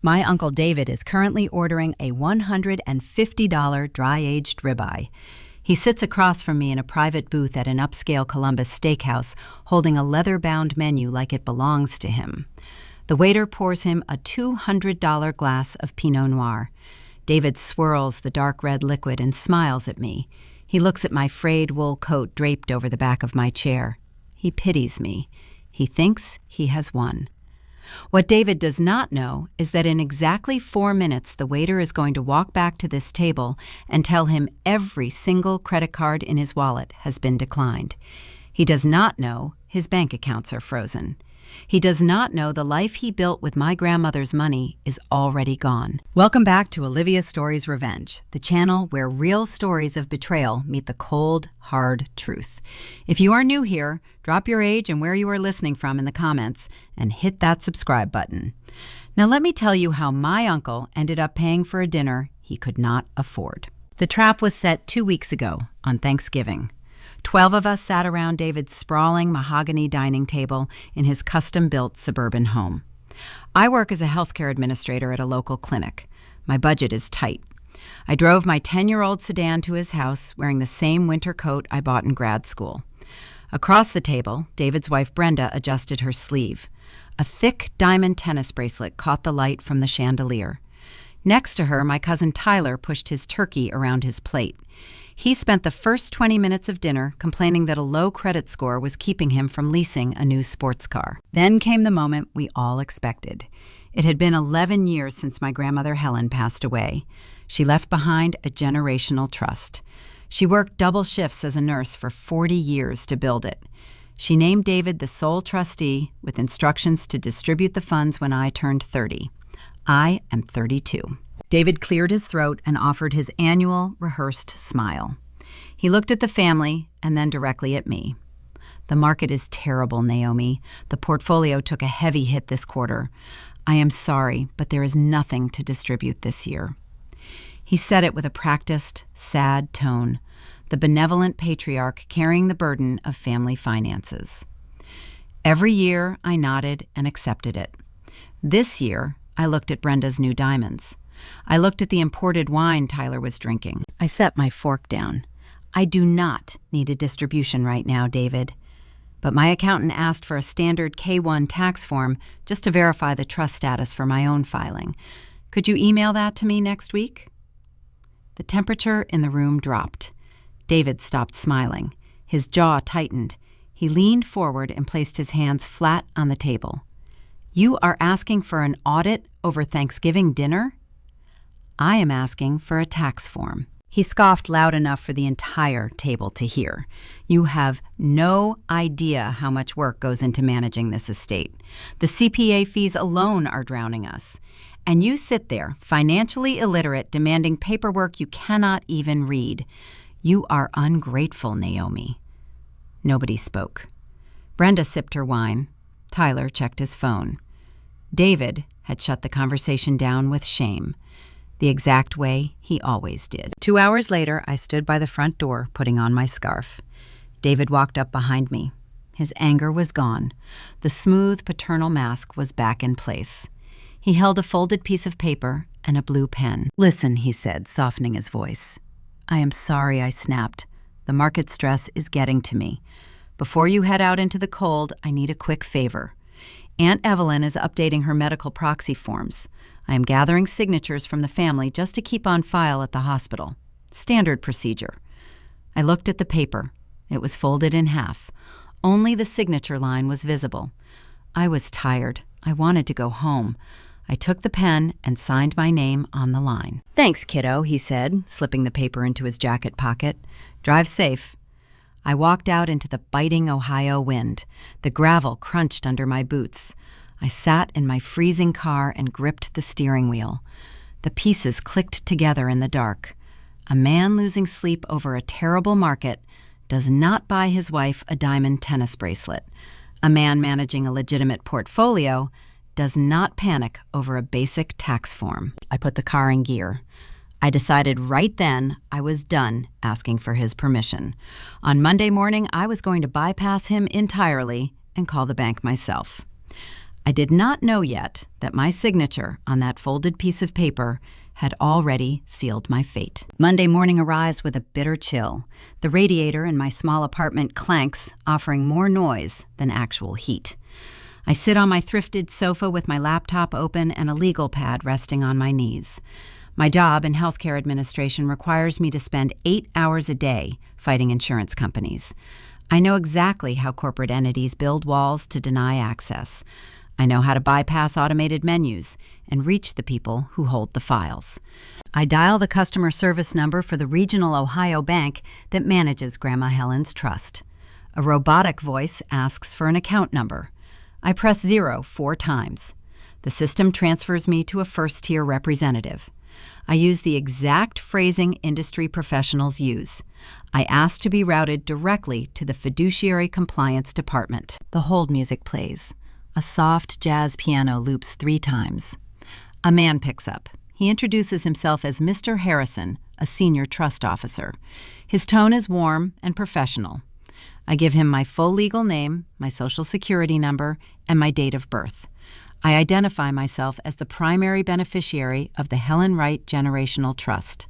My Uncle David is currently ordering a $150 dry-aged ribeye. He sits across from me in a private booth at an upscale Columbus steakhouse, holding a leather-bound menu like it belongs to him. The waiter pours him a $200 glass of Pinot Noir. David swirls the dark red liquid and smiles at me. He looks at my frayed wool coat draped over the back of my chair. He pities me. He thinks he has won. What David does not know is that in exactly 4 minutes, the waiter is going to walk back to this table and tell him every single credit card in his wallet has been declined. He does not know his bank accounts are frozen. He does not know the life he built with my grandmother's money is already gone. Welcome back to Olivia Stories Revenge, the channel where real stories of betrayal meet the cold, hard truth. If you are new here, drop your age and where you are listening from in the comments and hit that subscribe button. Now let me tell you how my uncle ended up paying for a dinner he could not afford. The trap was set 2 weeks ago on Thanksgiving. 12 of us sat around David's sprawling mahogany dining table in his custom-built suburban home. I work as a healthcare administrator at a local clinic. My budget is tight. I drove my 10-year-old sedan to his house wearing the same winter coat I bought in grad school. Across the table, David's wife Brenda adjusted her sleeve. A thick diamond tennis bracelet caught the light from the chandelier. Next to her, my cousin Tyler pushed his turkey around his plate. He spent the first 20 minutes of dinner complaining that a low credit score was keeping him from leasing a new sports car. Then came the moment we all expected. It had been 11 years since my grandmother Helen passed away. She left behind a generational trust. She worked double shifts as a nurse for 40 years to build it. She named David the sole trustee with instructions to distribute the funds when I turned 30. I am 32. David cleared his throat and offered his annual, rehearsed smile. He looked at the family and then directly at me. The market is terrible, Naomi. The portfolio took a heavy hit this quarter. I am sorry, but there is nothing to distribute this year. He said it with a practiced, sad tone, the benevolent patriarch carrying the burden of family finances. Every year, I nodded and accepted it. This year, I looked at Brenda's new diamonds. I looked at the imported wine Tyler was drinking. I set my fork down. I do not need a distribution right now, David. But my accountant asked for a standard K-1 tax form just to verify the trust status for my own filing. Could you email that to me next week? The temperature in the room dropped. David stopped smiling. His jaw tightened. He leaned forward and placed his hands flat on the table. You are asking for an audit over Thanksgiving dinner? I am asking for a tax form. He scoffed loud enough for the entire table to hear. You have no idea how much work goes into managing this estate. The CPA fees alone are drowning us. And you sit there, financially illiterate, demanding paperwork you cannot even read. You are ungrateful, Naomi. Nobody spoke. Brenda sipped her wine. Tyler checked his phone. David had shut the conversation down with shame. The exact way he always did. 2 hours later, I stood by the front door, putting on my scarf. David walked up behind me. His anger was gone. The smooth paternal mask was back in place. He held a folded piece of paper and a blue pen. Listen, he said, softening his voice. I am sorry, I snapped. The market stress is getting to me. Before you head out into the cold, I need a quick favor. Aunt Evelyn is updating her medical proxy forms. I am gathering signatures from the family just to keep on file at the hospital. Standard procedure. I looked at the paper. It was folded in half. Only the signature line was visible. I was tired. I wanted to go home. I took the pen and signed my name on the line. Thanks, kiddo, he said, slipping the paper into his jacket pocket. Drive safe. I walked out into the biting Ohio wind. The gravel crunched under my boots. I sat in my freezing car and gripped the steering wheel. The pieces clicked together in the dark. A man losing sleep over a terrible market does not buy his wife a diamond tennis bracelet. A man managing a legitimate portfolio does not panic over a basic tax form. I put the car in gear. I decided right then I was done asking for his permission. On Monday morning, I was going to bypass him entirely and call the bank myself. I did not know yet that my signature on that folded piece of paper had already sealed my fate. Monday morning arrives with a bitter chill. The radiator in my small apartment clanks, offering more noise than actual heat. I sit on my thrifted sofa with my laptop open and a legal pad resting on my knees. My job in healthcare administration requires me to spend 8 hours a day fighting insurance companies. I know exactly how corporate entities build walls to deny access. I know how to bypass automated menus and reach the people who hold the files. I dial the customer service number for the regional Ohio bank that manages Grandma Helen's trust. A robotic voice asks for an account number. I press 0 4 times. The system transfers me to a first-tier representative. I use the exact phrasing industry professionals use. I ask to be routed directly to the fiduciary compliance department. The hold music plays. A soft jazz piano loops 3 times. A man picks up. He introduces himself as Mr. Harrison, a senior trust officer. His tone is warm and professional. I give him my full legal name, my social security number, and my date of birth. I identify myself as the primary beneficiary of the Helen Wright Generational Trust.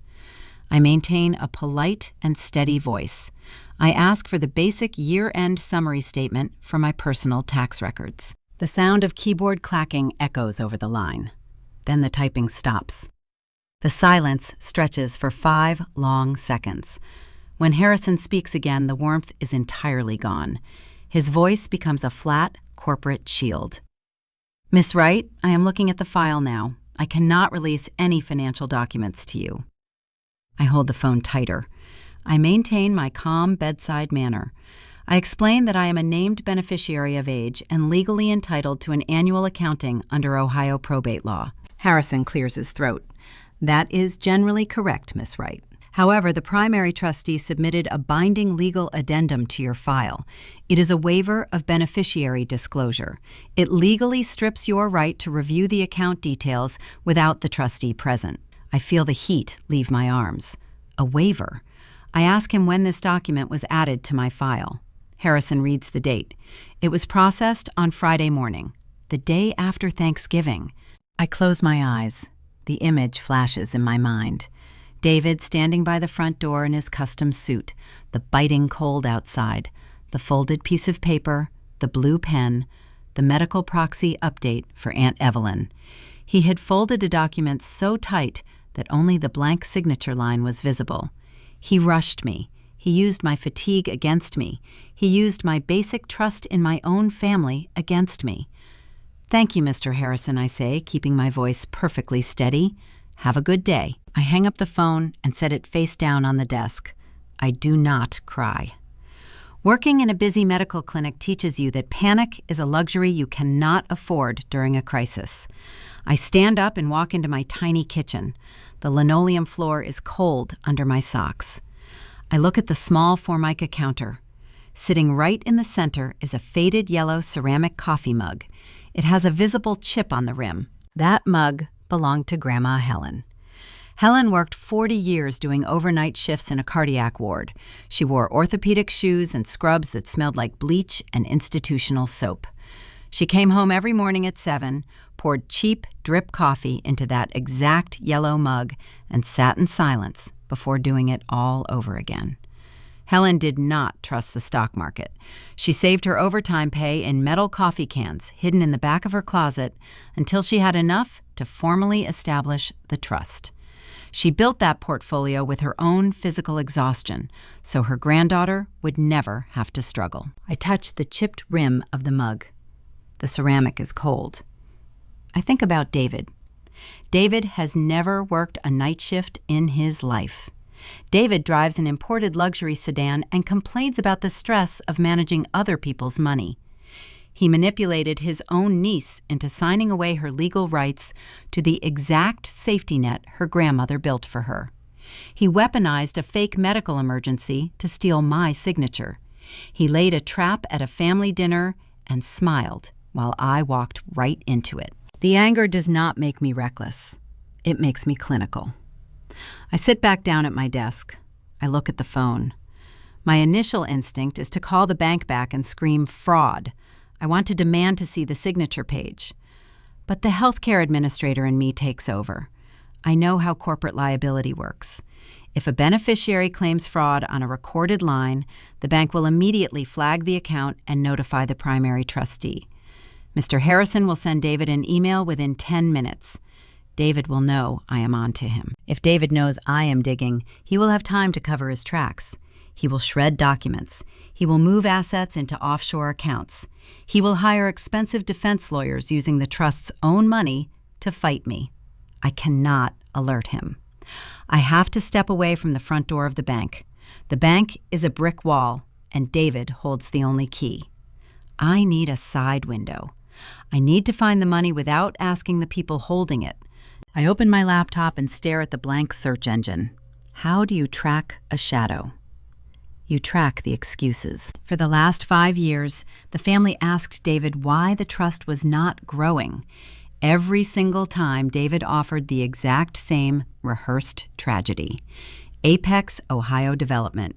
I maintain a polite and steady voice. I ask for the basic year-end summary statement for my personal tax records. The sound of keyboard clacking echoes over the line. Then the typing stops. The silence stretches for 5 long seconds. When Harrison speaks again, the warmth is entirely gone. His voice becomes a flat, corporate shield. Miss Wright, I am looking at the file now. I cannot release any financial documents to you. I hold the phone tighter. I maintain my calm bedside manner. I explain that I am a named beneficiary of age and legally entitled to an annual accounting under Ohio probate law. Harrison clears his throat. That is generally correct, Miss Wright. However, the primary trustee submitted a binding legal addendum to your file. It is a waiver of beneficiary disclosure. It legally strips your right to review the account details without the trustee present. I feel the heat leave my arms. A waiver? I ask him when this document was added to my file. Harrison reads the date. It was processed on Friday morning, the day after Thanksgiving. I close my eyes. The image flashes in my mind. David standing by the front door in his custom suit, the biting cold outside, the folded piece of paper, the blue pen, the medical proxy update for Aunt Evelyn. He had folded a document so tight that only the blank signature line was visible. He rushed me. He used my fatigue against me. He used my basic trust in my own family against me. Thank you, Mr. Harrison, I say, keeping my voice perfectly steady. Have a good day. I hang up the phone and set it face down on the desk. I do not cry. Working in a busy medical clinic teaches you that panic is a luxury you cannot afford during a crisis. I stand up and walk into my tiny kitchen. The linoleum floor is cold under my socks. I look at the small Formica counter. Sitting right in the center is a faded yellow ceramic coffee mug. It has a visible chip on the rim. That mug belonged to Grandma Helen. Helen worked 40 years doing overnight shifts in a cardiac ward. She wore orthopedic shoes and scrubs that smelled like bleach and institutional soap. She came home every morning at 7, poured cheap drip coffee into that exact yellow mug, and sat in silence before doing it all over again. Helen did not trust the stock market. She saved her overtime pay in metal coffee cans hidden in the back of her closet until she had enough to formally establish the trust. She built that portfolio with her own physical exhaustion, so her granddaughter would never have to struggle. I touch the chipped rim of the mug. The ceramic is cold. I think about David. David has never worked a night shift in his life. David drives an imported luxury sedan and complains about the stress of managing other people's money. He manipulated his own niece into signing away her legal rights to the exact safety net her grandmother built for her. He weaponized a fake medical emergency to steal my signature. He laid a trap at a family dinner and smiled while I walked right into it. The anger does not make me reckless. It makes me clinical. I sit back down at my desk. I look at the phone. My initial instinct is to call the bank back and scream fraud. I want to demand to see the signature page. But the healthcare administrator in me takes over. I know how corporate liability works. If a beneficiary claims fraud on a recorded line, the bank will immediately flag the account and notify the primary trustee. Mr. Harrison will send David an email within 10 minutes. David will know I am on to him. If David knows I am digging, he will have time to cover his tracks. He will shred documents. He will move assets into offshore accounts. He will hire expensive defense lawyers using the trust's own money to fight me. I cannot alert him. I have to step away from the front door of the bank. The bank is a brick wall, and David holds the only key. I need a side window. I need to find the money without asking the people holding it. I open my laptop and stare at the blank search engine. How do you track a shadow? You track the excuses. For the last 5 years, the family asked David why the trust was not growing. Every single time, David offered the exact same rehearsed tragedy: Apex Ohio Development.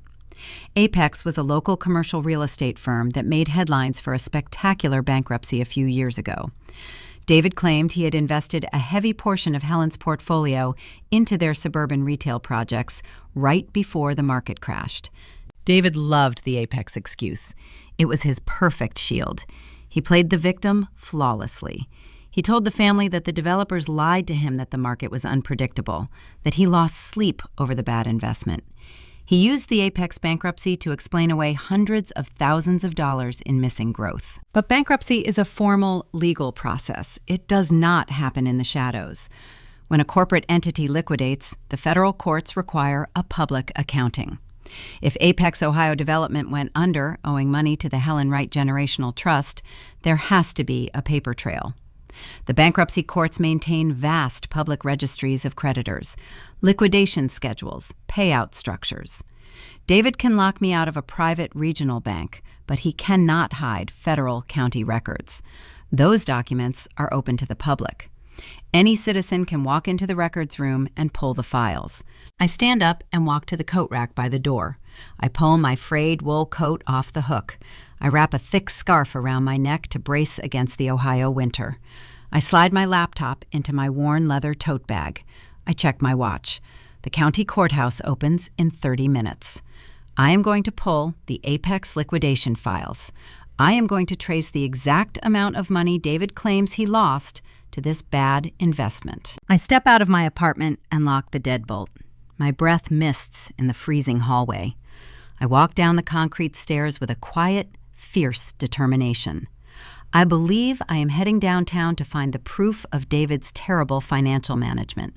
Apex was a local commercial real estate firm that made headlines for a spectacular bankruptcy a few years ago. David claimed he had invested a heavy portion of Helen's portfolio into their suburban retail projects right before the market crashed. David loved the Apex excuse. It was his perfect shield. He played the victim flawlessly. He told the family that the developers lied to him that the market was unpredictable, that he lost sleep over the bad investment. He used the Apex bankruptcy to explain away hundreds of thousands of dollars in missing growth. But bankruptcy is a formal legal process. It does not happen in the shadows. When a corporate entity liquidates, the federal courts require a public accounting. If Apex Ohio Development went under, owing money to the Helen Wright Generational Trust, there has to be a paper trail. The bankruptcy courts maintain vast public registries of creditors, liquidation schedules, payout structures. David can lock me out of a private regional bank, but he cannot hide federal county records. Those documents are open to the public. Any citizen can walk into the records room and pull the files. I stand up and walk to the coat rack by the door. I pull my frayed wool coat off the hook. I wrap a thick scarf around my neck to brace against the Ohio winter. I slide my laptop into my worn leather tote bag. I check my watch. The county courthouse opens in 30 minutes. I am going to pull the Apex liquidation files. I am going to trace the exact amount of money David claims he lost to this bad investment. I step out of my apartment and lock the deadbolt. My breath mists in the freezing hallway. I walk down the concrete stairs with a quiet, fierce determination. I believe I am heading downtown to find the proof of David's terrible financial management.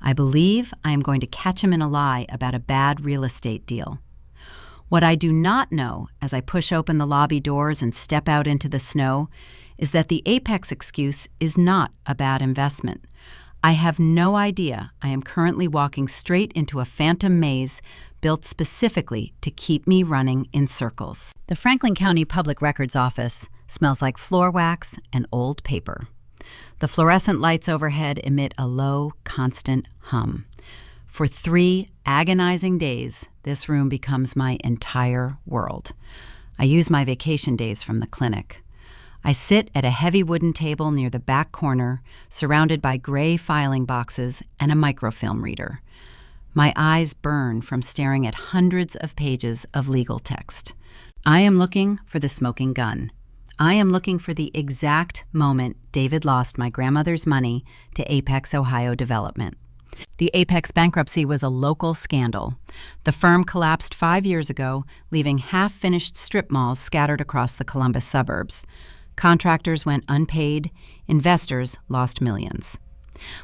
I believe I am going to catch him in a lie about a bad real estate deal. What I do not know as I push open the lobby doors and step out into the snow is that the Apex excuse is not a bad investment. I have no idea I am currently walking straight into a phantom maze built specifically to keep me running in circles. The Franklin County Public Records Office smells like floor wax and old paper. The fluorescent lights overhead emit a low, constant hum. For 3 agonizing days, this room becomes my entire world. I use my vacation days from the clinic. I sit at a heavy wooden table near the back corner, surrounded by gray filing boxes and a microfilm reader. My eyes burn from staring at hundreds of pages of legal text. I am looking for the smoking gun. I am looking for the exact moment David lost my grandmother's money to Apex Ohio Development. The Apex bankruptcy was a local scandal. The firm collapsed 5 years ago, leaving half-finished strip malls scattered across the Columbus suburbs. Contractors went unpaid. Investors lost millions.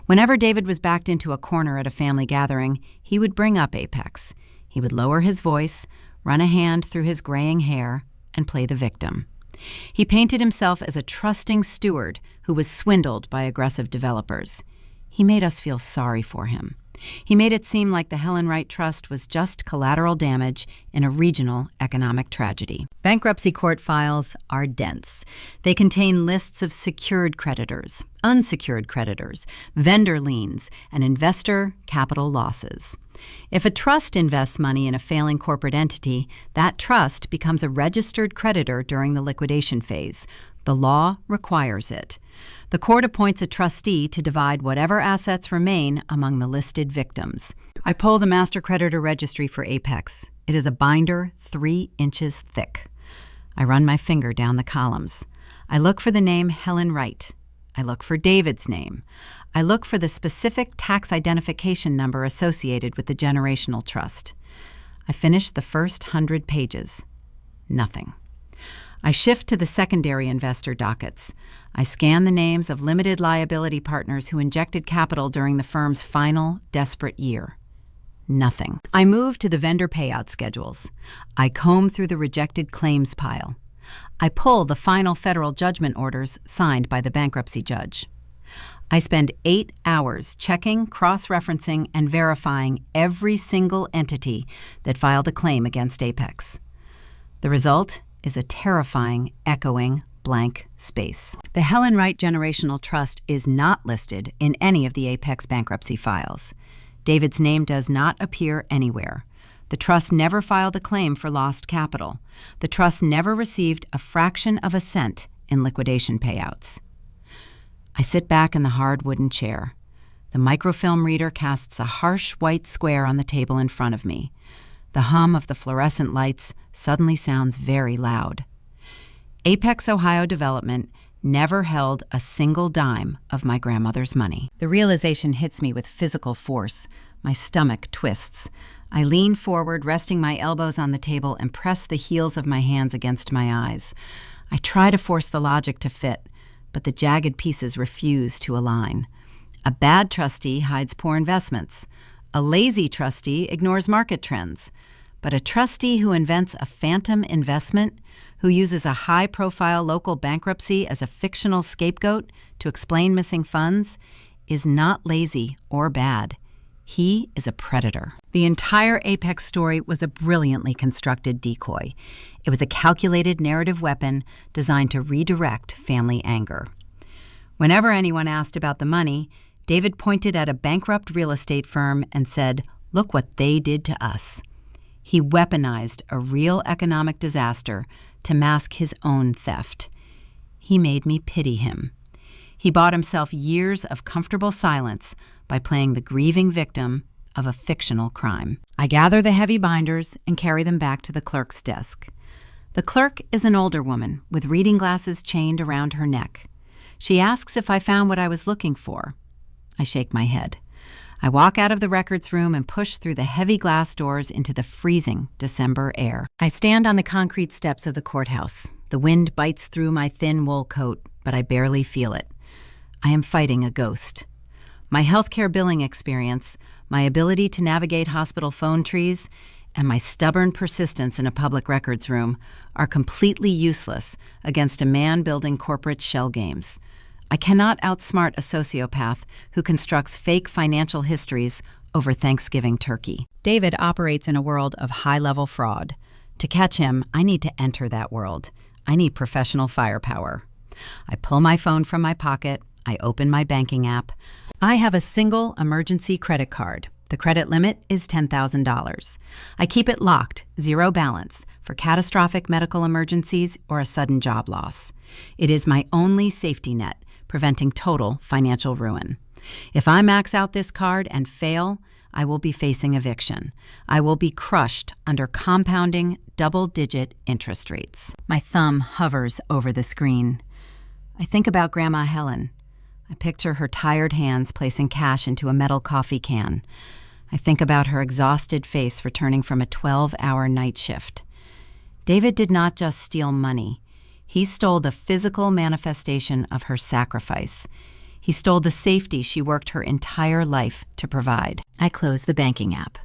Whenever David was backed into a corner at a family gathering, he would bring up Apex. He would lower his voice, run a hand through his graying hair, and play the victim. He painted himself as a trusting steward who was swindled by aggressive developers. He made us feel sorry for him. He made it seem like the Helen Wright Trust was just collateral damage in a regional economic tragedy. Bankruptcy court files are dense. They contain lists of secured creditors, unsecured creditors, vendor liens, and investor capital losses. If a trust invests money in a failing corporate entity, that trust becomes a registered creditor during the liquidation phase. The law requires it. The court appoints a trustee to divide whatever assets remain among the listed victims. I pull the master creditor registry for Apex. It is a binder 3 inches thick. I run my finger down the columns. I look for the name Helen Wright. I look for David's name. I look for the specific tax identification number associated with the generational trust. I finish the first 100 pages. Nothing. I shift to the secondary investor dockets. I scan the names of limited liability partners who injected capital during the firm's final, desperate year. Nothing. I move to the vendor payout schedules. I comb through the rejected claims pile. I pull the final federal judgment orders signed by the bankruptcy judge. I spend 8 hours checking, cross-referencing, and verifying every single entity that filed a claim against Apex. The result is a terrifying, echoing blank space. The Helen Wright Generational Trust is not listed in any of the Apex bankruptcy files. David's name does not appear anywhere. The trust never filed a claim for lost capital. The trust never received a fraction of a cent in liquidation payouts. I sit back in the hard wooden chair. The microfilm reader casts a harsh white square on the table in front of me. The hum of the fluorescent lights suddenly sounds very loud. Apex Ohio Development never held a single dime of my grandmother's money. The realization hits me with physical force. My stomach twists. I lean forward, resting my elbows on the table, and press the heels of my hands against my eyes. I try to force the logic to fit, but the jagged pieces refuse to align. A bad trustee hides poor investments. A lazy trustee ignores market trends. But a trustee who invents a phantom investment, who uses a high-profile local bankruptcy as a fictional scapegoat to explain missing funds, is not lazy or bad. He is a predator. The entire Apex story was a brilliantly constructed decoy. It was a calculated narrative weapon designed to redirect family anger. Whenever anyone asked about the money, David pointed at a bankrupt real estate firm and said, "Look what they did to us." He weaponized a real economic disaster to mask his own theft. He made me pity him. He bought himself years of comfortable silence by playing the grieving victim of a fictional crime. I gather the heavy binders and carry them back to the clerk's desk. The clerk is an older woman with reading glasses chained around her neck. She asks if I found what I was looking for. I shake my head. I walk out of the records room and push through the heavy glass doors into the freezing December air. I stand on the concrete steps of the courthouse. The wind bites through my thin wool coat, but I barely feel it. I am fighting a ghost. My healthcare billing experience, my ability to navigate hospital phone trees, and my stubborn persistence in a public records room are completely useless against a man building corporate shell games. I cannot outsmart a sociopath who constructs fake financial histories over Thanksgiving turkey. David operates in a world of high-level fraud. To catch him, I need to enter that world. I need professional firepower. I pull my phone from my pocket. I open my banking app. I have a single emergency credit card. The credit limit is $10,000. I keep it locked, zero balance, for catastrophic medical emergencies or a sudden job loss. It is my only safety net, preventing total financial ruin. If I max out this card and fail, I will be facing eviction. I will be crushed under compounding double-digit interest rates. My thumb hovers over the screen. I think about Grandma Helen. I picture her tired hands placing cash into a metal coffee can. I think about her exhausted face returning from a 12-hour night shift. David did not just steal money. He stole the physical manifestation of her sacrifice. He stole the safety she worked her entire life to provide. I close the banking app.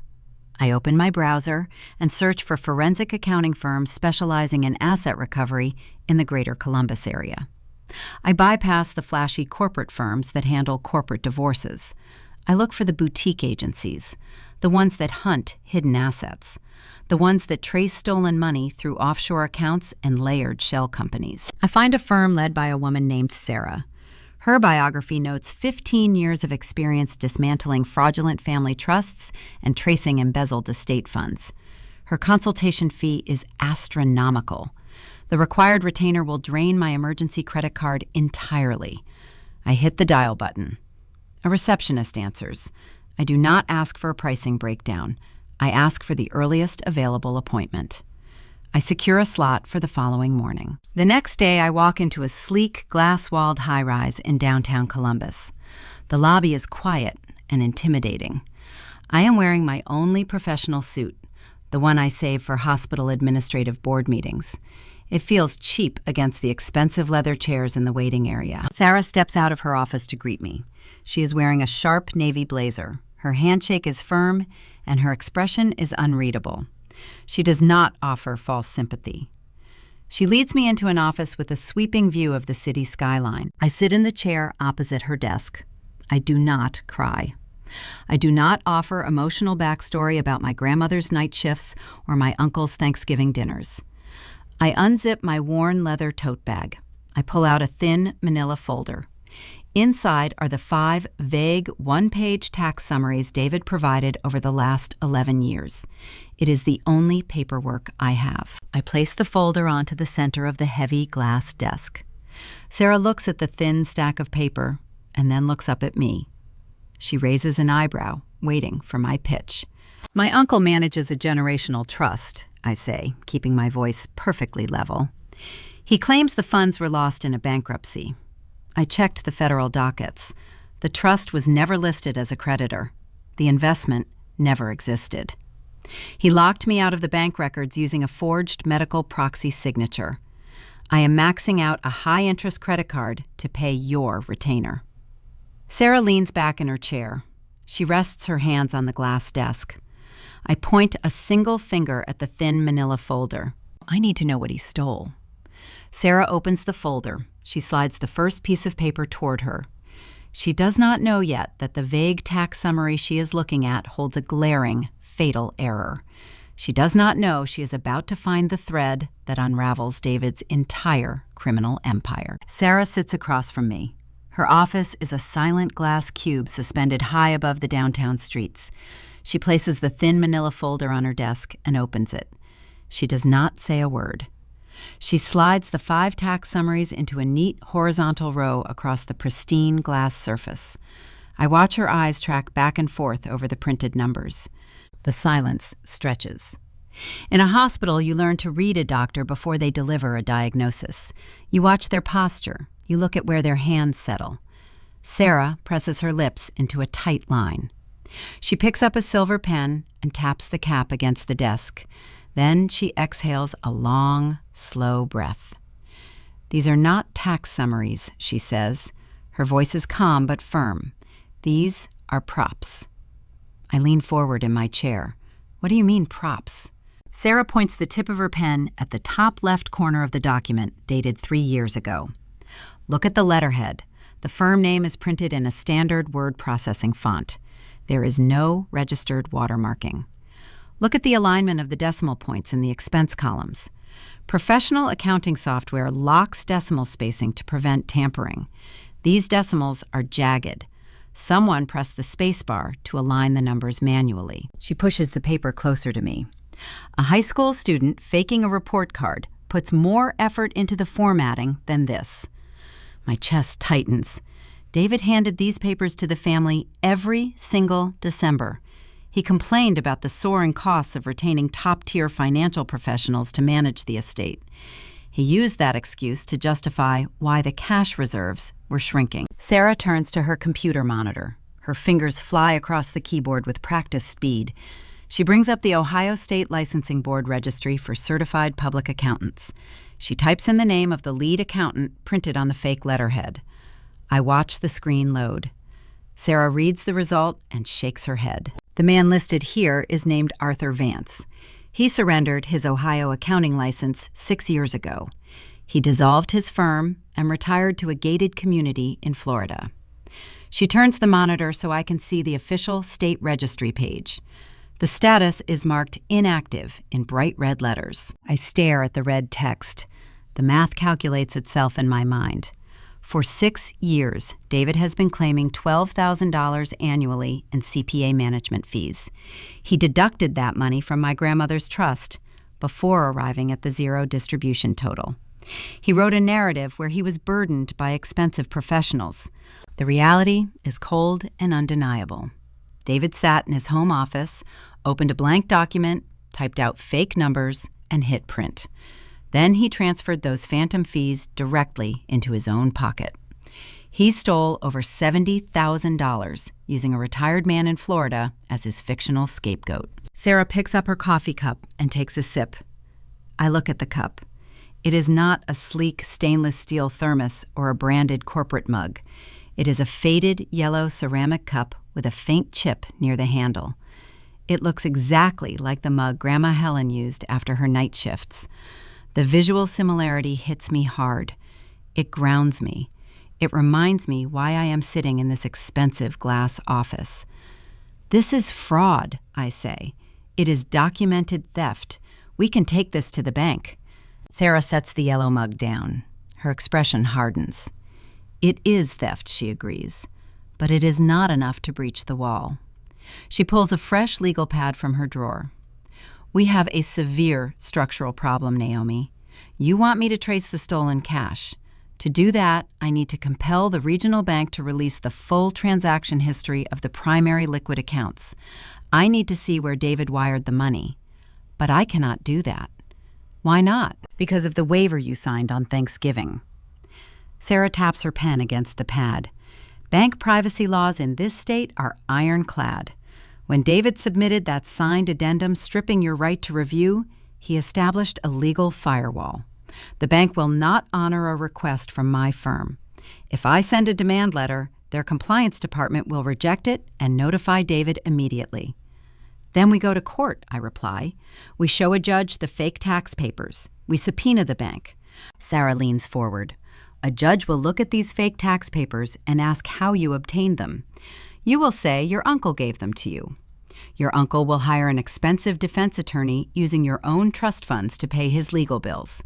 I open my browser and search for forensic accounting firms specializing in asset recovery in the greater Columbus area. I bypass the flashy corporate firms that handle corporate divorces. I look for the boutique agencies, the ones that hunt hidden assets, the ones that trace stolen money through offshore accounts and layered shell companies. I find a firm led by a woman named Sarah. Her biography notes 15 years of experience dismantling fraudulent family trusts and tracing embezzled estate funds. Her consultation fee is astronomical. The required retainer will drain my emergency credit card entirely. I hit the dial button. A receptionist answers. I do not ask for a pricing breakdown. I ask for the earliest available appointment. I secure a slot for the following morning. The next day, I walk into a sleek, glass-walled high-rise in downtown Columbus. The lobby is quiet and intimidating. I am wearing my only professional suit, the one I save for hospital administrative board meetings. It feels cheap against the expensive leather chairs in the waiting area. Sarah steps out of her office to greet me. She is wearing a sharp navy blazer. Her handshake is firm, and her expression is unreadable. She does not offer false sympathy. She leads me into an office with a sweeping view of the city skyline. I sit in the chair opposite her desk. I do not cry. I do not offer emotional backstory about my grandmother's night shifts or my uncle's Thanksgiving dinners. I unzip my worn leather tote bag. I pull out a thin manila folder. Inside are the 5 vague one-page tax summaries David provided over the last 11 years. It is the only paperwork I have. I place the folder onto the center of the heavy glass desk. Sarah looks at the thin stack of paper and then looks up at me. She raises an eyebrow, waiting for my pitch. My uncle manages a generational trust, I say, keeping my voice perfectly level. He claims the funds were lost in a bankruptcy. I checked the federal dockets. The trust was never listed as a creditor. The investment never existed. He locked me out of the bank records using a forged medical proxy signature. I am maxing out a high-interest credit card to pay your retainer. Sarah leans back in her chair. She rests her hands on the glass desk. I point a single finger at the thin manila folder. I need to know what he stole. Sarah opens the folder. She slides the first piece of paper toward her. She does not know yet that the vague tax summary she is looking at holds a glaring, fatal error. She does not know she is about to find the thread that unravels David's entire criminal empire. Sarah sits across from me. Her office is a silent glass cube suspended high above the downtown streets. She places the thin manila folder on her desk and opens it. She does not say a word. She slides the 5 tax summaries into a neat horizontal row across the pristine glass surface. I watch her eyes track back and forth over the printed numbers. The silence stretches. In a hospital, you learn to read a doctor before they deliver a diagnosis. You watch their posture. You look at where their hands settle. Sarah presses her lips into a tight line. She picks up a silver pen and taps the cap against the desk. Then she exhales a long, slow breath. These are not tax summaries, she says. Her voice is calm but firm. These are props. I lean forward in my chair. What do you mean, props? Sarah points the tip of her pen at the top left corner of the document, dated 3 years ago. Look at the letterhead. The firm name is printed in a standard word processing font. There is no registered watermarking. Look at the alignment of the decimal points in the expense columns. Professional accounting software locks decimal spacing to prevent tampering. These decimals are jagged. Someone pressed the space bar to align the numbers manually. She pushes the paper closer to me. A high school student faking a report card puts more effort into the formatting than this. My chest tightens. David handed these papers to the family every single December. He complained about the soaring costs of retaining top-tier financial professionals to manage the estate. He used that excuse to justify why the cash reserves were shrinking. Sarah turns to her computer monitor. Her fingers fly across the keyboard with practice speed. She brings up the Ohio State Licensing Board Registry for Certified Public Accountants. She types in the name of the lead accountant printed on the fake letterhead. I watch the screen load. Sarah reads the result and shakes her head. The man listed here is named Arthur Vance. He surrendered his Ohio accounting license 6 years ago. He dissolved his firm and retired to a gated community in Florida. She turns the monitor so I can see the official state registry page. The status is marked inactive in bright red letters. I stare at the red text. The math calculates itself in my mind. For 6 years, David has been claiming $12,000 annually in CPA management fees. He deducted that money from my grandmother's trust, before arriving at the zero distribution total. He wrote a narrative where he was burdened by expensive professionals. The reality is cold and undeniable. David sat in his home office, opened a blank document, typed out fake numbers, and hit print. Then he transferred those phantom fees directly into his own pocket. He stole over $70,000 using a retired man in Florida as his fictional scapegoat. Sarah picks up her coffee cup and takes a sip. I look at the cup. It is not a sleek stainless steel thermos or a branded corporate mug. It is a faded yellow ceramic cup with a faint chip near the handle. It looks exactly like the mug Grandma Helen used after her night shifts. The visual similarity hits me hard. It grounds me. It reminds me why I am sitting in this expensive glass office. This is fraud, I say. It is documented theft. We can take this to the bank. Sarah sets the yellow mug down. Her expression hardens. It is theft, she agrees, but it is not enough to breach the wall. She pulls a fresh legal pad from her drawer. We have a severe structural problem, Naomi. You want me to trace the stolen cash. To do that, I need to compel the regional bank to release the full transaction history of the primary liquid accounts. I need to see where David wired the money. But I cannot do that. Why not? Because of the waiver you signed on Thanksgiving. Sarah taps her pen against the pad. Bank privacy laws in this state are ironclad. When David submitted that signed addendum stripping your right to review, he established a legal firewall. The bank will not honor a request from my firm. If I send a demand letter, their compliance department will reject it and notify David immediately. Then we go to court, I reply. We show a judge the fake tax papers. We subpoena the bank. Sarah leans forward. A judge will look at these fake tax papers and ask how you obtained them. You will say your uncle gave them to you. Your uncle will hire an expensive defense attorney using your own trust funds to pay his legal bills.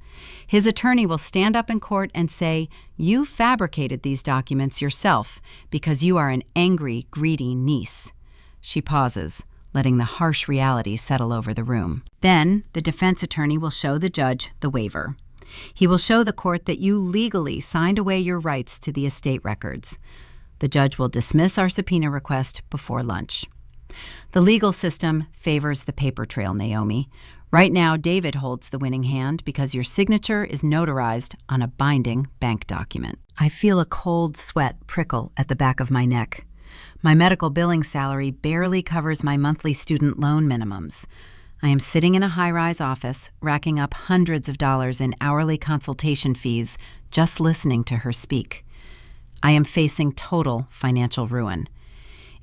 His attorney will stand up in court and say, you fabricated these documents yourself because you are an angry, greedy niece. She pauses, letting the harsh reality settle over the room. Then the defense attorney will show the judge the waiver. He will show the court that you legally signed away your rights to the estate records. The judge will dismiss our subpoena request before lunch. The legal system favors the paper trail, Naomi. Right now, David holds the winning hand because your signature is notarized on a binding bank document. I feel a cold sweat prickle at the back of my neck. My medical billing salary barely covers my monthly student loan minimums. I am sitting in a high-rise office, racking up hundreds of dollars in hourly consultation fees just listening to her speak. I am facing total financial ruin.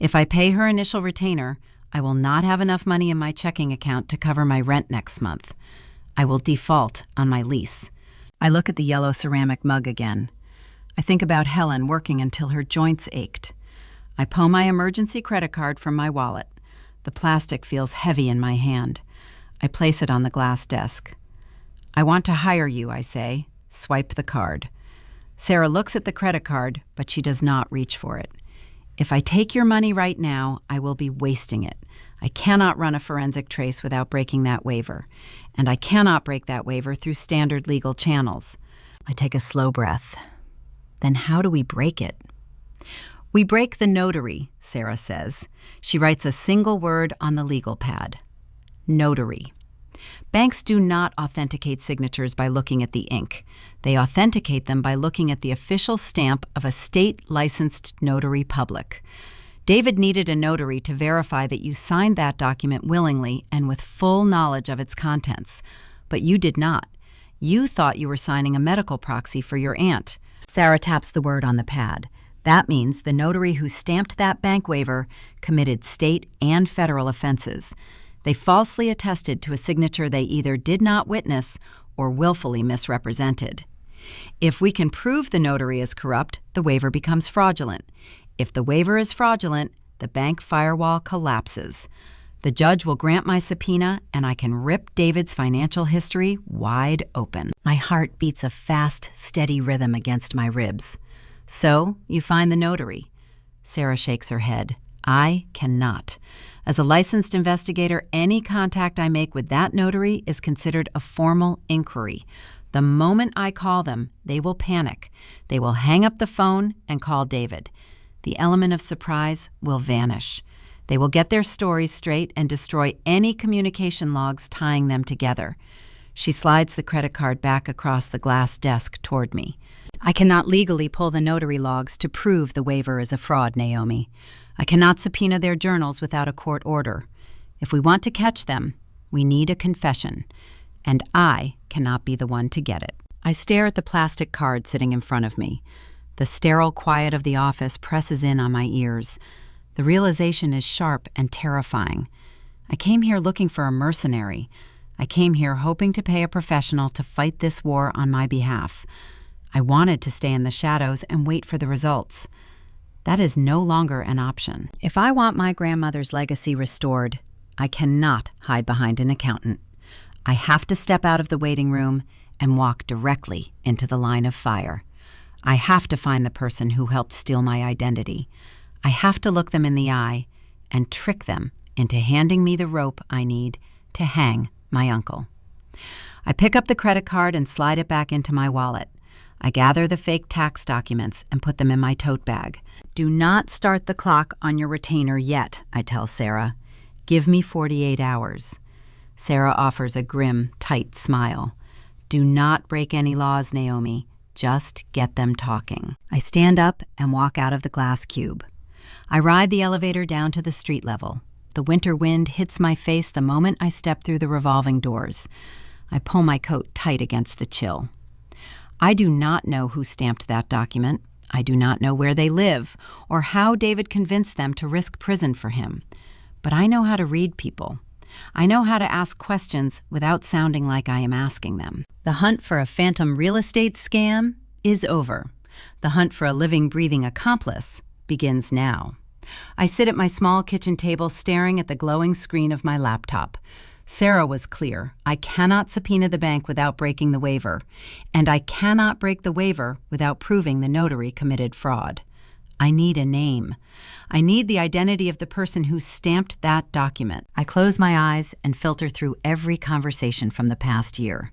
If I pay her initial retainer, I will not have enough money in my checking account to cover my rent next month. I will default on my lease. I look at the yellow ceramic mug again. I think about Helen working until her joints ached. I pull my emergency credit card from my wallet. The plastic feels heavy in my hand. I place it on the glass desk. I want to hire you, I say. Swipe the card. Sarah looks at the credit card, but she does not reach for it. If I take your money right now, I will be wasting it. I cannot run a forensic trace without breaking that waiver, and I cannot break that waiver through standard legal channels. I take a slow breath. Then how do we break it? We break the notary, Sarah says. She writes a single word on the legal pad. Notary. Banks do not authenticate signatures by looking at the ink. They authenticate them by looking at the official stamp of a state-licensed notary public. David needed a notary to verify that you signed that document willingly and with full knowledge of its contents. But you did not. You thought you were signing a medical proxy for your aunt. Sarah taps the word on the pad. That means the notary who stamped that bank waiver committed state and federal offenses. They falsely attested to a signature they either did not witness or willfully misrepresented. If we can prove the notary is corrupt, the waiver becomes fraudulent. If the waiver is fraudulent, the bank firewall collapses. The judge will grant my subpoena, and I can rip David's financial history wide open. My heart beats a fast, steady rhythm against my ribs. So, you find the notary. Sarah shakes her head. I cannot. As a licensed investigator, any contact I make with that notary is considered a formal inquiry. The moment I call them, they will panic. They will hang up the phone and call David. The element of surprise will vanish. They will get their stories straight and destroy any communication logs tying them together. She slides the credit card back across the glass desk toward me. I cannot legally pull the notary logs to prove the waiver is a fraud, Naomi. I cannot subpoena their journals without a court order. If we want to catch them, we need a confession, and I cannot be the one to get it. I stare at the plastic card sitting in front of me. The sterile quiet of the office presses in on my ears. The realization is sharp and terrifying. I came here looking for a mercenary. I came here hoping to pay a professional to fight this war on my behalf. I wanted to stay in the shadows and wait for the results. That is no longer an option. If I want my grandmother's legacy restored, I cannot hide behind an accountant. I have to step out of the waiting room and walk directly into the line of fire. I have to find the person who helped steal my identity. I have to look them in the eye and trick them into handing me the rope I need to hang my uncle. I pick up the credit card and slide it back into my wallet. I gather the fake tax documents and put them in my tote bag. Do not start the clock on your retainer yet, I tell Sarah. Give me 48 hours. Sarah offers a grim, tight smile. Do not break any laws, Naomi. Just get them talking. I stand up and walk out of the glass cube. I ride the elevator down to the street level. The winter wind hits my face the moment I step through the revolving doors. I pull my coat tight against the chill. I do not know who stamped that document. I do not know where they live or how David convinced them to risk prison for him. But I know how to read people. I know how to ask questions without sounding like I am asking them. The hunt for a phantom real estate scam is over. The hunt for a living, breathing accomplice begins now. I sit at my small kitchen table staring at the glowing screen of my laptop. Sarah was clear. I cannot subpoena the bank without breaking the waiver, and I cannot break the waiver without proving the notary committed fraud. I need a name. I need the identity of the person who stamped that document. I close my eyes and filter through every conversation from the past year.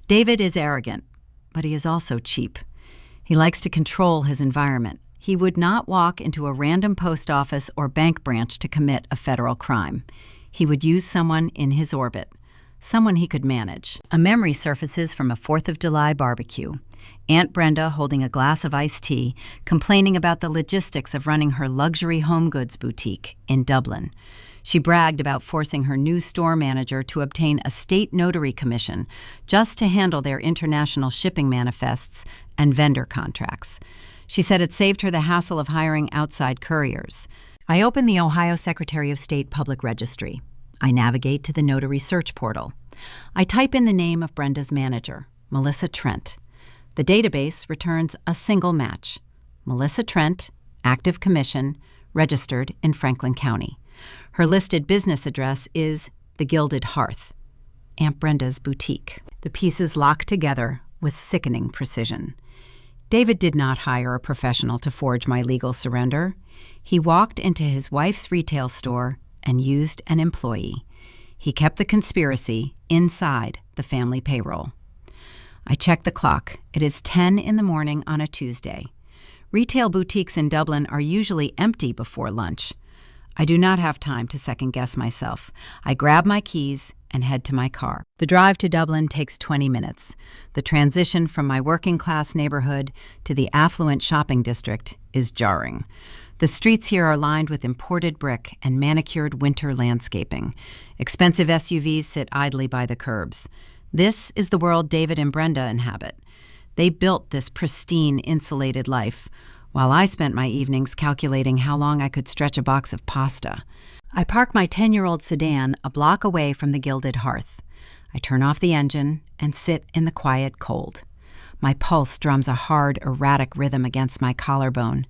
David is arrogant, but he is also cheap. He likes to control his environment. He would not walk into a random post office or bank branch to commit a federal crime. He would use someone in his orbit, someone he could manage. A memory surfaces from a 4th of July barbecue. Aunt Brenda holding a glass of iced tea, complaining about the logistics of running her luxury home goods boutique in Dublin. She bragged about forcing her new store manager to obtain a state notary commission just to handle their international shipping manifests and vendor contracts. She said it saved her the hassle of hiring outside couriers. I open the Ohio Secretary of State Public Registry. I navigate to the notary search portal. I type in the name of Brenda's manager, Melissa Trent. The database returns a single match. Melissa Trent, active commission, registered in Franklin County. Her listed business address is the Gilded Hearth, Aunt Brenda's boutique. The pieces lock together with sickening precision. David did not hire a professional to forge my legal surrender. He walked into his wife's retail store and used an employee. He kept the conspiracy inside the family payroll. I check the clock. It is 10 in the morning on a Tuesday. Retail boutiques in Dublin are usually empty before lunch. I do not have time to second-guess myself. I grab my keys and head to my car. The drive to Dublin takes 20 minutes. The transition from my working-class neighborhood to the affluent shopping district is jarring. The streets here are lined with imported brick and manicured winter landscaping. Expensive SUVs sit idly by the curbs. This is the world David and Brenda inhabit. They built this pristine, insulated life, while I spent my evenings calculating how long I could stretch a box of pasta. I park my 10-year-old sedan a block away from the Gilded Hearth. I turn off the engine and sit in the quiet cold. My pulse drums a hard, erratic rhythm against my collarbone.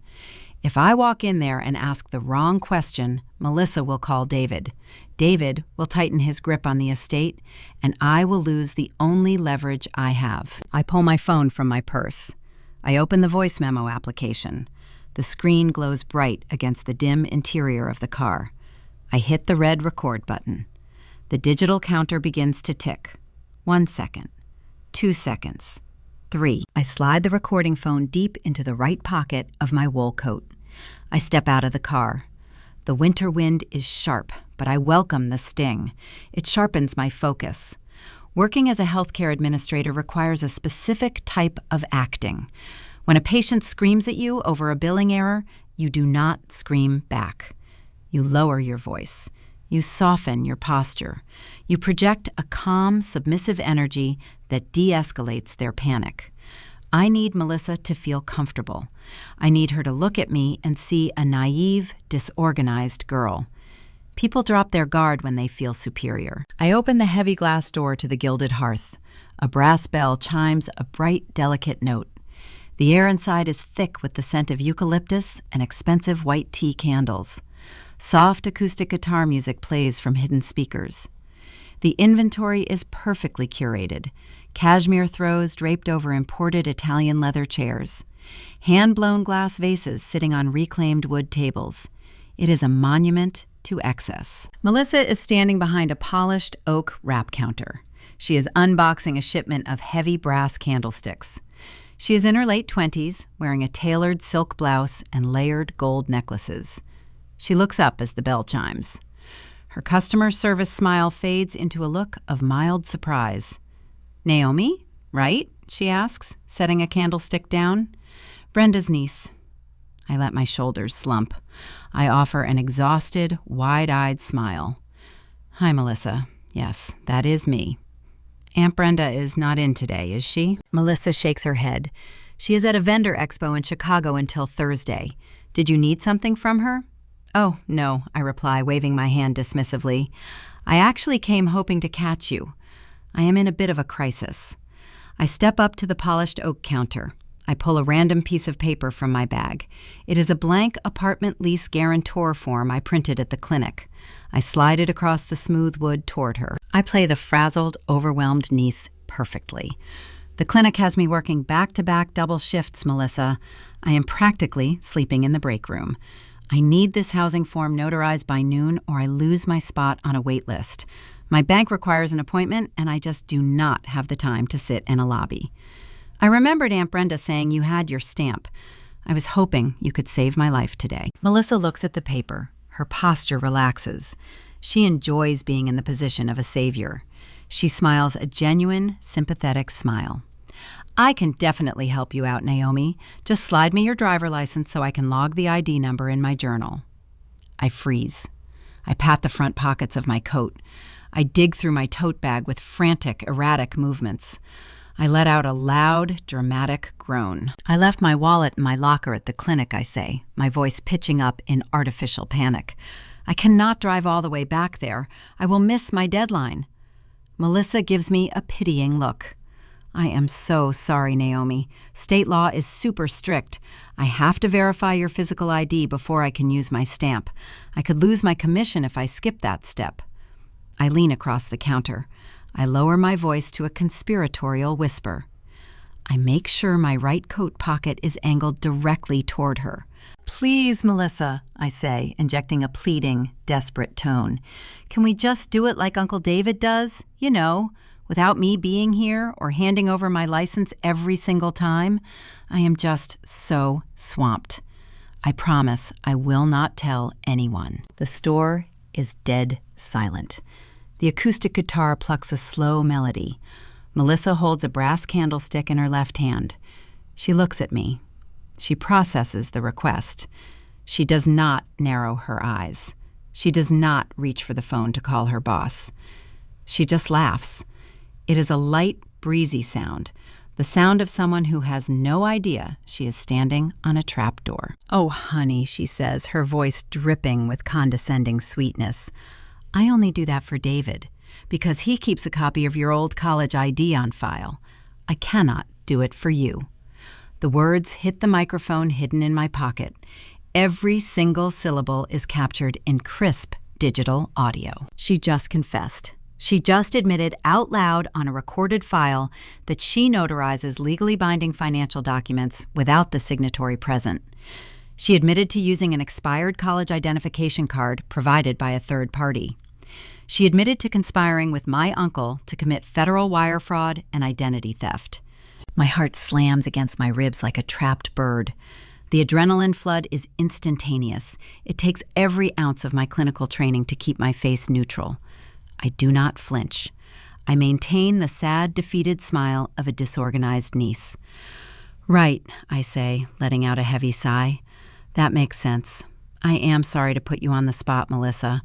If I walk in there and ask the wrong question, Melissa will call David. David will tighten his grip on the estate, and I will lose the only leverage I have. I pull my phone from my purse. I open the voice memo application. The screen glows bright against the dim interior of the car. I hit the red record button. The digital counter begins to tick. 1 second, 2 seconds, 3. I slide the recording phone deep into the right pocket of my wool coat. I step out of the car. The winter wind is sharp, but I welcome the sting. It sharpens my focus. Working as a healthcare administrator requires a specific type of acting. When a patient screams at you over a billing error, you do not scream back. You lower your voice. You soften your posture. You project a calm, submissive energy that de-escalates their panic. I need Melissa to feel comfortable. I need her to look at me and see a naive, disorganized girl. People drop their guard when they feel superior. I open the heavy glass door to the gilded hearth. A brass bell chimes a bright, delicate note. The air inside is thick with the scent of eucalyptus and expensive white tea candles. Soft acoustic guitar music plays from hidden speakers. The inventory is perfectly curated. Cashmere throws draped over imported Italian leather chairs. Hand-blown glass vases sitting on reclaimed wood tables. It is a monument to excess. Melissa is standing behind a polished oak wrap counter. She is unboxing a shipment of heavy brass candlesticks. She is in her late 20s, wearing a tailored silk blouse and layered gold necklaces. She looks up as the bell chimes. Her customer service smile fades into a look of mild surprise. "Naomi, right?" she asks, setting a candlestick down. "Brenda's niece." I let my shoulders slump. I offer an exhausted, wide-eyed smile. "Hi, Melissa. Yes, that is me. Aunt Brenda is not in today, is she?" Melissa shakes her head. "She is at a vendor expo in Chicago until Thursday. Did you need something from her?" "Oh, no," I reply, waving my hand dismissively. "I actually came hoping to catch you. I am in a bit of a crisis." I step up to the polished oak counter. I pull a random piece of paper from my bag. It is a blank apartment lease guarantor form I printed at the clinic. I slide it across the smooth wood toward her. I play the frazzled, overwhelmed niece perfectly. "The clinic has me working back-to-back double shifts, Melissa. I am practically sleeping in the break room. I need this housing form notarized by noon or I lose my spot on a wait list. My bank requires an appointment and I just do not have the time to sit in a lobby. I remembered Aunt Brenda saying you had your stamp. I was hoping you could save my life today." Melissa looks at the paper. Her posture relaxes. She enjoys being in the position of a savior. She smiles a genuine, sympathetic smile. "I can definitely help you out, Naomi. Just slide me your driver license so I can log the ID number in my journal." I freeze. I pat the front pockets of my coat. I dig through my tote bag with frantic, erratic movements. I let out a loud, dramatic groan. "I left my wallet in my locker at the clinic," I say, my voice pitching up in artificial panic. "I cannot drive all the way back there. I will miss my deadline." Melissa gives me a pitying look. "I am so sorry, Naomi. State law is super strict. I have to verify your physical ID before I can use my stamp. I could lose my commission if I skip that step." I lean across the counter. I lower my voice to a conspiratorial whisper. I make sure my right coat pocket is angled directly toward her. "Please, Melissa," I say, injecting a pleading, desperate tone. "Can we just do it like Uncle David does? You know, without me being here or handing over my license every single time? I am just so swamped. I promise I will not tell anyone." The store is dead silent. The acoustic guitar plucks a slow melody. Melissa holds a brass candlestick in her left hand. She looks at me. She processes the request. She does not narrow her eyes. She does not reach for the phone to call her boss. She just laughs. It is a light, breezy sound, the sound of someone who has no idea she is standing on a trap door. "Oh, honey," she says, her voice dripping with condescending sweetness. "I only do that for David, because he keeps a copy of your old college ID on file. I cannot do it for you." The words hit the microphone hidden in my pocket. Every single syllable is captured in crisp digital audio. She just confessed. She just admitted out loud on a recorded file that she notarizes legally binding financial documents without the signatory present. She admitted to using an expired college identification card provided by a third party. She admitted to conspiring with my uncle to commit federal wire fraud and identity theft. My heart slams against my ribs like a trapped bird. The adrenaline flood is instantaneous. It takes every ounce of my clinical training to keep my face neutral. I do not flinch. I maintain the sad, defeated smile of a disorganized niece. Right, I say, letting out a heavy sigh. That makes sense. I am sorry to put you on the spot, Melissa.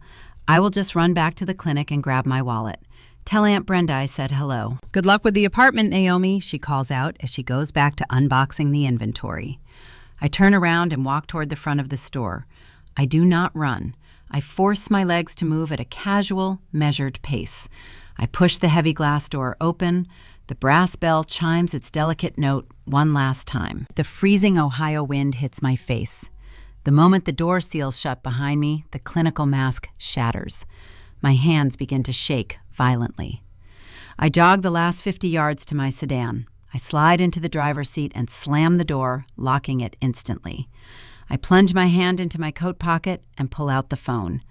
I will just run back to the clinic and grab my wallet. Tell Aunt Brenda I said hello. Good luck with the apartment, Naomi, she calls out as she goes back to unboxing the inventory. I turn around and walk toward the front of the store. I do not run. I force my legs to move at a casual, measured pace. I push the heavy glass door open. The brass bell chimes its delicate note one last time. The freezing Ohio wind hits my face. The moment the door seals shut behind me, the clinical mask shatters. My hands begin to shake violently. I jog the last 50 yards to my sedan. I slide into the driver's seat and slam the door, locking it instantly. I plunge my hand into my coat pocket and pull out the phone.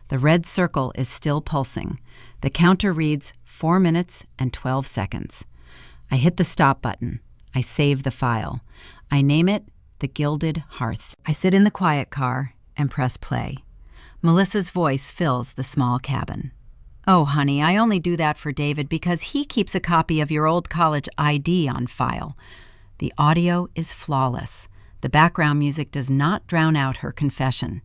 The red circle is still pulsing. The counter reads 4 minutes and 12 seconds. I hit the stop button. I save the file. I name it The Gilded Hearth. I sit in the quiet car and press play. Melissa's voice fills the small cabin. Oh, honey, I only do that for David because he keeps a copy of your old college ID on file. The audio is flawless. The background music does not drown out her confession.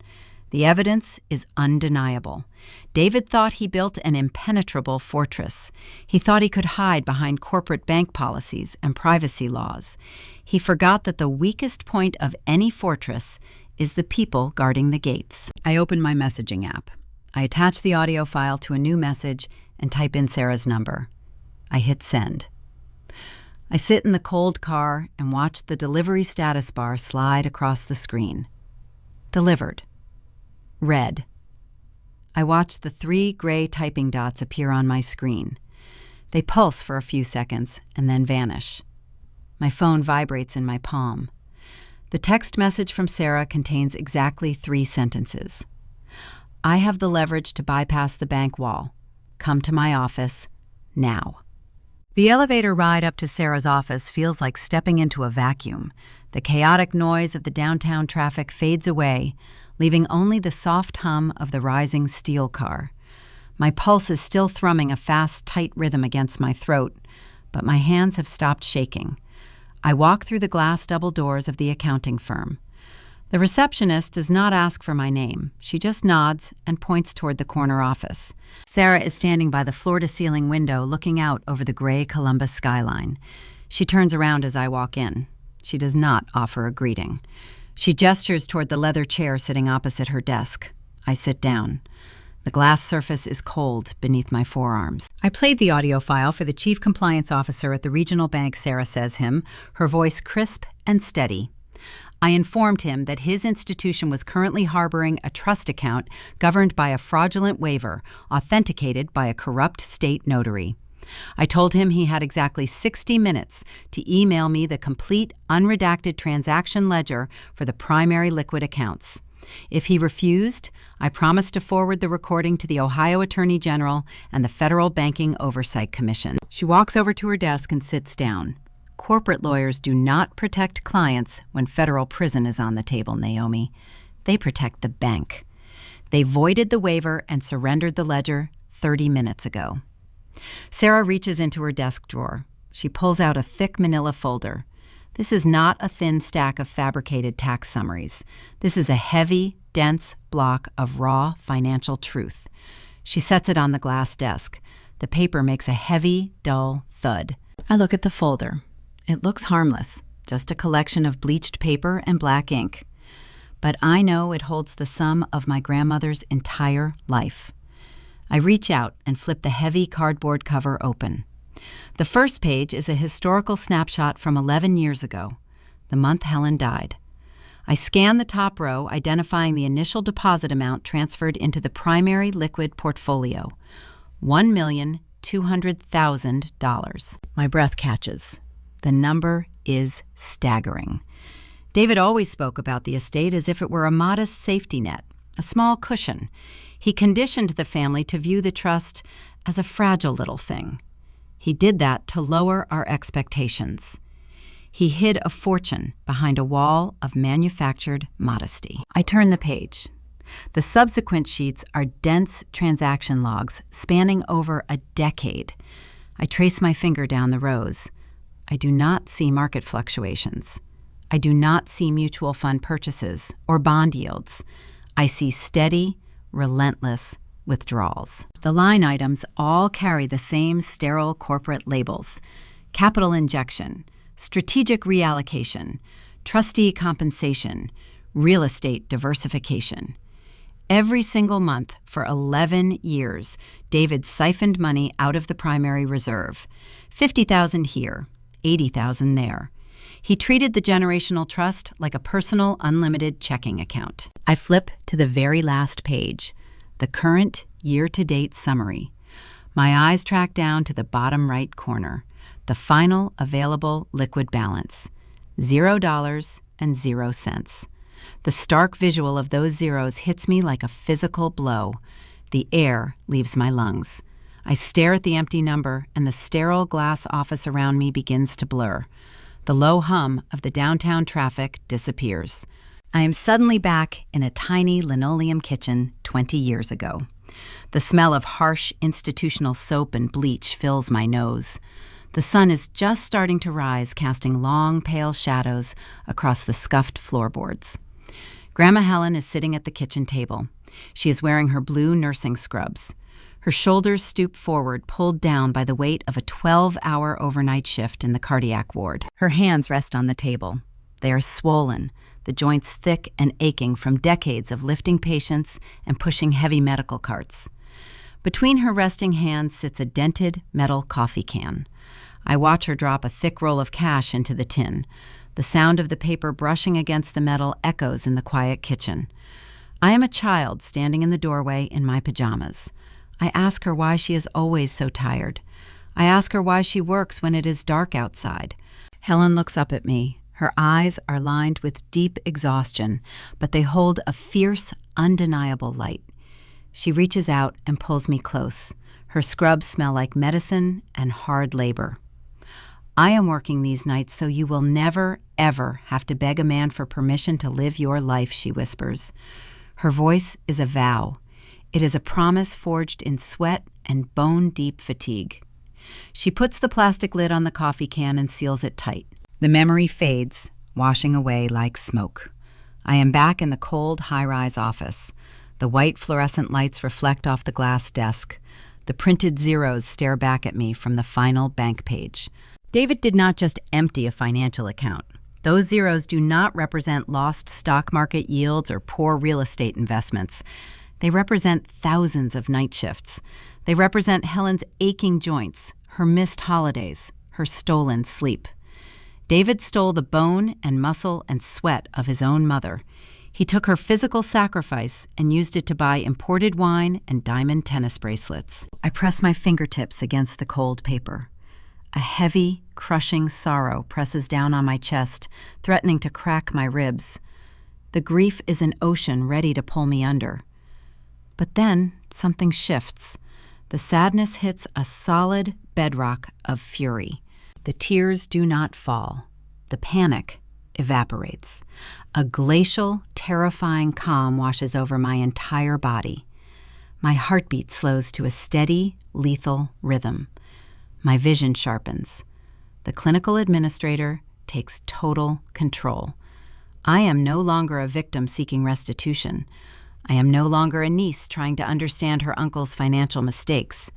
The evidence is undeniable. David thought he built an impenetrable fortress. He thought he could hide behind corporate bank policies and privacy laws. He forgot that the weakest point of any fortress is the people guarding the gates. I open my messaging app. I attach the audio file to a new message and type in Sarah's number. I hit send. I sit in the cold car and watch the delivery status bar slide across the screen. Delivered. Read. I watch the 3 gray typing dots appear on my screen. They pulse for a few seconds and then vanish. My phone vibrates in my palm. The text message from Sarah contains exactly 3 sentences. I have the leverage to bypass the bank wall. Come to my office now. The elevator ride up to Sarah's office feels like stepping into a vacuum. The chaotic noise of the downtown traffic fades away, leaving only the soft hum of the rising steel car. My pulse is still thrumming a fast, tight rhythm against my throat, but my hands have stopped shaking. I walk through the glass double doors of the accounting firm. The receptionist does not ask for my name. She just nods and points toward the corner office. Sarah is standing by the floor-to-ceiling window looking out over the gray Columbus skyline. She turns around as I walk in. She does not offer a greeting. She gestures toward the leather chair sitting opposite her desk. I sit down. The glass surface is cold beneath my forearms. I played the audio file for the chief compliance officer at the regional bank, Sarah says him, her voice crisp and steady. I informed him that his institution was currently harboring a trust account governed by a fraudulent waiver, authenticated by a corrupt state notary. I told him he had exactly 60 minutes to email me the complete, unredacted transaction ledger for the primary liquid accounts. If he refused, I promised to forward the recording to the Ohio Attorney General and the Federal Banking Oversight Commission. She walks over to her desk and sits down. Corporate lawyers do not protect clients when federal prison is on the table, Naomi. They protect the bank. They voided the waiver and surrendered the ledger 30 minutes ago. Sarah reaches into her desk drawer. She pulls out a thick manila folder. This is not a thin stack of fabricated tax summaries. This is a heavy, dense block of raw financial truth. She sets it on the glass desk. The paper makes a heavy, dull thud. I look at the folder. It looks harmless, just a collection of bleached paper and black ink. But I know it holds the sum of my grandmother's entire life. I reach out and flip the heavy cardboard cover open. The first page is a historical snapshot from 11 years ago, the month Helen died. I scan the top row, identifying the initial deposit amount transferred into the primary liquid portfolio, $1,200,000. My breath catches. The number is staggering. David always spoke about the estate as if it were a modest safety net, a small cushion. He conditioned the family to view the trust as a fragile little thing. He did that to lower our expectations. He hid a fortune behind a wall of manufactured modesty. I turn the page. The subsequent sheets are dense transaction logs spanning over a decade. I trace my finger down the rows. I do not see market fluctuations. I do not see mutual fund purchases or bond yields. I see steady, relentless withdrawals. The line items all carry the same sterile corporate labels: capital injection, strategic reallocation, trustee compensation, real estate diversification. Every single month for 11 years, David siphoned money out of the primary reserve. $50,000 here, $80,000 there. He treated the generational trust like a personal unlimited checking account. I flip to the very last page, the current year-to-date summary. My eyes track down to the bottom right corner, the final available liquid balance, $0 The stark visual of those zeros hits me like a physical blow. The air leaves my lungs. I stare at the empty number, and the sterile glass office around me begins to blur. The low hum of the downtown traffic disappears. I am suddenly back in a tiny linoleum kitchen 20 years ago. The smell of harsh institutional soap and bleach fills my nose. The sun is just starting to rise, casting long, pale shadows across the scuffed floorboards. Grandma Helen is sitting at the kitchen table. She is wearing her blue nursing scrubs. Her shoulders stoop forward, pulled down by the weight of a 12-hour overnight shift in the cardiac ward. Her hands rest on the table. They are swollen, the joints thick and aching from decades of lifting patients and pushing heavy medical carts. Between her resting hands sits a dented metal coffee can. I watch her drop a thick roll of cash into the tin. The sound of the paper brushing against the metal echoes in the quiet kitchen. I am a child standing in the doorway in my pajamas. I ask her why she is always so tired. I ask her why she works when it is dark outside. Helen looks up at me. Her eyes are lined with deep exhaustion, but they hold a fierce, undeniable light. She reaches out and pulls me close. Her scrubs smell like medicine and hard labor. I am working these nights so you will never, ever have to beg a man for permission to live your life, she whispers. Her voice is a vow. It is a promise forged in sweat and bone-deep fatigue. She puts the plastic lid on the coffee can and seals it tight. The memory fades, washing away like smoke. I am back in the cold, high-rise office. The white fluorescent lights reflect off the glass desk. The printed zeros stare back at me from the final bank page. David did not just empty a financial account. Those zeros do not represent lost stock market yields or poor real estate investments. They represent thousands of night shifts. They represent Helen's aching joints, her missed holidays, her stolen sleep. David stole the bone and muscle and sweat of his own mother. He took her physical sacrifice and used it to buy imported wine and diamond tennis bracelets. I press my fingertips against the cold paper. A heavy, crushing sorrow presses down on my chest, threatening to crack my ribs. The grief is an ocean ready to pull me under. But then something shifts. The sadness hits a solid bedrock of fury. The tears do not fall. The panic evaporates. A glacial, terrifying calm washes over my entire body. My heartbeat slows to a steady, lethal rhythm. My vision sharpens. The clinical administrator takes total control. I am no longer a victim seeking restitution. I am no longer a niece trying to understand her uncle's financial mistakes.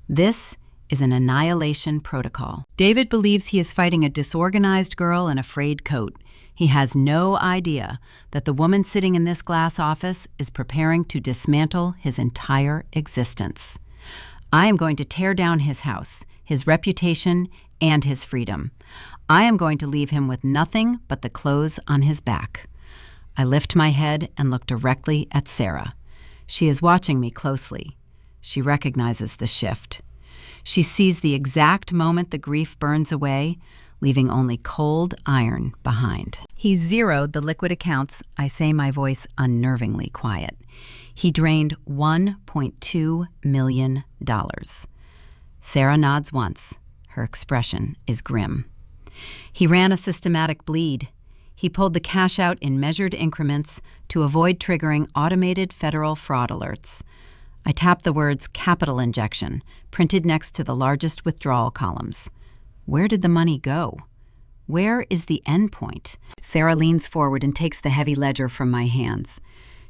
This is an annihilation protocol. David believes he is fighting a disorganized girl in a frayed coat. He has no idea that the woman sitting in this glass office is preparing to dismantle his entire existence. I am going to tear down his house, his reputation, and his freedom. I am going to leave him with nothing but the clothes on his back. I lift my head and look directly at Sarah. She is watching me closely. She recognizes the shift. She sees the exact moment the grief burns away, leaving only cold iron behind. He zeroed the liquid accounts, I say, my voice unnervingly quiet. He drained $1.2 million. Sarah nods once. Her expression is grim. He ran a systematic bleed. He pulled the cash out in measured increments to avoid triggering automated federal fraud alerts. I tapped the words capital injection, printed next to the largest withdrawal columns. Where did the money go? Where is the end point? Sarah leans forward and takes the heavy ledger from my hands.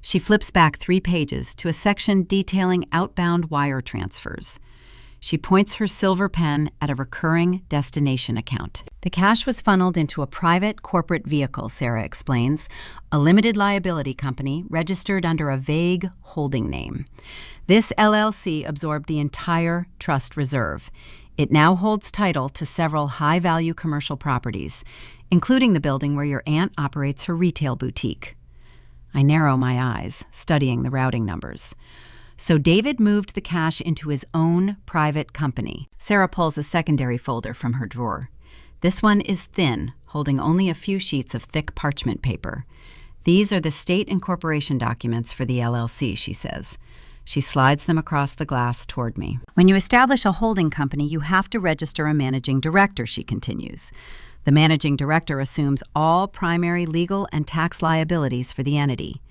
She flips back 3 pages to a section detailing outbound wire transfers. She points her silver pen at a recurring destination account. The cash was funneled into a private corporate vehicle, Sarah explains, a limited liability company registered under a vague holding name. This LLC absorbed the entire trust reserve. It now holds title to several high-value commercial properties, including the building where your aunt operates her retail boutique. I narrow my eyes, studying the routing numbers. So David moved the cash into his own private company. Sarah pulls a secondary folder from her drawer. This one is thin, holding only a few sheets of thick parchment paper. These are the state incorporation documents for the LLC, she says. She slides them across the glass toward me. When you establish a holding company, you have to register a managing director, she continues. The managing director assumes all primary legal and tax liabilities for the entity.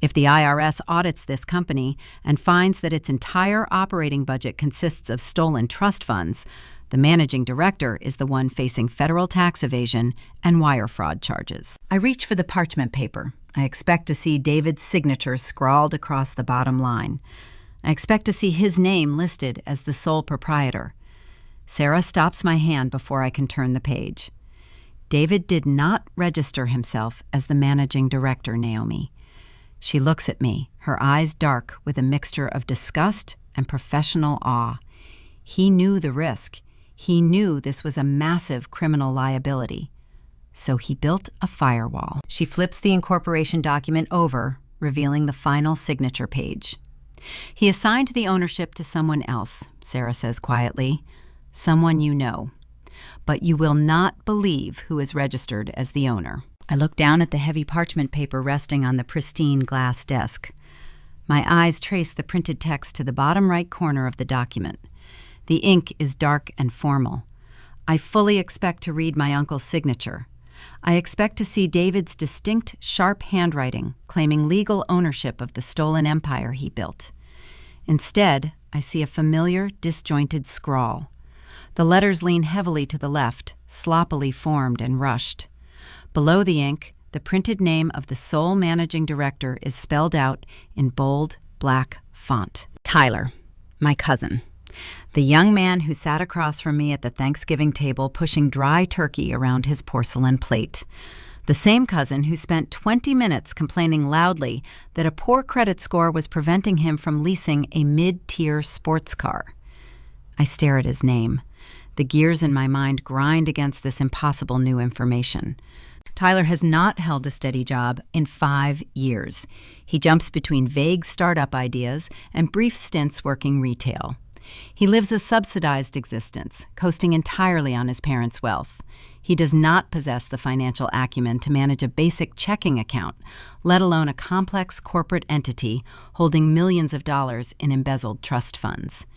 If the IRS audits this company and finds that its entire operating budget consists of stolen trust funds, the managing director is the one facing federal tax evasion and wire fraud charges. I reach for the parchment paper. I expect to see David's signature scrawled across the bottom line. I expect to see his name listed as the sole proprietor. Sarah stops my hand before I can turn the page. David did not register himself as the managing director, Naomi. She looks at me, her eyes dark with a mixture of disgust and professional awe. He knew the risk. He knew this was a massive criminal liability. So he built a firewall. She flips the incorporation document over, revealing the final signature page. He assigned the ownership to someone else, Sarah says quietly. Someone you know. But you will not believe who is registered as the owner. I look down at the heavy parchment paper resting on the pristine glass desk. My eyes trace the printed text to the bottom right corner of the document. The ink is dark and formal. I fully expect to read my uncle's signature. I expect to see David's distinct, sharp handwriting claiming legal ownership of the stolen empire he built. Instead, I see a familiar, disjointed scrawl. The letters lean heavily to the left, sloppily formed and rushed. Below the ink, the printed name of the sole managing director is spelled out in bold, black font. Tyler, my cousin. The young man who sat across from me at the Thanksgiving table pushing dry turkey around his porcelain plate. The same cousin who spent 20 minutes complaining loudly that a poor credit score was preventing him from leasing a mid-tier sports car. I stare at his name. The gears in my mind grind against this impossible new information. Tyler has not held a steady job in 5 years. He jumps between vague startup ideas and brief stints working retail. He lives a subsidized existence, coasting entirely on his parents' wealth. He does not possess the financial acumen to manage a basic checking account, let alone a complex corporate entity holding millions of dollars in embezzled trust funds.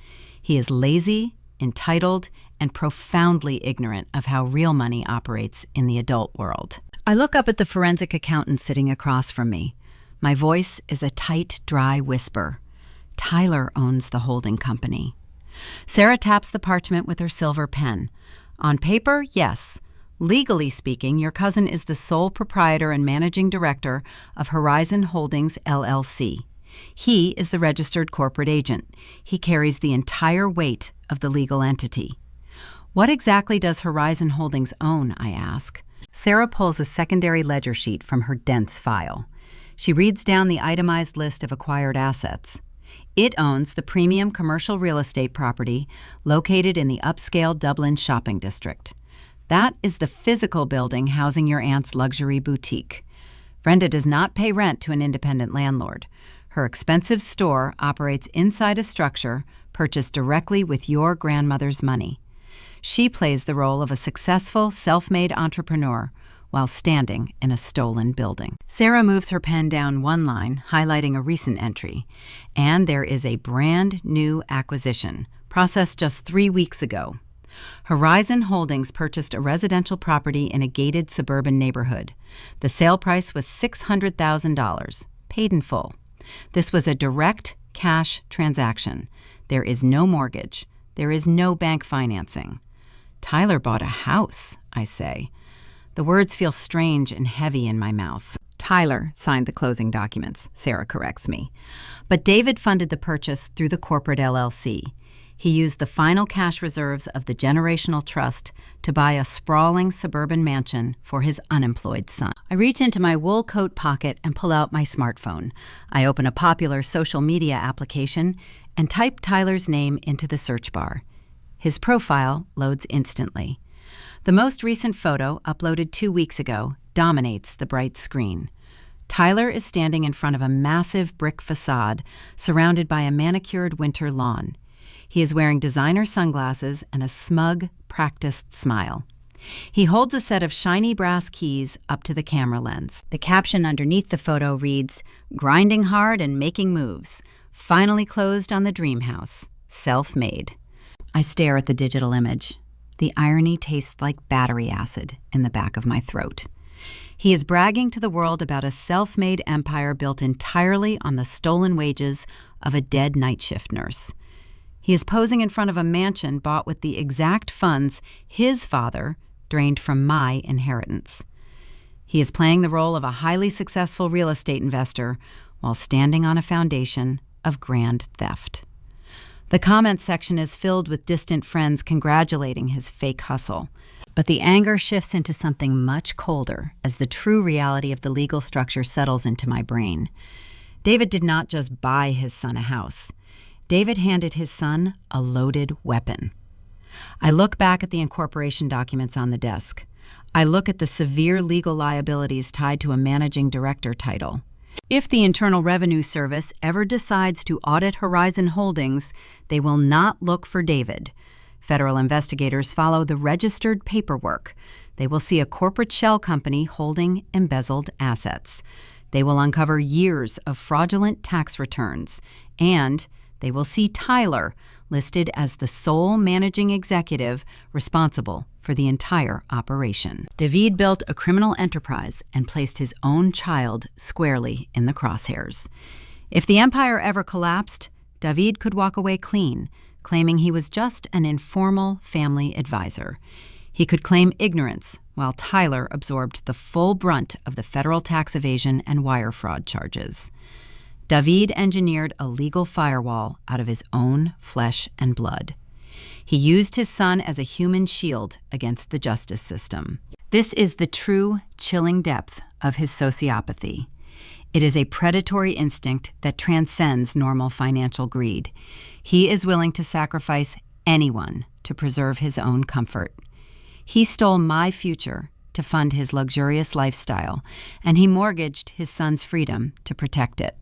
He is lazy, entitled, and profoundly ignorant of how real money operates in the adult world. I look up at the forensic accountant sitting across from me. My voice is a tight, dry whisper. Tyler owns the holding company. Sarah taps the parchment with her silver pen. On paper, yes. Legally speaking, your cousin is the sole proprietor and managing director of Horizon Holdings, LLC. He is the registered corporate agent. He carries the entire weight of the legal entity. What exactly does Horizon Holdings own, I ask? Sarah pulls a secondary ledger sheet from her dense file. She reads down the itemized list of acquired assets. It owns the premium commercial real estate property located in the upscale Dublin shopping district. That is the physical building housing your aunt's luxury boutique. Brenda does not pay rent to an independent landlord. Her expensive store operates inside a structure purchased directly with your grandmother's money. She plays the role of a successful, self-made entrepreneur while standing in a stolen building. Sarah moves her pen down one line, highlighting a recent entry. And there is a brand new acquisition, processed just 3 weeks ago. Horizon Holdings purchased a residential property in a gated suburban neighborhood. The sale price was $600,000, paid in full. This was a direct cash transaction. There is no mortgage. There is no bank financing. Tyler bought a house, I say. The words feel strange and heavy in my mouth. Tyler signed the closing documents, Sarah corrects me. But David funded the purchase through the corporate LLC. He used the final cash reserves of the generational trust to buy a sprawling suburban mansion for his unemployed son. I reach into my wool coat pocket and pull out my smartphone. I open a popular social media application and type Tyler's name into the search bar. His profile loads instantly. The most recent photo, uploaded 2 weeks ago, dominates the bright screen. Tyler is standing in front of a massive brick facade surrounded by a manicured winter lawn. He is wearing designer sunglasses and a smug, practiced smile. He holds a set of shiny brass keys up to the camera lens. The caption underneath the photo reads, "Grinding hard and making moves. Finally closed on the dream house. Self-made." I stare at the digital image. The irony tastes like battery acid in the back of my throat. He is bragging to the world about a self-made empire built entirely on the stolen wages of a dead night shift nurse. He is posing in front of a mansion bought with the exact funds his father drained from my inheritance. He is playing the role of a highly successful real estate investor while standing on a foundation of grand theft. The comments section is filled with distant friends congratulating his fake hustle. But the anger shifts into something much colder as the true reality of the legal structure settles into my brain. David did not just buy his son a house. David handed his son a loaded weapon. I look back at the incorporation documents on the desk. I look at the severe legal liabilities tied to a managing director title. If the Internal Revenue Service ever decides to audit Horizon Holdings, they will not look for David. Federal investigators follow the registered paperwork. They will see a corporate shell company holding embezzled assets. They will uncover years of fraudulent tax returns. And they will see Tyler listed as the sole managing executive responsible for the entire operation. David built a criminal enterprise and placed his own child squarely in the crosshairs. If the empire ever collapsed, David could walk away clean, claiming he was just an informal family advisor. He could claim ignorance, while Tyler absorbed the full brunt of the federal tax evasion and wire fraud charges. David engineered a legal firewall out of his own flesh and blood. He used his son as a human shield against the justice system. This is the true, chilling depth of his sociopathy. It is a predatory instinct that transcends normal financial greed. He is willing to sacrifice anyone to preserve his own comfort. He stole my future to fund his luxurious lifestyle, and he mortgaged his son's freedom to protect it.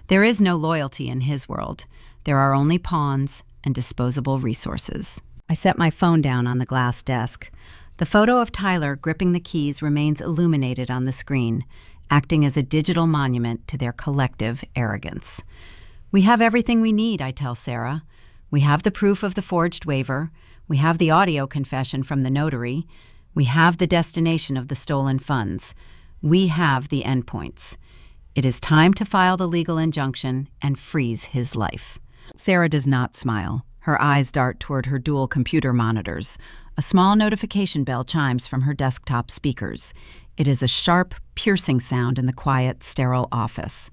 There is no loyalty in his world. There are only pawns and disposable resources. I set my phone down on the glass desk. The photo of Tyler gripping the keys remains illuminated on the screen, acting as a digital monument to their collective arrogance. We have everything we need, I tell Sarah. We have the proof of the forged waiver. We have the audio confession from the notary. We have the destination of the stolen funds. We have the endpoints. It is time to file the legal injunction and freeze his life. Sarah does not smile. Her eyes dart toward her dual computer monitors. A small notification bell chimes from her desktop speakers. It is a sharp, piercing sound in the quiet, sterile office.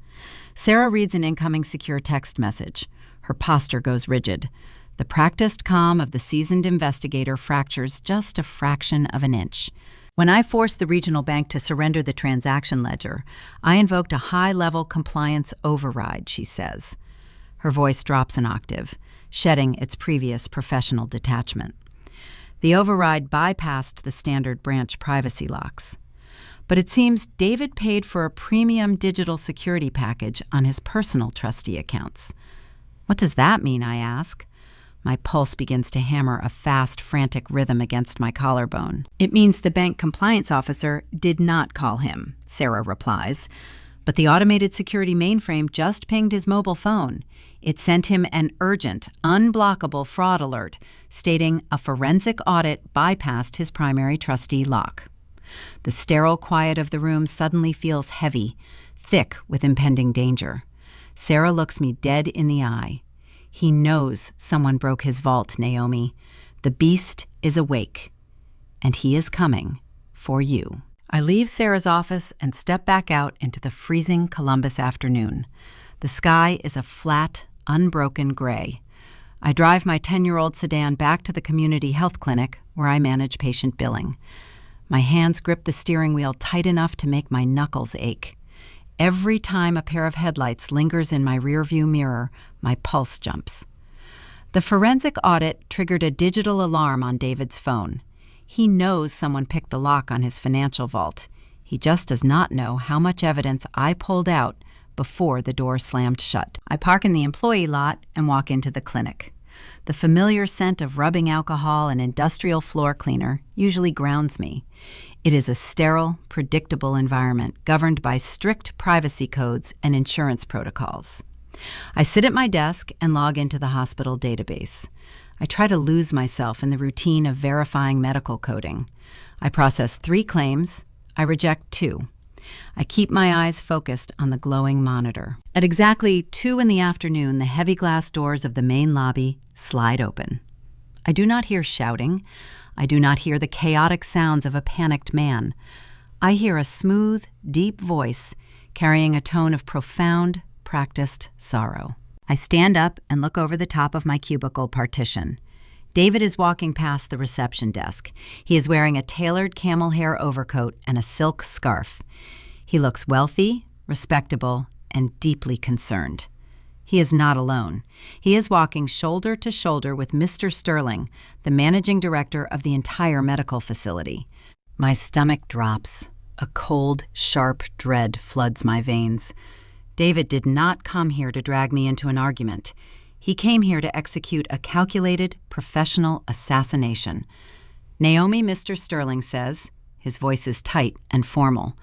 Sarah reads an incoming secure text message. Her posture goes rigid. The practiced calm of the seasoned investigator fractures just a fraction of an inch. When I forced the regional bank to surrender the transaction ledger, I invoked a high-level compliance override, she says. Her voice drops an octave, shedding its previous professional detachment. The override bypassed the standard branch privacy locks. But it seems David paid for a premium digital security package on his personal trustee accounts. What does that mean, I ask? My pulse begins to hammer a fast, frantic rhythm against my collarbone. It means the bank compliance officer did not call him, Sarah replies. But the automated security mainframe just pinged his mobile phone. It sent him an urgent, unblockable fraud alert stating a forensic audit bypassed his primary trustee lock. The sterile quiet of the room suddenly feels heavy, thick with impending danger. Sarah looks me dead in the eye. He knows someone broke his vault, Naomi. The beast is awake, and he is coming for you. I leave Sarah's office and step back out into the freezing Columbus afternoon. The sky is a flat, unbroken gray. I drive my 10-year-old sedan back to the community health clinic where I manage patient billing. My hands grip the steering wheel tight enough to make my knuckles ache. Every time a pair of headlights lingers in my rearview mirror, my pulse jumps. The forensic audit triggered a digital alarm on David's phone. He knows someone picked the lock on his financial vault. He just does not know how much evidence I pulled out before the door slammed shut. I park in the employee lot and walk into the clinic. The familiar scent of rubbing alcohol and industrial floor cleaner usually grounds me. It is a sterile, predictable environment governed by strict privacy codes and insurance protocols. I sit at my desk and log into the hospital database. I try to lose myself in the routine of verifying medical coding. I process 3 claims. I reject 2. I keep my eyes focused on the glowing monitor. At exactly 2 p.m, the heavy glass doors of the main lobby slide open. I do not hear shouting. I do not hear the chaotic sounds of a panicked man. I hear a smooth, deep voice carrying a tone of profound, practiced sorrow. I stand up and look over the top of my cubicle partition. David is walking past the reception desk. He is wearing a tailored camel hair overcoat and a silk scarf. He looks wealthy, respectable, and deeply concerned. He is not alone. He is walking shoulder to shoulder with Mr. Sterling, the managing director of the entire medical facility. My stomach drops. A cold, sharp dread floods my veins. David did not come here to drag me into an argument. He came here to execute a calculated, professional assassination. Naomi, Mr. Sterling says, his voice is tight and formal,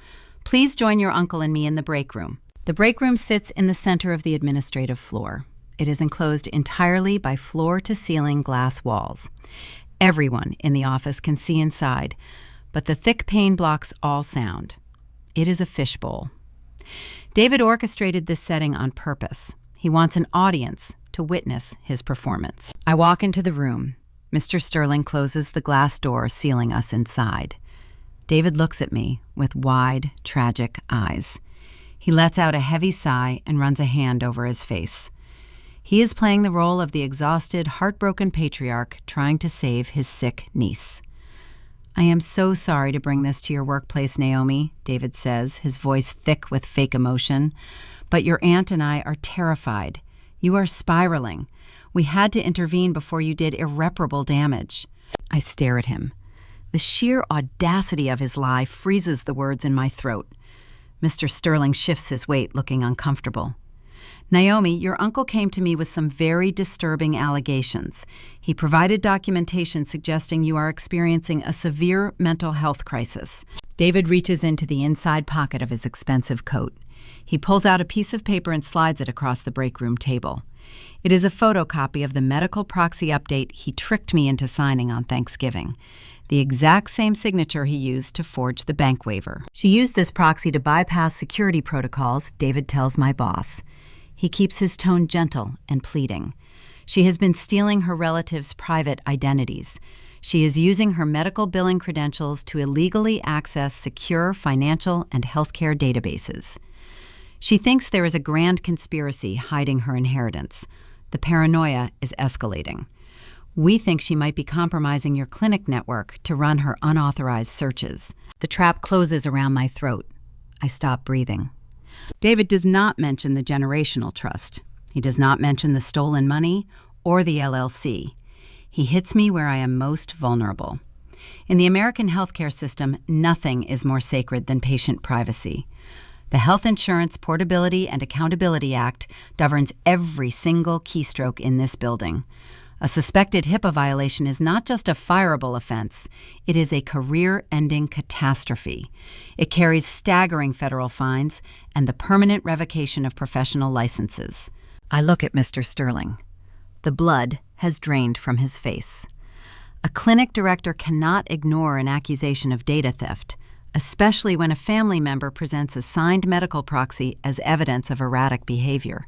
"Please join your uncle and me in the break room." The break room sits in the center of the administrative floor. It is enclosed entirely by floor-to-ceiling glass walls. Everyone in the office can see inside, but the thick pane blocks all sound. It is a fishbowl. David orchestrated this setting on purpose. He wants an audience to witness his performance. I walk into the room. Mr. Sterling closes the glass door, sealing us inside. David looks at me with wide, tragic eyes. He lets out a heavy sigh and runs a hand over his face. He is playing the role of the exhausted, heartbroken patriarch trying to save his sick niece. "I am so sorry to bring this to your workplace, Naomi," David says, his voice thick with fake emotion. "But your aunt and I are terrified. You are spiraling. We had to intervene before you did irreparable damage." I stare at him. The sheer audacity of his lie freezes the words in my throat. Mr. Sterling shifts his weight, looking uncomfortable. "Naomi, your uncle came to me with some very disturbing allegations. He provided documentation suggesting you are experiencing a severe mental health crisis." David reaches into the inside pocket of his expensive coat. He pulls out a piece of paper and slides it across the break room table. It is a photocopy of the medical proxy update he tricked me into signing on Thanksgiving. The exact same signature he used to forge the bank waiver. "She used this proxy to bypass security protocols," David tells my boss. He keeps his tone gentle and pleading. "She has been stealing her relatives' private identities. She is using her medical billing credentials to illegally access secure financial and healthcare databases. She thinks there is a grand conspiracy hiding her inheritance. The paranoia is escalating. We think she might be compromising your clinic network to run her unauthorized searches." The trap closes around my throat. I stop breathing. David does not mention the generational trust. He does not mention the stolen money or the LLC. He hits me where I am most vulnerable. In the American healthcare system, nothing is more sacred than patient privacy. The Health Insurance Portability and Accountability Act governs every single keystroke in this building. A suspected HIPAA violation is not just a fireable offense, it is a career-ending catastrophe. It carries staggering federal fines and the permanent revocation of professional licenses. I look at Mr. Sterling. The blood has drained from his face. A clinic director cannot ignore an accusation of data theft, especially when a family member presents a signed medical proxy as evidence of erratic behavior.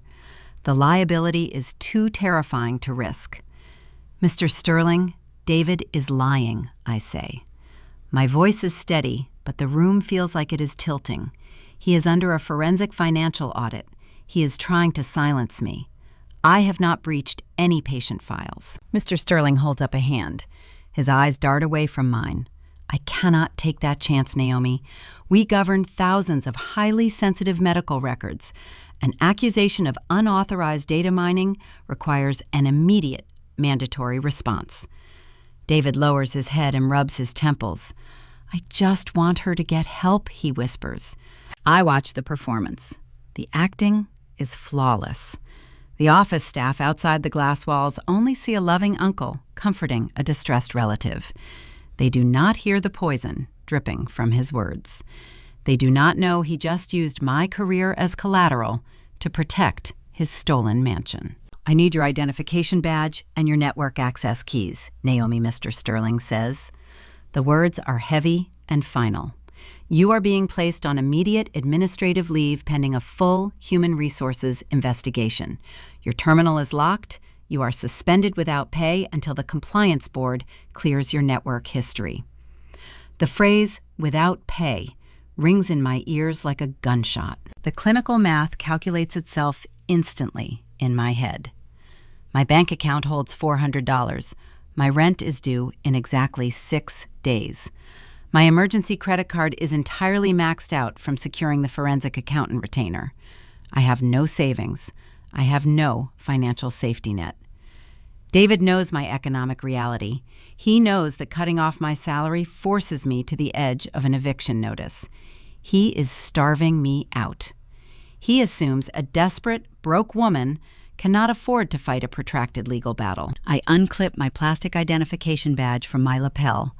The liability is too terrifying to risk. Mr. Sterling, David is lying, I say. My voice is steady, but the room feels like it is tilting. He is under a forensic financial audit. He is trying to silence me. I have not breached any patient files. Mr. Sterling holds up a hand. His eyes dart away from mine. I cannot take that chance, Naomi. We govern thousands of highly sensitive medical records. An accusation of unauthorized data mining requires an immediate mandatory response. David lowers his head and rubs his temples. I just want her to get help, he whispers. I watch the performance. The acting is flawless. The office staff outside the glass walls only see a loving uncle comforting a distressed relative. They do not hear the poison dripping from his words. They do not know he just used my career as collateral to protect his stolen mansion. I need your identification badge and your network access keys, Naomi, Mr. Sterling says. The words are heavy and final. You are being placed on immediate administrative leave pending a full human resources investigation. Your terminal is locked. You are suspended without pay until the compliance board clears your network history. The phrase, without pay, rings in my ears like a gunshot. The clinical math calculates itself instantly in my head. My bank account holds $400. My rent is due in exactly 6 days. My emergency credit card is entirely maxed out from securing the forensic accountant retainer. I have no savings. I have no financial safety net. David knows my economic reality. He knows that cutting off my salary forces me to the edge of an eviction notice. He is starving me out. He assumes a desperate, broke woman cannot afford to fight a protracted legal battle. I unclip my plastic identification badge from my lapel.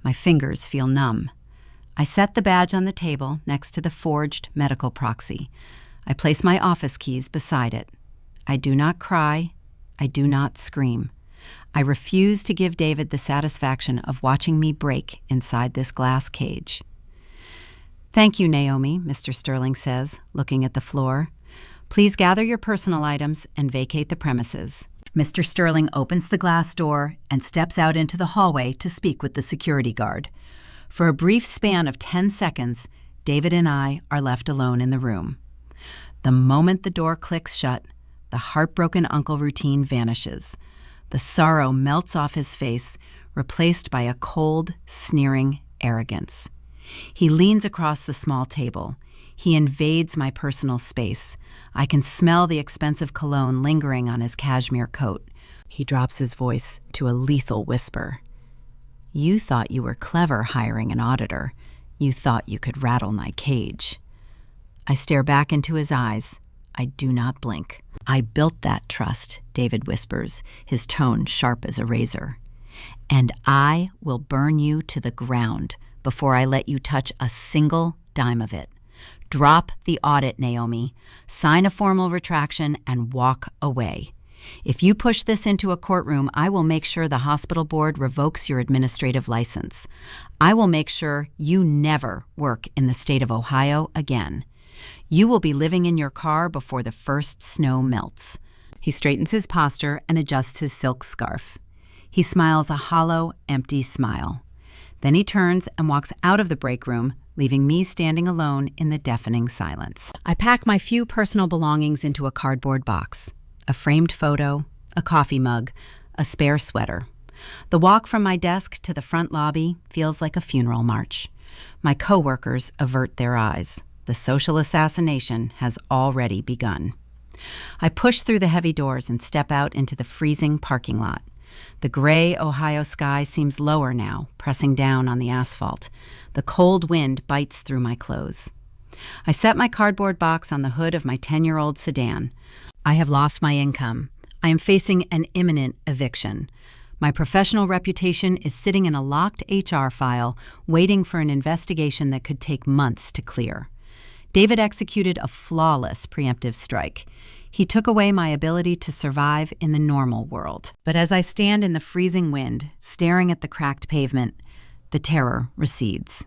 My fingers feel numb. I set the badge on the table next to the forged medical proxy. I place my office keys beside it. I do not cry. I do not scream. I refuse to give David the satisfaction of watching me break inside this glass cage. Thank you, Naomi, Mr. Sterling says, looking at the floor. Please gather your personal items and vacate the premises. Mr. Sterling opens the glass door and steps out into the hallway to speak with the security guard. For a brief span of 10 seconds, David and I are left alone in the room. The moment the door clicks shut, the heartbroken uncle routine vanishes. The sorrow melts off his face, replaced by a cold, sneering arrogance. He leans across the small table. He invades my personal space. I can smell the expensive cologne lingering on his cashmere coat. He drops his voice to a lethal whisper. You thought you were clever hiring an auditor. You thought you could rattle my cage. I stare back into his eyes. I do not blink. I built that trust, David whispers, his tone sharp as a razor. And I will burn you to the ground before I let you touch a single dime of it. Drop the audit, Naomi. Sign a formal retraction and walk away. If you push this into a courtroom, I will make sure the hospital board revokes your administrative license. I will make sure you never work in the state of Ohio again. You will be living in your car before the first snow melts. He straightens his posture and adjusts his silk scarf. He smiles a hollow, empty smile. Then he turns and walks out of the break room, leaving me standing alone in the deafening silence. I pack my few personal belongings into a cardboard box. A framed photo, a coffee mug, a spare sweater. The walk from my desk to the front lobby feels like a funeral march. My coworkers avert their eyes. The social assassination has already begun. I push through the heavy doors and step out into the freezing parking lot. The gray Ohio sky seems lower now, pressing down on the asphalt. The cold wind bites through my clothes. I set my cardboard box on the hood of my 10-year-old sedan. I have lost my income. I am facing an imminent eviction. My professional reputation is sitting in a locked HR file, waiting for an investigation that could take months to clear. David executed a flawless preemptive strike. He took away my ability to survive in the normal world. But as I stand in the freezing wind, staring at the cracked pavement, the terror recedes.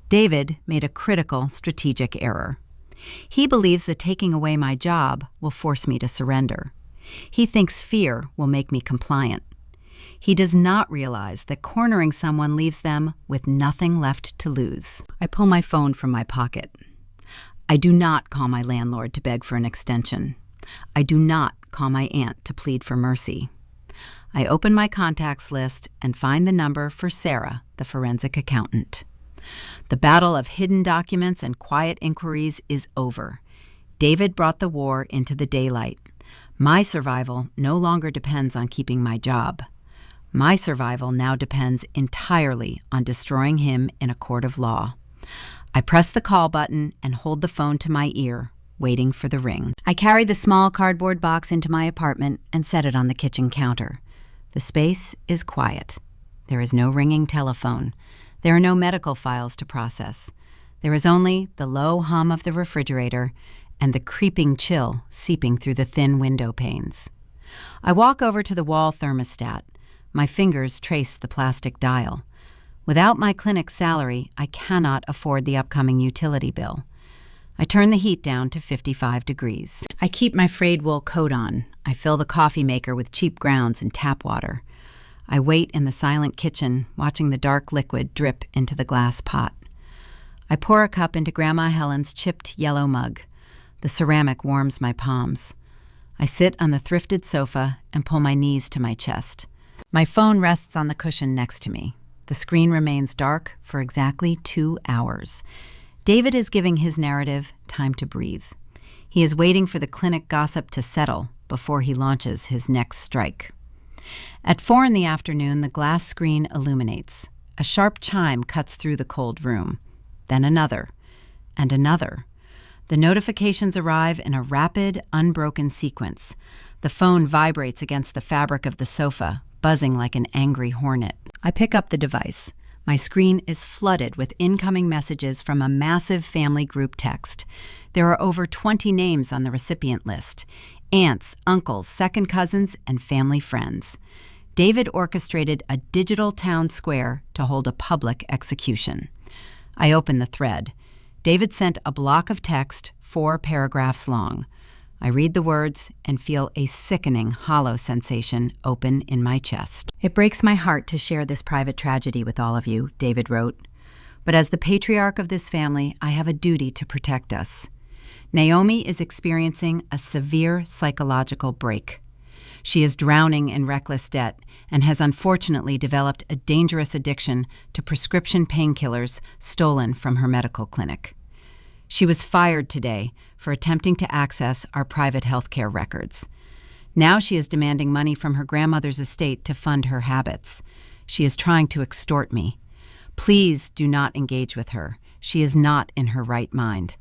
David made a critical strategic error. He believes that taking away my job will force me to surrender. He thinks fear will make me compliant. He does not realize that cornering someone leaves them with nothing left to lose. I pull my phone from my pocket. I do not call my landlord to beg for an extension. I do not call my aunt to plead for mercy. I open my contacts list and find the number for Sarah, the forensic accountant. The battle of hidden documents and quiet inquiries is over. David brought the war into the daylight. My survival no longer depends on keeping my job. My survival now depends entirely on destroying him in a court of law. I press the call button and hold the phone to my ear, waiting for the ring. I carry the small cardboard box into my apartment and set it on the kitchen counter. The space is quiet. There is no ringing telephone. There are no medical files to process. There is only the low hum of the refrigerator and the creeping chill seeping through the thin window panes. I walk over to the wall thermostat. My fingers trace the plastic dial. Without my clinic salary, I cannot afford the upcoming utility bill. I turn the heat down to 55 degrees. I keep my frayed wool coat on. I fill the coffee maker with cheap grounds and tap water. I wait in the silent kitchen, watching the dark liquid drip into the glass pot. I pour a cup into Grandma Helen's chipped yellow mug. The ceramic warms my palms. I sit on the thrifted sofa and pull my knees to my chest. My phone rests on the cushion next to me. The screen remains dark for exactly 2 hours. David is giving his narrative time to breathe. He is waiting for the clinic gossip to settle before he launches his next strike. At 4 p.m, the glass screen illuminates. A sharp chime cuts through the cold room. Then another, and another. The notifications arrive in a rapid, unbroken sequence. The phone vibrates against the fabric of the sofa, buzzing like an angry hornet. I pick up the device. My screen is flooded with incoming messages from a massive family group text. There are over 20 names on the recipient list: aunts, uncles, second cousins, and family friends. David orchestrated a digital town square to hold a public execution. I open the thread. David sent a block of text, 4 paragraphs long. I read the words and feel a sickening, hollow sensation open in my chest. It breaks my heart to share this private tragedy with all of you, David wrote. But as the patriarch of this family, I have a duty to protect us. Naomi is experiencing a severe psychological break. She is drowning in reckless debt and has unfortunately developed a dangerous addiction to prescription painkillers stolen from her medical clinic. She was fired today for attempting to access our private health care records. Now she is demanding money from her grandmother's estate to fund her habits. She is trying to extort me. Please do not engage with her. She is not in her right mind.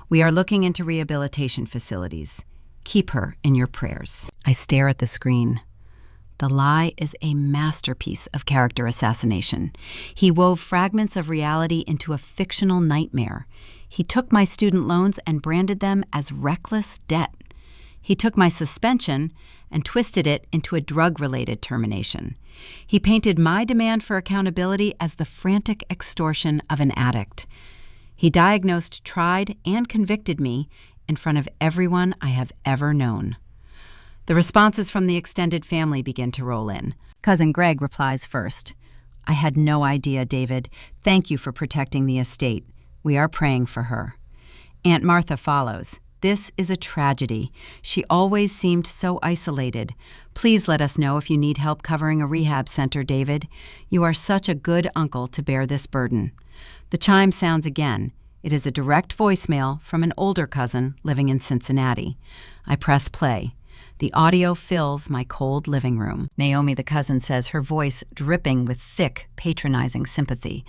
We are looking into rehabilitation facilities. Keep her in your prayers. I stare at the screen. The lie is a masterpiece of character assassination. He wove fragments of reality into a fictional nightmare. He took my student loans and branded them as reckless debt. He took my suspension and twisted it into a drug-related termination. He painted my demand for accountability as the frantic extortion of an addict. He diagnosed, tried, and convicted me in front of everyone I have ever known. The responses from the extended family begin to roll in. Cousin Greg replies first. I had no idea, David. Thank you for protecting the estate. We are praying for her. Aunt Martha follows. This is a tragedy. She always seemed so isolated. Please let us know if you need help covering a rehab center, David. You are such a good uncle to bear this burden. The chime sounds again. It is a direct voicemail from an older cousin living in Cincinnati. I press play. The audio fills my cold living room. Naomi, the cousin, says, her voice dripping with thick, patronizing sympathy.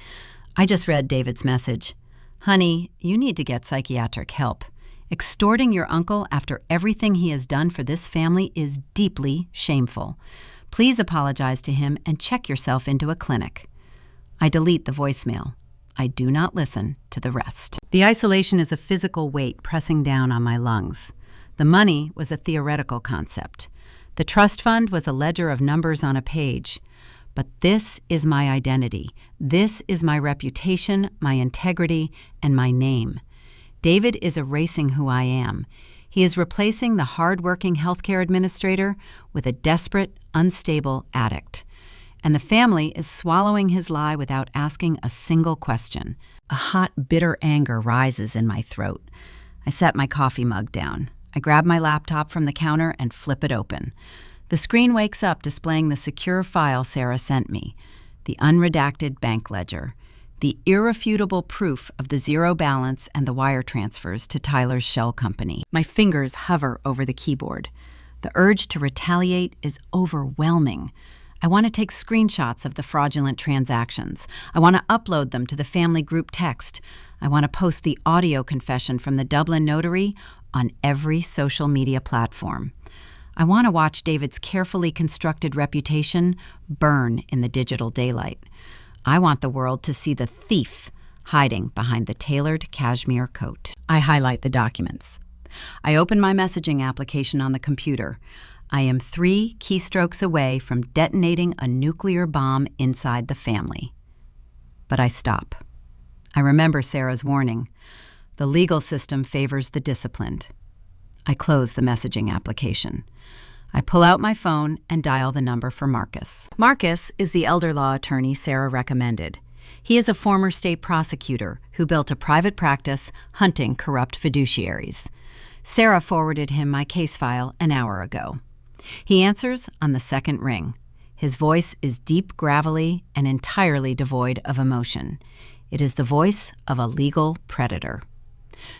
I just read David's message. Honey, you need to get psychiatric help. Extorting your uncle after everything he has done for this family is deeply shameful. Please apologize to him and check yourself into a clinic. I delete the voicemail. I do not listen to the rest. The isolation is a physical weight pressing down on my lungs. The money was a theoretical concept. The trust fund was a ledger of numbers on a page. But this is my identity. This is my reputation, my integrity, and my name. David is erasing who I am. He is replacing the hard-working healthcare administrator with a desperate, unstable addict. And the family is swallowing his lie without asking a single question. A hot, bitter anger rises in my throat. I set my coffee mug down. I grab my laptop from the counter and flip it open. The screen wakes up displaying the secure file Sarah sent me, the unredacted bank ledger, the irrefutable proof of the zero balance and the wire transfers to Tyler's shell company. My fingers hover over the keyboard. The urge to retaliate is overwhelming. I want to take screenshots of the fraudulent transactions. I want to upload them to the family group text. I want to post the audio confession from the Dublin notary on every social media platform. I want to watch David's carefully constructed reputation burn in the digital daylight. I want the world to see the thief hiding behind the tailored cashmere coat. I highlight the documents. I open my messaging application on the computer. I am 3 keystrokes away from detonating a nuclear bomb inside the family. But I stop. I remember Sarah's warning. The legal system favors the disciplined. I close the messaging application. I pull out my phone and dial the number for Marcus. Marcus is the elder law attorney Sarah recommended. He is a former state prosecutor who built a private practice hunting corrupt fiduciaries. Sarah forwarded him my case file an hour ago. He answers on the second ring. His voice is deep, gravelly, and entirely devoid of emotion. It is the voice of a legal predator.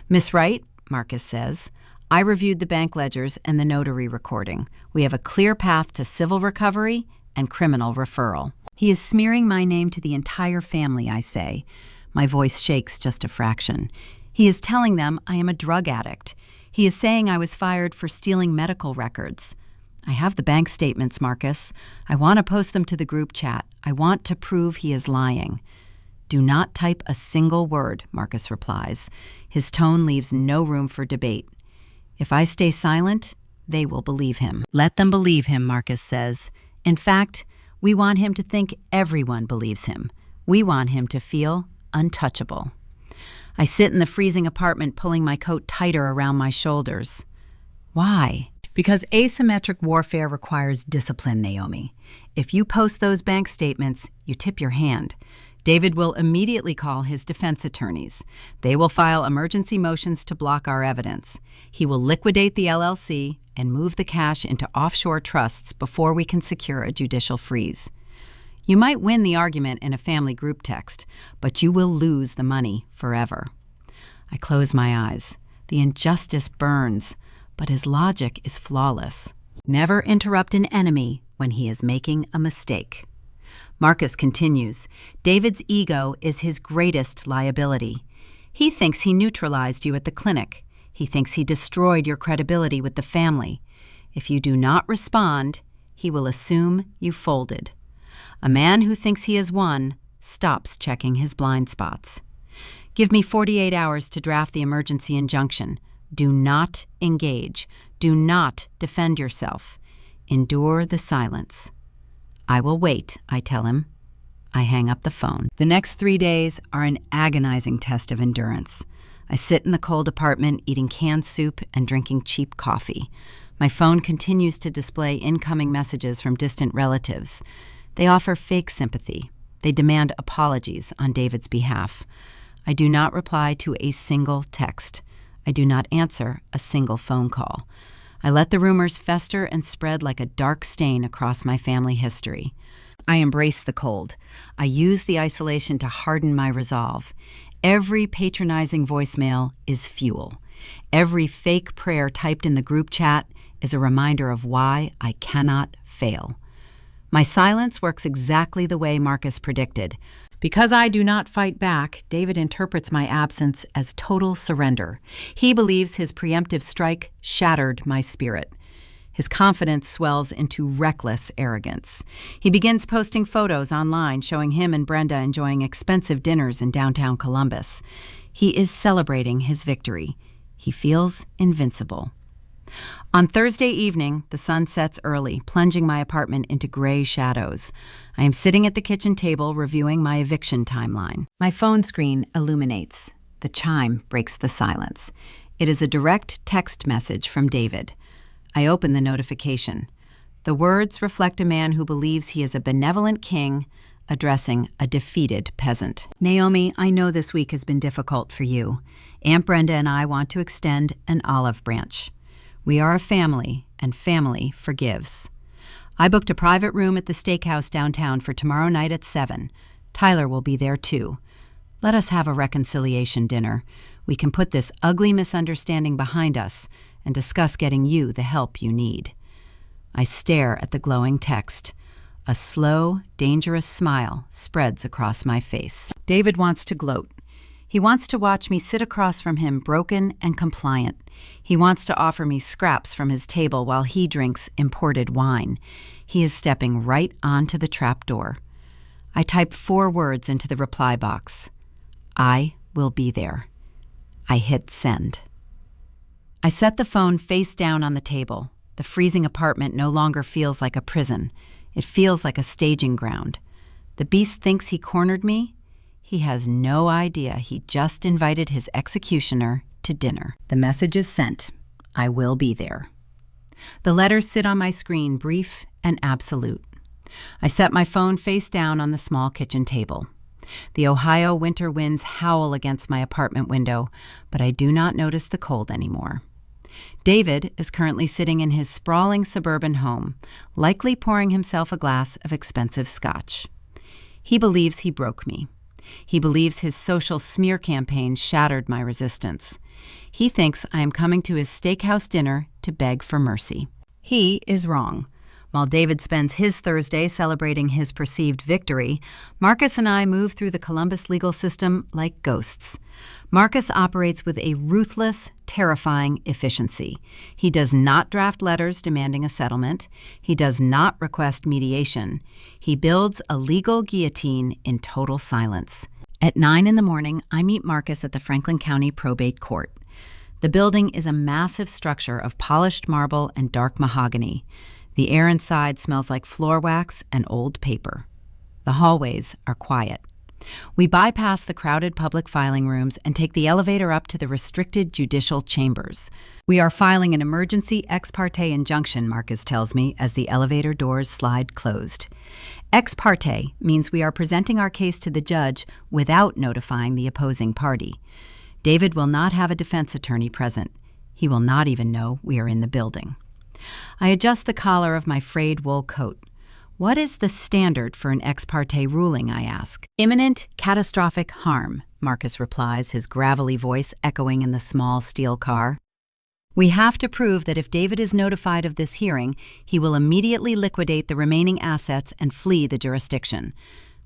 Miss Wright, Marcus says, I reviewed the bank ledgers and the notary recording. We have a clear path to civil recovery and criminal referral. He is smearing my name to the entire family, I say. My voice shakes just a fraction. He is telling them I am a drug addict. He is saying I was fired for stealing medical records. I have the bank statements, Marcus. I want to post them to the group chat. I want to prove he is lying. Do not type a single word, Marcus replies. His tone leaves no room for debate. If I stay silent, they will believe him. Let them believe him, Marcus says. In fact, we want him to think everyone believes him. We want him to feel untouchable. I sit in the freezing apartment pulling my coat tighter around my shoulders. Why? Because asymmetric warfare requires discipline, Naomi. If you post those bank statements, you tip your hand. David will immediately call his defense attorneys. They will file emergency motions to block our evidence. He will liquidate the LLC and move the cash into offshore trusts before we can secure a judicial freeze. You might win the argument in a family group text, but you will lose the money forever. I close my eyes. The injustice burns, but his logic is flawless. Never interrupt an enemy when he is making a mistake. Marcus continues, David's ego is his greatest liability. He thinks he neutralized you at the clinic. He thinks he destroyed your credibility with the family. If you do not respond, he will assume you folded. A man who thinks he has won stops checking his blind spots. Give me 48 hours to draft the emergency injunction. Do not engage. Do not defend yourself. Endure the silence. I will wait, I tell him. I hang up the phone. The next 3 days are an agonizing test of endurance. I sit in the cold apartment eating canned soup and drinking cheap coffee. My phone continues to display incoming messages from distant relatives. They offer fake sympathy. They demand apologies on David's behalf. I do not reply to a single text. I do not answer a single phone call. I let the rumors fester and spread like a dark stain across my family history. I embrace the cold. I use the isolation to harden my resolve. Every patronizing voicemail is fuel. Every fake prayer typed in the group chat is a reminder of why I cannot fail. My silence works exactly the way Marcus predicted. Because I do not fight back, David interprets my absence as total surrender. He believes his preemptive strike shattered my spirit. His confidence swells into reckless arrogance. He begins posting photos online showing him and Brenda enjoying expensive dinners in downtown Columbus. He is celebrating his victory. He feels invincible. On Thursday evening, the sun sets early, plunging my apartment into gray shadows. I am sitting at the kitchen table reviewing my eviction timeline. My phone screen illuminates. The chime breaks the silence. It is a direct text message from David. I open the notification. The words reflect a man who believes he is a benevolent king addressing a defeated peasant. Naomi, I know this week has been difficult for you. Aunt Brenda and I want to extend an olive branch. We are a family, and family forgives. I booked a private room at the steakhouse downtown for tomorrow night at 7. Tyler will be there too. Let us have a reconciliation dinner. We can put this ugly misunderstanding behind us and discuss getting you the help you need. I stare at the glowing text. A slow, dangerous smile spreads across my face. David wants to gloat. He wants to watch me sit across from him broken and compliant. He wants to offer me scraps from his table while he drinks imported wine. He is stepping right onto the trap door. I type 4 words into the reply box. I will be there. I hit send. I set the phone face down on the table. The freezing apartment no longer feels like a prison. It feels like a staging ground. The beast thinks he cornered me. He has no idea he just invited his executioner to dinner. The message is sent. I will be there. The letters sit on my screen, brief and absolute. I set my phone face down on the small kitchen table. The Ohio winter winds howl against my apartment window, but I do not notice the cold anymore. David is currently sitting in his sprawling suburban home, likely pouring himself a glass of expensive scotch. He believes he broke me. He believes his social smear campaign shattered my resistance. He thinks I am coming to his steakhouse dinner to beg for mercy. He is wrong. While David spends his Thursday celebrating his perceived victory, Marcus and I move through the Columbus legal system like ghosts. Marcus operates with a ruthless, terrifying efficiency. He does not draft letters demanding a settlement. He does not request mediation. He builds a legal guillotine in total silence. At 9 in the morning, I meet Marcus at the Franklin County Probate Court. The building is a massive structure of polished marble and dark mahogany. The air inside smells like floor wax and old paper. The hallways are quiet. We bypass the crowded public filing rooms and take the elevator up to the restricted judicial chambers. We are filing an emergency ex parte injunction, Marcus tells me, as the elevator doors slide closed. Ex parte means we are presenting our case to the judge without notifying the opposing party. David will not have a defense attorney present. He will not even know we are in the building. I adjust the collar of my frayed wool coat. What is the standard for an ex parte ruling, I ask. Imminent catastrophic harm, Marcus replies, his gravelly voice echoing in the small steel car. We have to prove that if David is notified of this hearing, he will immediately liquidate the remaining assets and flee the jurisdiction.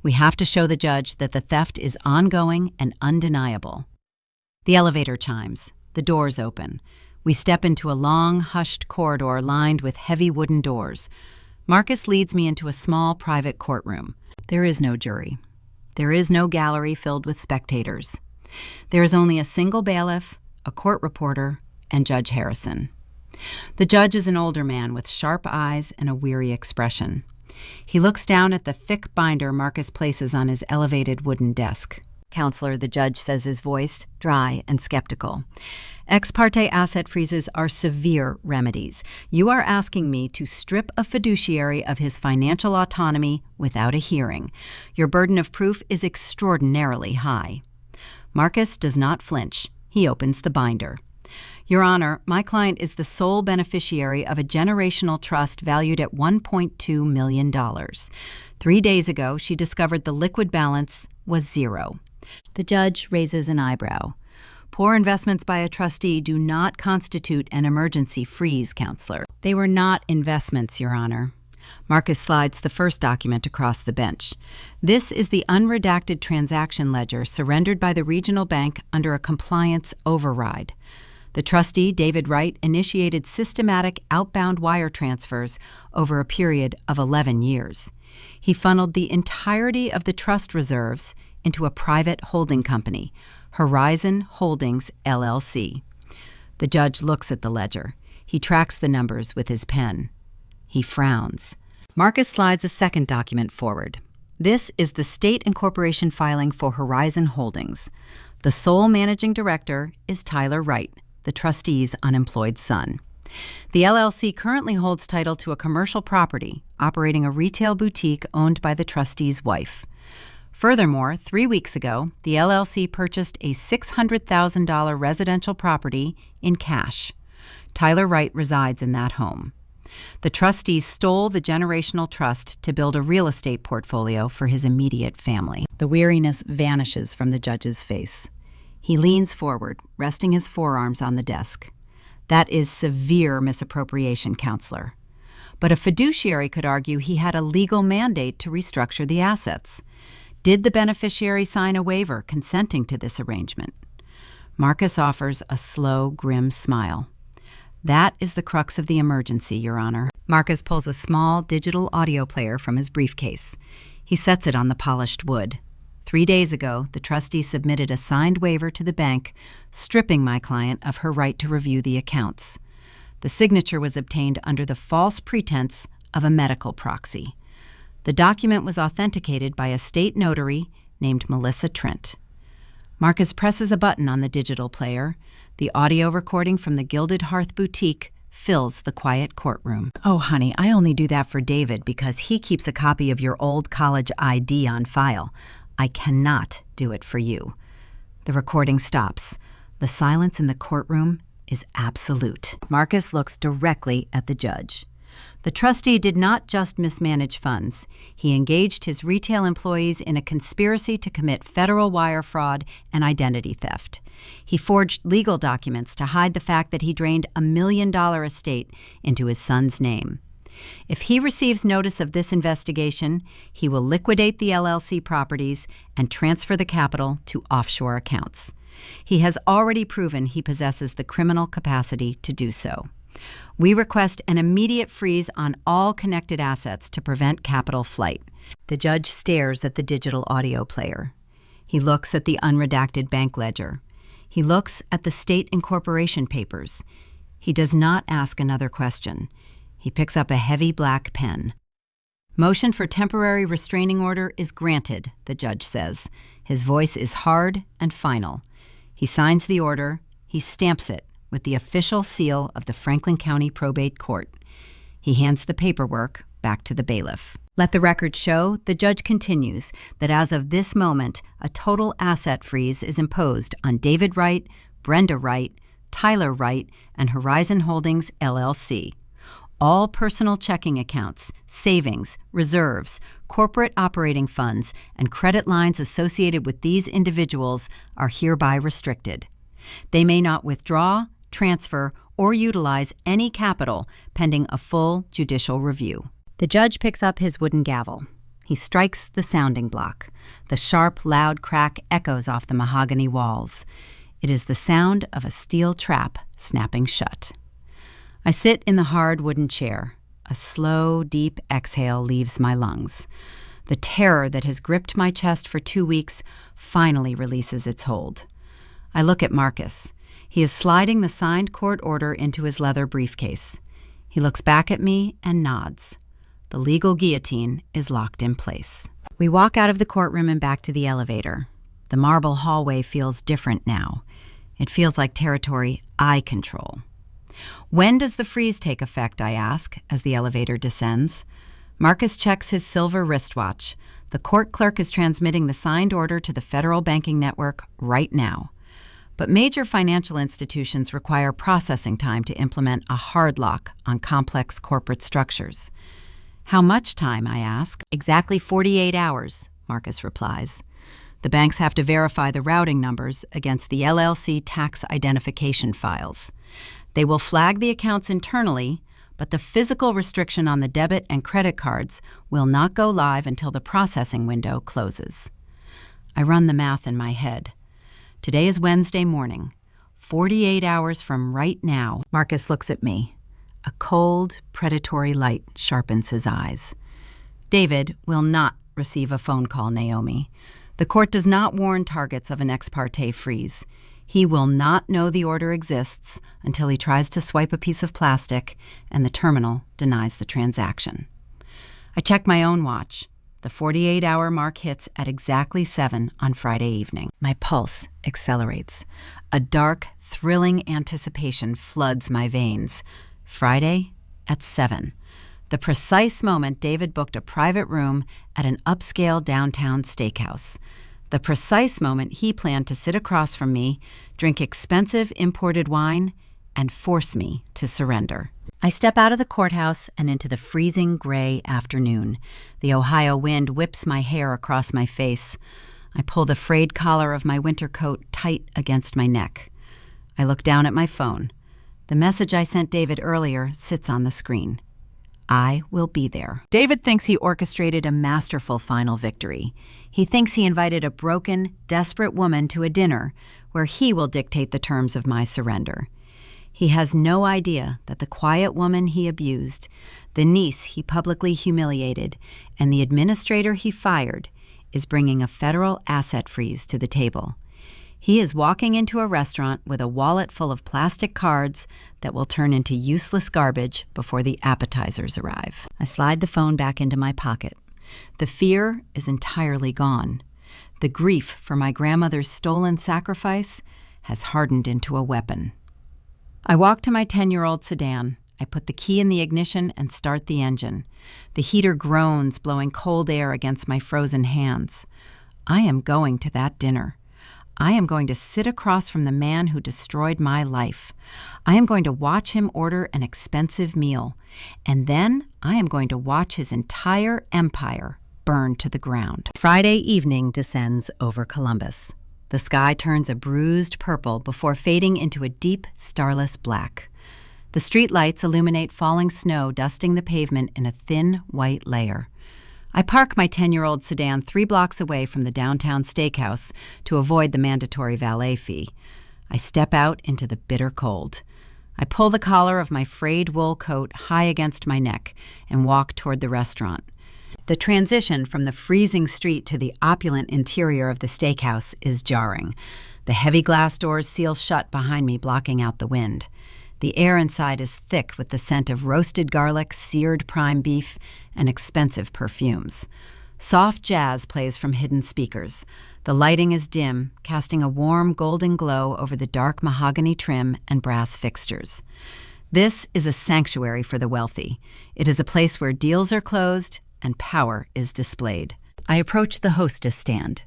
We have to show the judge that the theft is ongoing and undeniable. The elevator chimes. The doors open. We step into a long, hushed corridor lined with heavy wooden doors. Marcus leads me into a small private courtroom. There is no jury. There is no gallery filled with spectators. There is only a single bailiff, a court reporter, and Judge Harrison. The judge is an older man with sharp eyes and a weary expression. He looks down at the thick binder Marcus places on his elevated wooden desk. Counselor, the judge says, his voice dry and skeptical. Ex parte asset freezes are severe remedies. You are asking me to strip a fiduciary of his financial autonomy without a hearing. Your burden of proof is extraordinarily high. Marcus does not flinch. He opens the binder. Your Honor, my client is the sole beneficiary of a generational trust valued at $1.2 million. 3 days ago, she discovered the liquid balance was zero. The judge raises an eyebrow. Poor investments by a trustee do not constitute an emergency freeze, Counselor. They were not investments, Your Honor. Marcus slides the first document across the bench. This is the unredacted transaction ledger surrendered by the regional bank under a compliance override. The trustee, David Wright, initiated systematic outbound wire transfers over a period of 11 years. He funneled the entirety of the trust reserves into a private holding company, Horizon Holdings, LLC. The judge looks at the ledger. He tracks the numbers with his pen. He frowns. Marcus slides a second document forward. This is the state incorporation filing for Horizon Holdings. The sole managing director is Tyler Wright, the trustee's unemployed son. The LLC currently holds title to a commercial property operating a retail boutique owned by the trustee's wife. Furthermore, 3 weeks ago, the LLC purchased a $600,000 residential property in cash. Tyler Wright resides in that home. The trustees stole the generational trust to build a real estate portfolio for his immediate family. The weariness vanishes from the judge's face. He leans forward, resting his forearms on the desk. That is severe misappropriation, counselor. But a fiduciary could argue he had a legal mandate to restructure the assets. Did the beneficiary sign a waiver consenting to this arrangement? Marcus offers a slow, grim smile. That is the crux of the emergency, Your Honor. Marcus pulls a small digital audio player from his briefcase. He sets it on the polished wood. 3 days ago, the trustee submitted a signed waiver to the bank, stripping my client of her right to review the accounts. The signature was obtained under the false pretense of a medical proxy. The document was authenticated by a state notary named Melissa Trent. Marcus presses a button on the digital player. The audio recording from the Gilded Hearth Boutique fills the quiet courtroom. Oh, honey, I only do that for David because he keeps a copy of your old college ID on file. I cannot do it for you. The recording stops. The silence in the courtroom is absolute. Marcus looks directly at the judge. The trustee did not just mismanage funds. He engaged his retail employees in a conspiracy to commit federal wire fraud and identity theft. He forged legal documents to hide the fact that he drained a $1 million estate into his son's name. If he receives notice of this investigation, he will liquidate the LLC properties and transfer the capital to offshore accounts. He has already proven he possesses the criminal capacity to do so. We request an immediate freeze on all connected assets to prevent capital flight. The judge stares at the digital audio player. He looks at the unredacted bank ledger. He looks at the state incorporation papers. He does not ask another question. He picks up a heavy black pen. Motion for temporary restraining order is granted, the judge says. His voice is hard and final. He signs the order. He stamps it with the official seal of the Franklin County Probate Court. He hands the paperwork back to the bailiff. Let the record show, the judge continues, that as of this moment, a total asset freeze is imposed on David Wright, Brenda Wright, Tyler Wright, and Horizon Holdings, LLC. All personal checking accounts, savings, reserves, corporate operating funds, and credit lines associated with these individuals are hereby restricted. They may not withdraw, transfer, or utilize any capital pending a full judicial review. The judge picks up his wooden gavel. He strikes the sounding block. The sharp, loud crack echoes off the mahogany walls. It is the sound of a steel trap snapping shut. I sit in the hard wooden chair. A slow, deep exhale leaves my lungs. The terror that has gripped my chest for 2 weeks finally releases its hold. I look at Marcus. He is sliding the signed court order into his leather briefcase. He looks back at me and nods. The legal guillotine is locked in place. We walk out of the courtroom and back to the elevator. The marble hallway feels different now. It feels like territory I control. When does the freeze take effect, I ask, as the elevator descends. Marcus checks his silver wristwatch. The court clerk is transmitting the signed order to the federal banking network right now. But major financial institutions require processing time to implement a hard lock on complex corporate structures. How much time, I ask. Exactly 48 hours, Marcus replies. The banks have to verify the routing numbers against the LLC tax identification files. They will flag the accounts internally, but the physical restriction on the debit and credit cards will not go live until the processing window closes. I run the math in my head. Today is Wednesday morning. 48 hours from right now. Marcus looks at me. A cold, predatory light sharpens his eyes. David will not receive a phone call, Naomi. The court does not warn targets of an ex parte freeze. He will not know the order exists until he tries to swipe a piece of plastic and the terminal denies the transaction. I check my own watch. The 48-hour mark hits at exactly 7 on Friday evening. My pulse accelerates. A dark, thrilling anticipation floods my veins. Friday at 7. The precise moment David booked a private room at an upscale downtown steakhouse. The precise moment he planned to sit across from me, drink expensive imported wine, and force me to surrender. I step out of the courthouse and into the freezing gray afternoon. The Ohio wind whips my hair across my face. I pull the frayed collar of my winter coat tight against my neck. I look down at my phone. The message I sent David earlier sits on the screen. I will be there. David thinks he orchestrated a masterful final victory. He thinks he invited a broken, desperate woman to a dinner where he will dictate the terms of my surrender. He has no idea that the quiet woman he abused, the niece he publicly humiliated, and the administrator he fired is bringing a federal asset freeze to the table. He is walking into a restaurant with a wallet full of plastic cards that will turn into useless garbage before the appetizers arrive. I slide the phone back into my pocket. The fear is entirely gone. The grief for my grandmother's stolen sacrifice has hardened into a weapon. I walk to my 10-year-old sedan. I put the key in the ignition and start the engine. The heater groans, blowing cold air against my frozen hands. I am going to that dinner. I am going to sit across from the man who destroyed my life. I am going to watch him order an expensive meal. And then I am going to watch his entire empire burn to the ground. Friday evening descends over Columbus. The sky turns a bruised purple before fading into a deep, starless black. The street lights illuminate falling snow dusting the pavement in a thin, white layer. I park my 10-year-old sedan 3 blocks away from the downtown steakhouse to avoid the mandatory valet fee. I step out into the bitter cold. I pull the collar of my frayed wool coat high against my neck and walk toward the restaurant. The transition from the freezing street to the opulent interior of the steakhouse is jarring. The heavy glass doors seal shut behind me, blocking out the wind. The air inside is thick with the scent of roasted garlic, seared prime beef, and expensive perfumes. Soft jazz plays from hidden speakers. The lighting is dim, casting a warm golden glow over the dark mahogany trim and brass fixtures. This is a sanctuary for the wealthy. It is a place where deals are closed and power is displayed. I approach the hostess stand.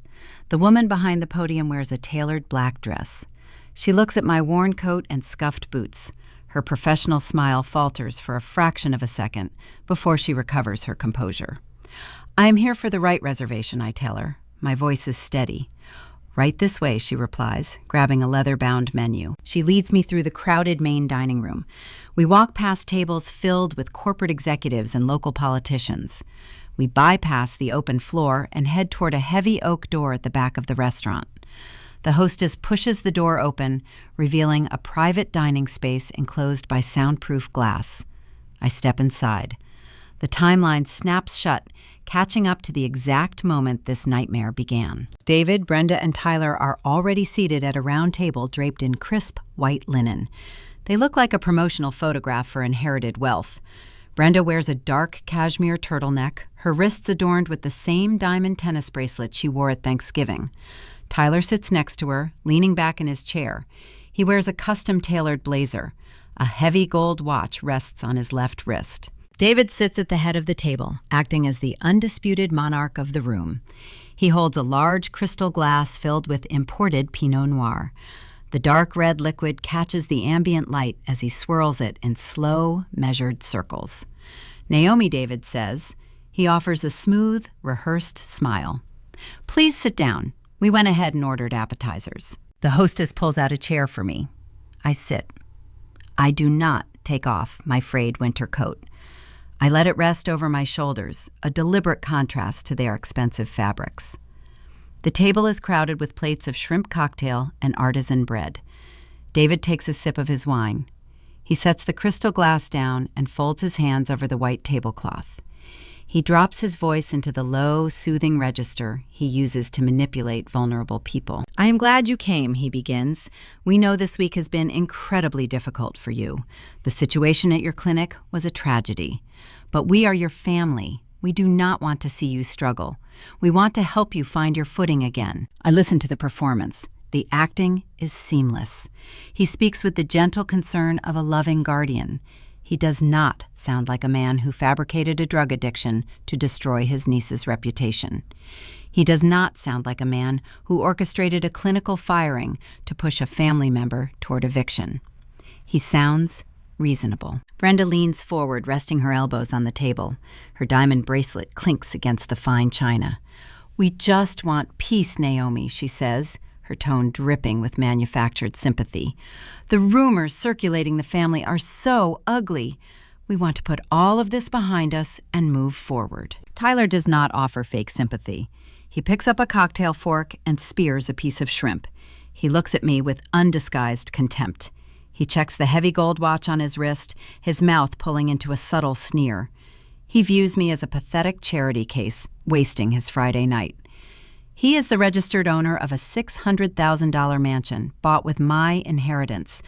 The woman behind the podium wears a tailored black dress. She looks at my worn coat and scuffed boots. Her professional smile falters for a fraction of a second before she recovers her composure. I am here for the right reservation, I tell her. My voice is steady. Right this way, she replies, grabbing a leather-bound menu. She leads me through the crowded main dining room. We walk past tables filled with corporate executives and local politicians. We bypass the open floor and head toward a heavy oak door at the back of the restaurant. The hostess pushes the door open, revealing a private dining space enclosed by soundproof glass. I step inside. The timeline snaps shut, catching up to the exact moment this nightmare began. David, Brenda, and Tyler are already seated at a round table draped in crisp white linen. They look like a promotional photograph for inherited wealth. Brenda wears a dark cashmere turtleneck, her wrists adorned with the same diamond tennis bracelet she wore at Thanksgiving. Tyler sits next to her, leaning back in his chair. He wears a custom-tailored blazer. A heavy gold watch rests on his left wrist. David sits at the head of the table, acting as the undisputed monarch of the room. He holds a large crystal glass filled with imported Pinot Noir. The dark red liquid catches the ambient light as he swirls it in slow, measured circles. Naomi, David says. He offers a smooth, rehearsed smile. Please sit down. We went ahead and ordered appetizers. The hostess pulls out a chair for me. I sit. I do not take off my frayed winter coat. I let it rest over my shoulders, a deliberate contrast to their expensive fabrics. The table is crowded with plates of shrimp cocktail and artisan bread. David takes a sip of his wine. He sets the crystal glass down and folds his hands over the white tablecloth. He drops his voice into the low, soothing register he uses to manipulate vulnerable people. "I am glad you came," he begins. "We know this week has been incredibly difficult for you. The situation at your clinic was a tragedy. But we are your family. We do not want to see you struggle. We want to help you find your footing again." I listen to the performance. The acting is seamless. He speaks with the gentle concern of a loving guardian. He does not sound like a man who fabricated a drug addiction to destroy his niece's reputation. He does not sound like a man who orchestrated a clinical firing to push a family member toward eviction. He sounds reasonable. Brenda leans forward, resting her elbows on the table. Her diamond bracelet clinks against the fine china. "We just want peace, Naomi," she says, her tone dripping with manufactured sympathy. "The rumors circulating the family are so ugly. We want to put all of this behind us and move forward." Tyler does not offer fake sympathy. He picks up a cocktail fork and spears a piece of shrimp. He looks at me with undisguised contempt. He checks the heavy gold watch on his wrist, his mouth pulling into a subtle sneer. He views me as a pathetic charity case, wasting his Friday night. He is the registered owner of a $600,000 mansion bought with my inheritance,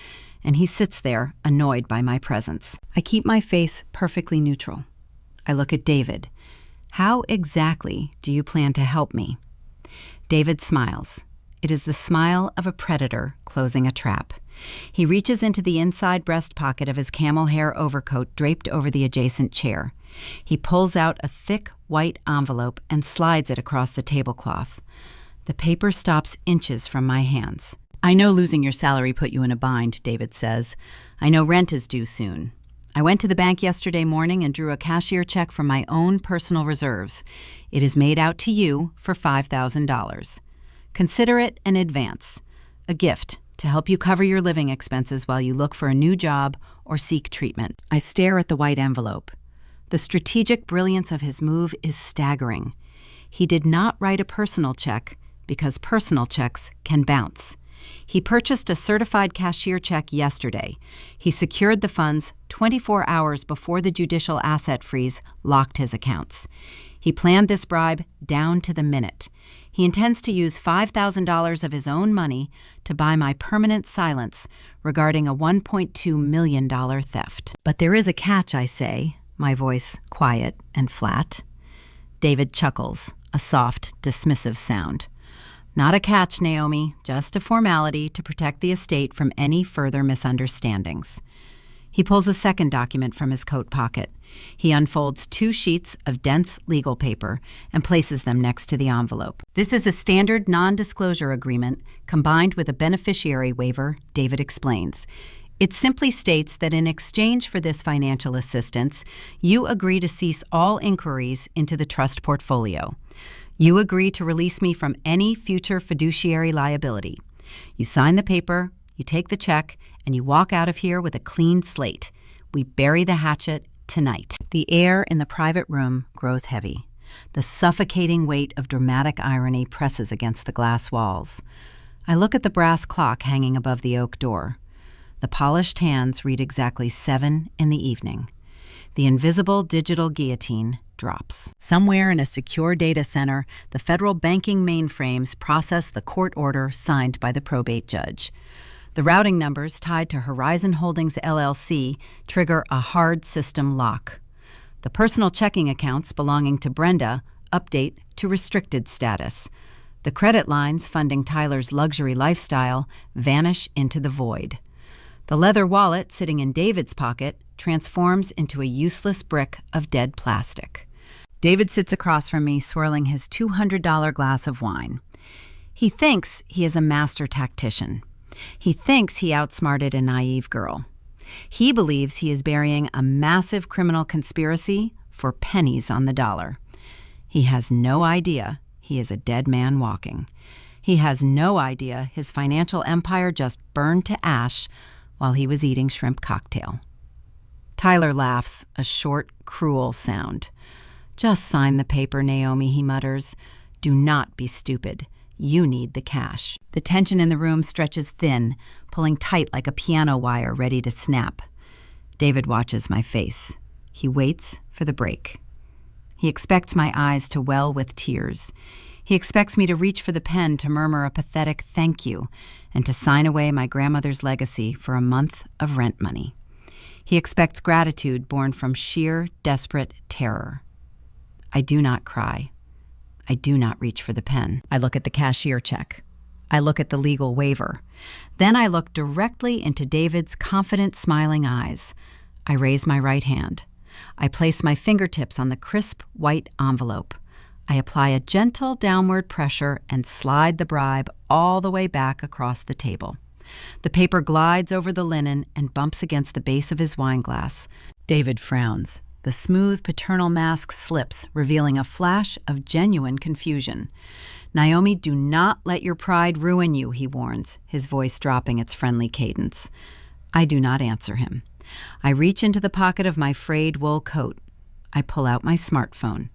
and he sits there, annoyed by my presence. I keep my face perfectly neutral. I look at David. "How exactly do you plan to help me?" David smiles. It is the smile of a predator closing a trap. He reaches into the inside breast pocket of his camel hair overcoat draped over the adjacent chair. He pulls out a thick white envelope and slides it across the tablecloth. The paper stops inches from my hands. "I know losing your salary put you in a bind," David says. "I know rent is due soon. I went to the bank yesterday morning and drew a cashier check from my own personal reserves. It is made out to you for $5,000. Consider it an advance, a gift to help you cover your living expenses while you look for a new job or seek treatment." I stare at the white envelope. The strategic brilliance of his move is staggering. He did not write a personal check because personal checks can bounce. He purchased a certified cashier check yesterday. He secured the funds 24 hours before the judicial asset freeze locked his accounts. He planned this bribe down to the minute. He intends to use $5,000 of his own money to buy my permanent silence regarding a $1.2 million theft. "But there is a catch," I say, my voice quiet and flat. David chuckles, a soft, dismissive sound. "Not a catch, Naomi, just a formality to protect the estate from any further misunderstandings." He pulls a second document from his coat pocket. He unfolds 2 sheets of dense legal paper and places them next to the envelope. "This is a standard non-disclosure agreement combined with a beneficiary waiver," David explains. "It simply states that in exchange for this financial assistance, you agree to cease all inquiries into the trust portfolio. You agree to release me from any future fiduciary liability. You sign the paper, you take the check, and you walk out of here with a clean slate. We bury the hatchet tonight." The air in the private room grows heavy. The suffocating weight of dramatic irony presses against the glass walls. I look at the brass clock hanging above the oak door. The polished hands read exactly 7 in the evening. The invisible digital guillotine drops. Somewhere in a secure data center, the federal banking mainframes process the court order signed by the probate judge. The routing numbers tied to Horizon Holdings LLC trigger a hard system lock. The personal checking accounts belonging to Brenda update to restricted status. The credit lines funding Tyler's luxury lifestyle vanish into the void. The leather wallet sitting in David's pocket transforms into a useless brick of dead plastic. David sits across from me, swirling his $200 glass of wine. He thinks he is a master tactician. He thinks he outsmarted a naive girl. He believes he is burying a massive criminal conspiracy for pennies on the dollar. He has no idea he is a dead man walking. He has no idea his financial empire just burned to ash while he was eating shrimp cocktail. Tyler laughs, a short, cruel sound. "Just sign the paper, Naomi," he mutters. "Do not be stupid. You need the cash." The tension in the room stretches thin, pulling tight like a piano wire ready to snap. David watches my face. He waits for the break. He expects my eyes to well with tears. He expects me to reach for the pen to murmur a pathetic thank you and to sign away my grandmother's legacy for a month of rent money. He expects gratitude born from sheer, desperate terror. I do not cry. I do not reach for the pen. I look at the cashier check. I look at the legal waiver. Then I look directly into David's confident, smiling eyes. I raise my right hand. I place my fingertips on the crisp, white envelope. I apply a gentle downward pressure and slide the bribe all the way back across the table. The paper glides over the linen and bumps against the base of his wine glass. David frowns. The smooth paternal mask slips, revealing a flash of genuine confusion. "Naomi, do not let your pride ruin you," he warns, his voice dropping its friendly cadence. I do not answer him. I reach into the pocket of my frayed wool coat. I pull out my smartphone.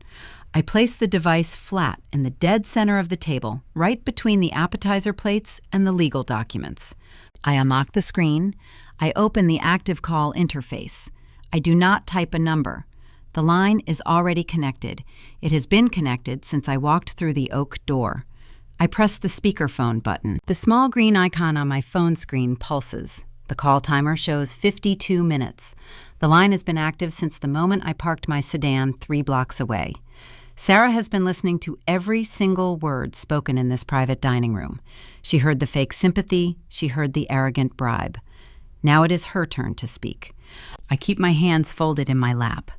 I place the device flat in the dead center of the table, right between the appetizer plates and the legal documents. I unlock the screen. I open the active call interface. I do not type a number. The line is already connected. It has been connected since I walked through the oak door. I press the speakerphone button. The small green icon on my phone screen pulses. The call timer shows 52 minutes. The line has been active since the moment I parked my sedan 3 blocks away. Sarah has been listening to every single word spoken in this private dining room. She heard the fake sympathy. She heard the arrogant bribe. Now it is her turn to speak. I keep my hands folded in my lap.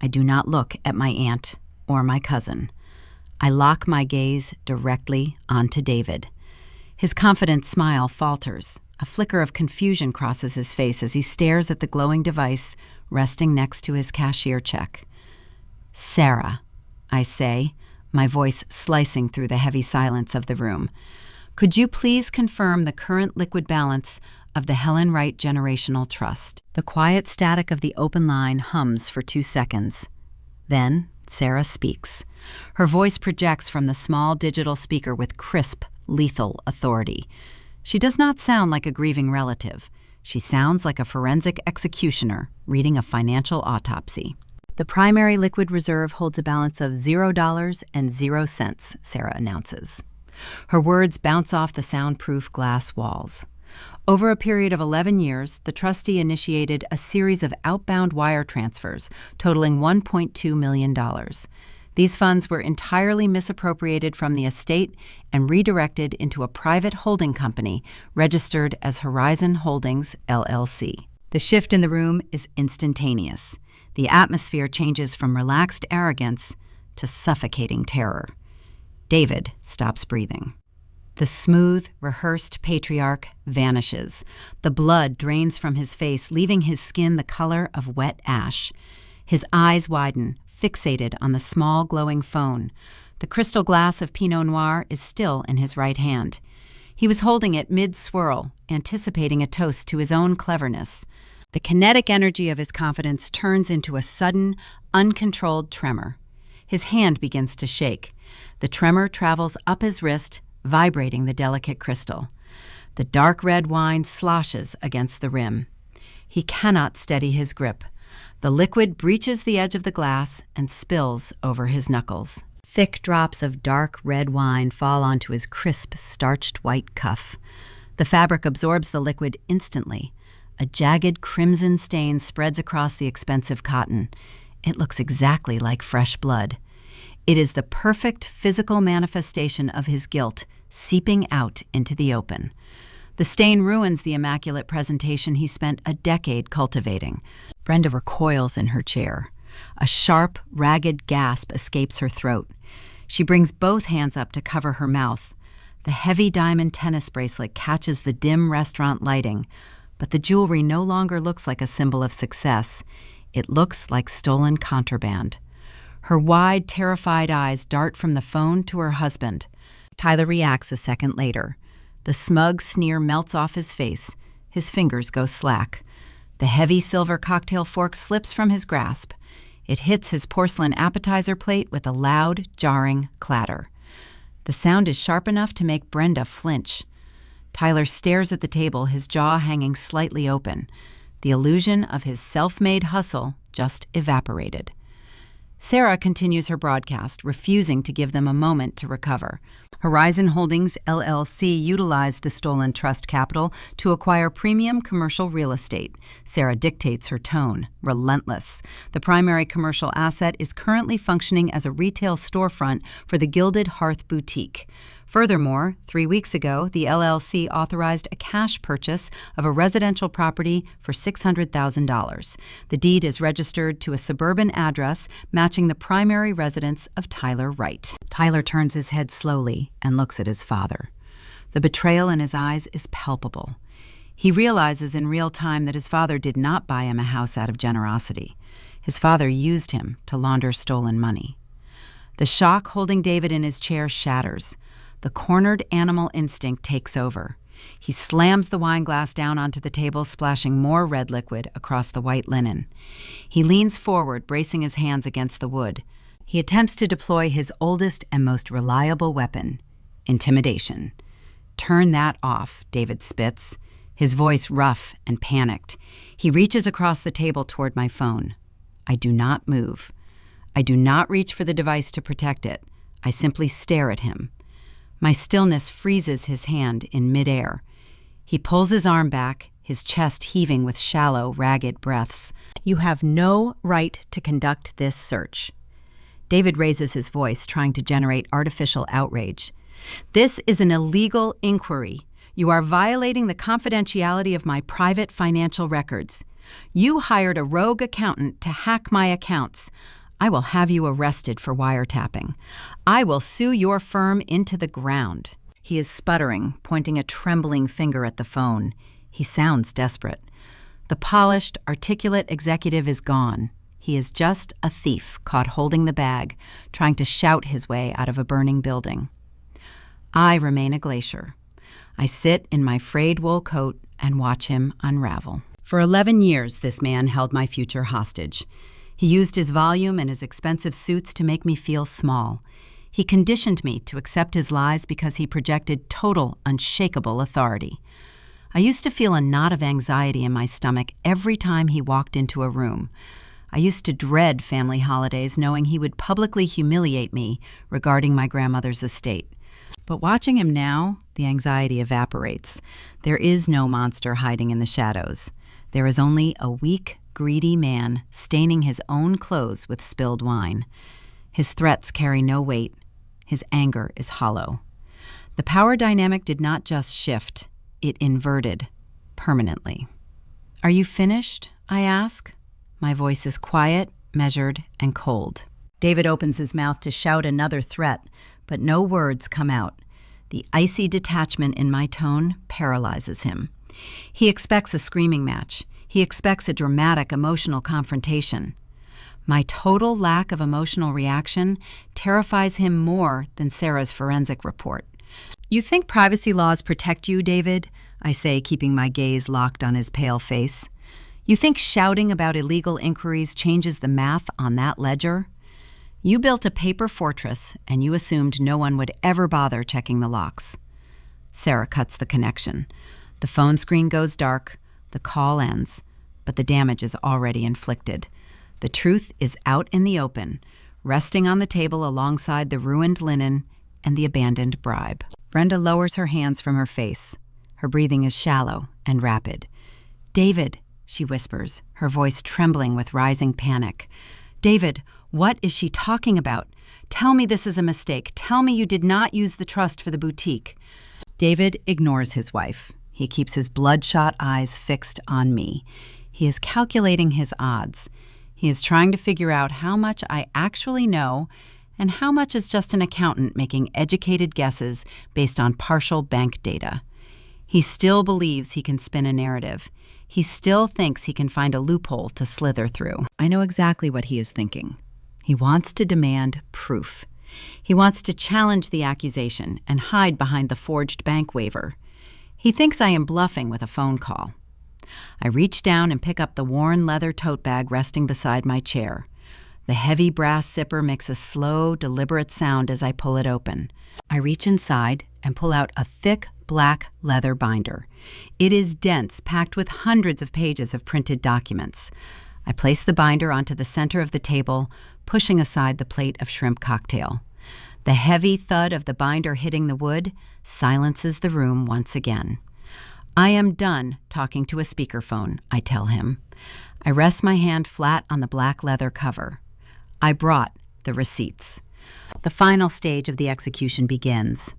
I do not look at my aunt or my cousin. I lock my gaze directly onto David. His confident smile falters. A flicker of confusion crosses his face as he stares at the glowing device resting next to his cashier check. "Sarah," I say, my voice slicing through the heavy silence of the room. "Could you please confirm the current liquid balance of the Helen Wright Generational Trust?" The quiet static of the open line hums for 2 seconds. Then Sarah speaks. Her voice projects from the small digital speaker with crisp, lethal authority. She does not sound like a grieving relative. She sounds like a forensic executioner reading a financial autopsy. "The primary liquid reserve holds a balance of $0.00, Sarah announces. Her words bounce off the soundproof glass walls. Over a period of 11 years, the trustee initiated a series of outbound wire transfers totaling $1.2 million. These funds were entirely misappropriated from the estate and redirected into a private holding company registered as Horizon Holdings, LLC. The shift in the room is instantaneous. The atmosphere changes from relaxed arrogance to suffocating terror. David stops breathing. The smooth, rehearsed patriarch vanishes. The blood drains from his face, leaving his skin the color of wet ash. His eyes widen, fixated on the small glowing phone. The crystal glass of Pinot Noir is still in his right hand. He was holding it mid-swirl, anticipating a toast to his own cleverness. The kinetic energy of his confidence turns into a sudden, uncontrolled tremor. His hand begins to shake. The tremor travels up his wrist, vibrating the delicate crystal. The dark red wine sloshes against the rim. He cannot steady his grip. The liquid breaches the edge of the glass and spills over his knuckles. Thick drops of dark red wine fall onto his crisp, starched white cuff. The fabric absorbs the liquid instantly. A jagged crimson stain spreads across the expensive cotton. It looks exactly like fresh blood. It is the perfect physical manifestation of his guilt seeping out into the open. The stain ruins the immaculate presentation he spent a decade cultivating. Brenda recoils in her chair. A sharp, ragged gasp escapes her throat. She brings both hands up to cover her mouth. The heavy diamond tennis bracelet catches the dim restaurant lighting, but the jewelry no longer looks like a symbol of success. It looks like stolen contraband. Her wide, terrified eyes dart from the phone to her husband. Tyler reacts a second later. The smug sneer melts off his face. His fingers go slack. The heavy silver cocktail fork slips from his grasp. It hits his porcelain appetizer plate with a loud, jarring clatter. The sound is sharp enough to make Brenda flinch. Tyler stares at the table, his jaw hanging slightly open. The illusion of his self-made hustle just evaporated. Sarah continues her broadcast, refusing to give them a moment to recover. Horizon Holdings, LLC utilized the stolen trust capital to acquire premium commercial real estate. Sarah dictates her tone, relentless. The primary commercial asset is currently functioning as a retail storefront for the Gilded Hearth Boutique. Furthermore, 3 weeks ago, the LLC authorized a cash purchase of a residential property for $600,000. The deed is registered to a suburban address matching the primary residence of Tyler Wright. Tyler turns his head slowly and looks at his father. The betrayal in his eyes is palpable. He realizes in real time that his father did not buy him a house out of generosity. His father used him to launder stolen money. The shock holding David in his chair shatters. The cornered animal instinct takes over. He slams the wine glass down onto the table, splashing more red liquid across the white linen. He leans forward, bracing his hands against the wood. He attempts to deploy his oldest and most reliable weapon, intimidation. "Turn that off," David spits, his voice rough and panicked. He reaches across the table toward my phone. I do not move. I do not reach for the device to protect it. I simply stare at him. My stillness freezes his hand in midair. He pulls his arm back, his chest heaving with shallow, ragged breaths. "You have no right to conduct this search." David raises his voice, trying to generate artificial outrage. "This is an illegal inquiry. You are violating the confidentiality of my private financial records. You hired a rogue accountant to hack my accounts. I will have you arrested for wiretapping. I will sue your firm into the ground." He is sputtering, pointing a trembling finger at the phone. He sounds desperate. The polished, articulate executive is gone. He is just a thief caught holding the bag, trying to shout his way out of a burning building. I remain a glacier. I sit in my frayed wool coat and watch him unravel. For 11 years, this man held my future hostage. He used his volume and his expensive suits to make me feel small. He conditioned me to accept his lies because he projected total, unshakable authority. I used to feel a knot of anxiety in my stomach every time he walked into a room. I used to dread family holidays knowing he would publicly humiliate me regarding my grandmother's estate. But watching him now, the anxiety evaporates. There is no monster hiding in the shadows. There is only a weak, greedy man staining his own clothes with spilled wine. His threats carry no weight. His anger is hollow. The power dynamic did not just shift, it inverted permanently. "Are you finished?" I ask. My voice is quiet, measured, and cold. David opens his mouth to shout another threat, but no words come out. The icy detachment in my tone paralyzes him. He expects a screaming match. He expects a dramatic, emotional confrontation. My total lack of emotional reaction terrifies him more than Sarah's forensic report. "You think privacy laws protect you, David?" I say, keeping my gaze locked on his pale face. "You think shouting about illegal inquiries changes the math on that ledger? You built a paper fortress, and you assumed no one would ever bother checking the locks." Sarah cuts the connection. The phone screen goes dark. The call ends, but the damage is already inflicted. The truth is out in the open, resting on the table alongside the ruined linen and the abandoned bribe. Brenda lowers her hands from her face. Her breathing is shallow and rapid. "David," she whispers, her voice trembling with rising panic. "David, what is she talking about? Tell me this is a mistake. Tell me you did not use the trust for the boutique." David ignores his wife. He keeps his bloodshot eyes fixed on me. He is calculating his odds. He is trying to figure out how much I actually know and how much is just an accountant making educated guesses based on partial bank data. He still believes he can spin a narrative. He still thinks he can find a loophole to slither through. I know exactly what he is thinking. He wants to demand proof. He wants to challenge the accusation and hide behind the forged bank waiver. He thinks I am bluffing with a phone call. I reach down and pick up the worn leather tote bag resting beside my chair. The heavy brass zipper makes a slow, deliberate sound as I pull it open. I reach inside and pull out a thick, black leather binder. It is dense, packed with hundreds of pages of printed documents. I place the binder onto the center of the table, pushing aside the plate of shrimp cocktail. The heavy thud of the binder hitting the wood silences the room once again. I am done talking to a speakerphone, I tell him. I rest my hand flat on the black leather cover. I brought the receipts. The final stage of the execution begins.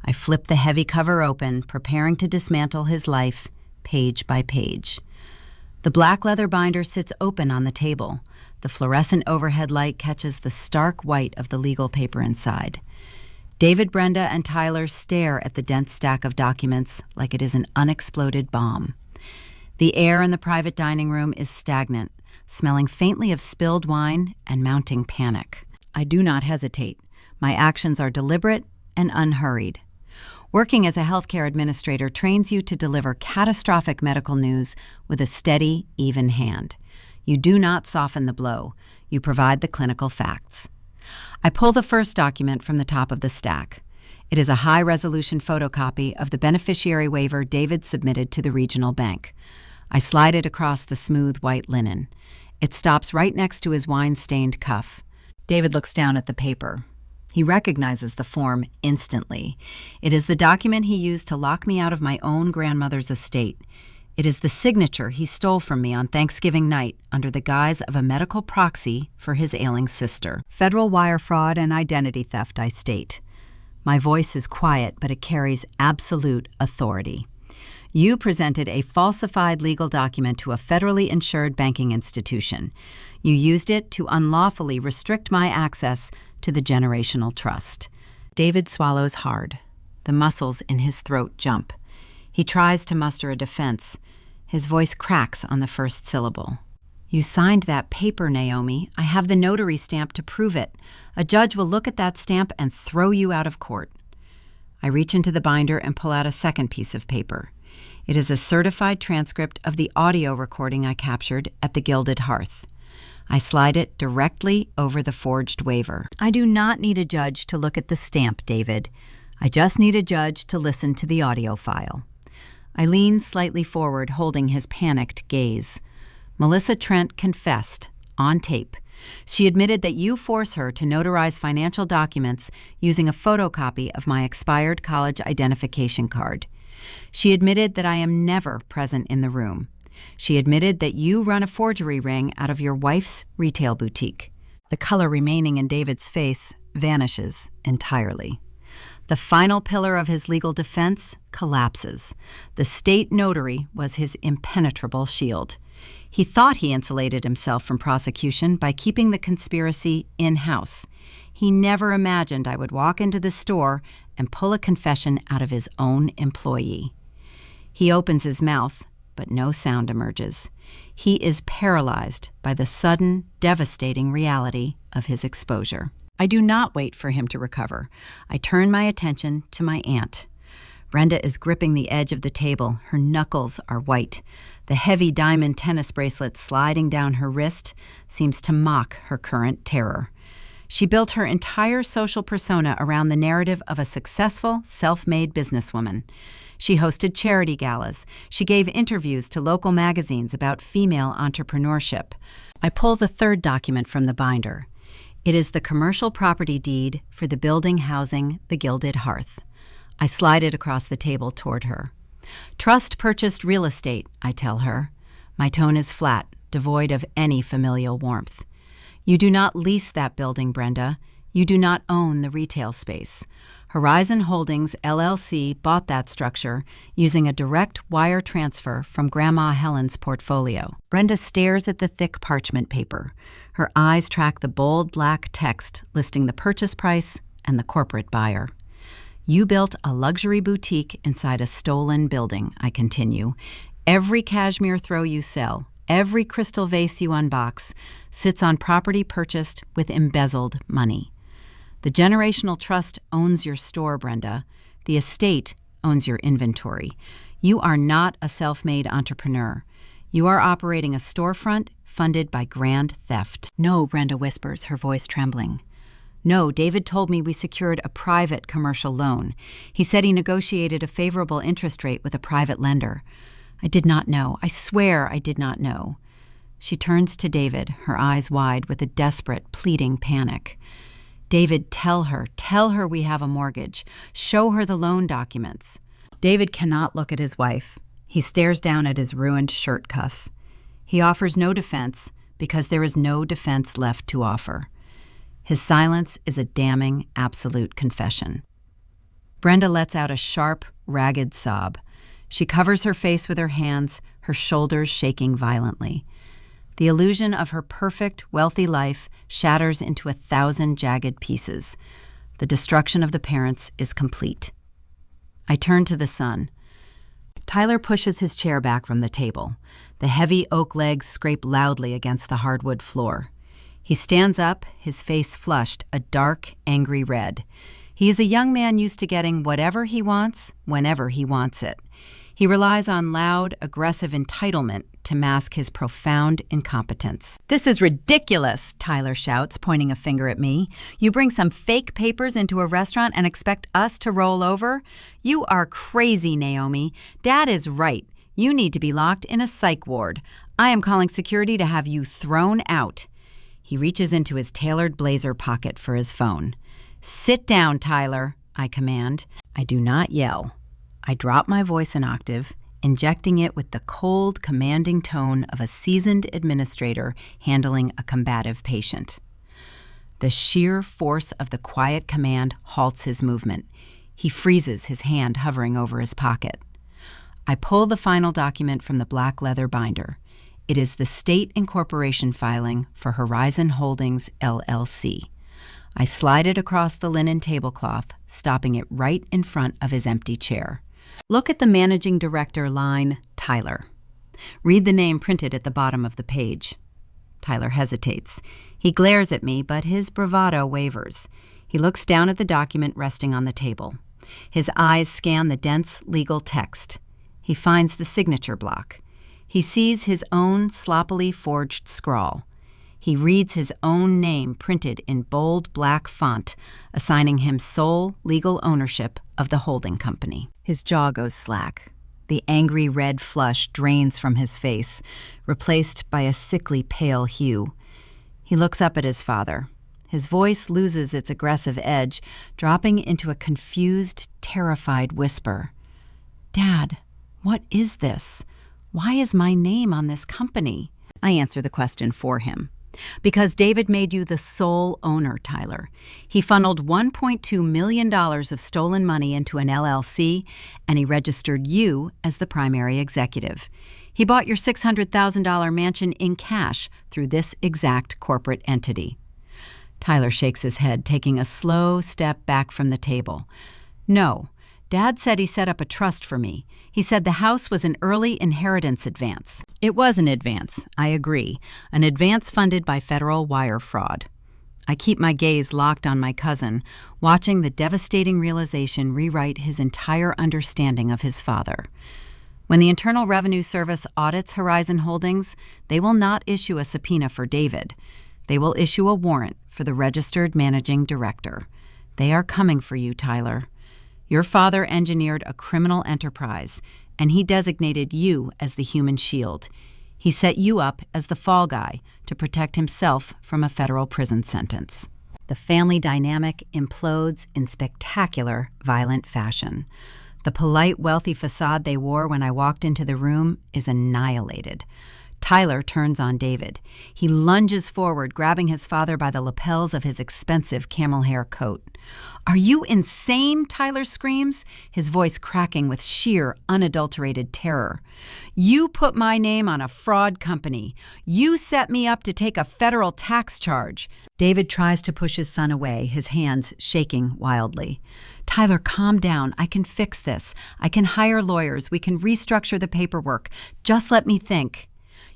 I flip the heavy cover open, preparing to dismantle his life, page by page. The black leather binder sits open on the table. The fluorescent overhead light catches the stark white of the legal paper inside. David, Brenda, and Tyler stare at the dense stack of documents like it is an unexploded bomb. The air in the private dining room is stagnant, smelling faintly of spilled wine and mounting panic. I do not hesitate. My actions are deliberate and unhurried. Working as a healthcare administrator trains you to deliver catastrophic medical news with a steady, even hand. You do not soften the blow. You provide the clinical facts. I pull the first document from the top of the stack. It is a high-resolution photocopy of the beneficiary waiver David submitted to the regional bank. I slide it across the smooth white linen. It stops right next to his wine-stained cuff. David looks down at the paper. He recognizes the form instantly. It is the document he used to lock me out of my own grandmother's estate. It is the signature he stole from me on Thanksgiving night under the guise of a medical proxy for his ailing sister. Federal wire fraud and identity theft, I state. My voice is quiet, but it carries absolute authority. You presented a falsified legal document to a federally insured banking institution. You used it to unlawfully restrict my access to the generational trust. David swallows hard. The muscles in his throat jump. He tries to muster a defense. His voice cracks on the first syllable. You signed that paper, Naomi. I have the notary stamp to prove it. A judge will look at that stamp and throw you out of court. I reach into the binder and pull out a second piece of paper. It is a certified transcript of the audio recording I captured at the Gilded Hearth. I slide it directly over the forged waiver. I do not need a judge to look at the stamp, David. I just need a judge to listen to the audio file. I lean slightly forward, holding his panicked gaze. Melissa Trent confessed, on tape. She admitted that you force her to notarize financial documents using a photocopy of my expired college identification card. She admitted that I am never present in the room. She admitted that you run a forgery ring out of your wife's retail boutique. The color remaining in David's face vanishes entirely. The final pillar of his legal defense collapses. The state notary was his impenetrable shield. He thought he insulated himself from prosecution by keeping the conspiracy in-house. He never imagined I would walk into the store and pull a confession out of his own employee. He opens his mouth, but no sound emerges. He is paralyzed by the sudden, devastating reality of his exposure. I do not wait for him to recover. I turn my attention to my aunt. Brenda is gripping the edge of the table. Her knuckles are white. The heavy diamond tennis bracelet sliding down her wrist seems to mock her current terror. She built her entire social persona around the narrative of a successful, self-made businesswoman. She hosted charity galas. She gave interviews to local magazines about female entrepreneurship. I pull the third document from the binder. It is the commercial property deed for the building housing the Gilded Hearth. I slide it across the table toward her. Trust purchased real estate, I tell her. My tone is flat, devoid of any familial warmth. You do not lease that building, Brenda. You do not own the retail space. Horizon Holdings, LLC, bought that structure using a direct wire transfer from Grandma Helen's portfolio. Brenda stares at the thick parchment paper. Her eyes track the bold black text listing the purchase price and the corporate buyer. You built a luxury boutique inside a stolen building, I continue. Every cashmere throw you sell, every crystal vase you unbox, sits on property purchased with embezzled money. The generational trust owns your store, Brenda. The estate owns your inventory. You are not a self-made entrepreneur. You are operating a storefront funded by grand theft. No, Brenda whispers, her voice trembling. No, David told me we secured a private commercial loan. He said he negotiated a favorable interest rate with a private lender. I did not know. I swear I did not know. She turns to David, her eyes wide with a desperate, pleading panic. David, tell her we have a mortgage. Show her the loan documents. David cannot look at his wife. He stares down at his ruined shirt cuff. He offers no defense because there is no defense left to offer. His silence is a damning, absolute confession. Brenda lets out a sharp, ragged sob. She covers her face with her hands, her shoulders shaking violently. The illusion of her perfect, wealthy life shatters into 1,000 jagged pieces. The destruction of the parents is complete. I turn to the son. Tyler pushes his chair back from the table. The heavy oak legs scrape loudly against the hardwood floor. He stands up, his face flushed, a dark, angry red. He is a young man used to getting whatever he wants, whenever he wants it. He relies on loud, aggressive entitlement to mask his profound incompetence. This is ridiculous, Tyler shouts, pointing a finger at me. You bring some fake papers into a restaurant and expect us to roll over? You are crazy, Naomi. Dad is right. You need to be locked in a psych ward. I am calling security to have you thrown out. He reaches into his tailored blazer pocket for his phone. Sit down, Tyler, I command. I do not yell. I drop my voice an octave, injecting it with the cold, commanding tone of a seasoned administrator handling a combative patient. The sheer force of the quiet command halts his movement. He freezes, his hand hovering over his pocket. I pull the final document from the black leather binder. It is the state incorporation filing for Horizon Holdings, LLC. I slide it across the linen tablecloth, stopping it right in front of his empty chair. Look at the managing director line, Tyler. Read the name printed at the bottom of the page. Tyler hesitates. He glares at me, but his bravado wavers. He looks down at the document resting on the table. His eyes scan the dense legal text. He finds the signature block. He sees his own sloppily forged scrawl. He reads his own name printed in bold black font, assigning him sole legal ownership of the holding company. His jaw goes slack. The angry red flush drains from his face, replaced by a sickly pale hue. He looks up at his father. His voice loses its aggressive edge, dropping into a confused, terrified whisper. Dad, what is this? Why is my name on this company? I answer the question for him. Because David made you the sole owner, Tyler. He funneled $1.2 million of stolen money into an LLC, and he registered you as the primary executive. He bought your $600,000 mansion in cash through this exact corporate entity. Tyler shakes his head, taking a slow step back from the table. No, Dad said he set up a trust for me. He said the house was an early inheritance advance. It was an advance, I agree, an advance funded by federal wire fraud. I keep my gaze locked on my cousin, watching the devastating realization rewrite his entire understanding of his father. When the Internal Revenue Service audits Horizon Holdings, they will not issue a subpoena for David. They will issue a warrant for the registered managing director. They are coming for you, Tyler. Your father engineered a criminal enterprise, and he designated you as the human shield. He set you up as the fall guy to protect himself from a federal prison sentence. The family dynamic implodes in spectacular, violent fashion. The polite, wealthy facade they wore when I walked into the room is annihilated. Tyler turns on David. He lunges forward, grabbing his father by the lapels of his expensive camel hair coat. Are you insane? Tyler screams, his voice cracking with sheer, unadulterated terror. You put my name on a fraud company. You set me up to take a federal tax charge. David tries to push his son away, his hands shaking wildly. Tyler, calm down. I can fix this. I can hire lawyers. We can restructure the paperwork. Just let me think.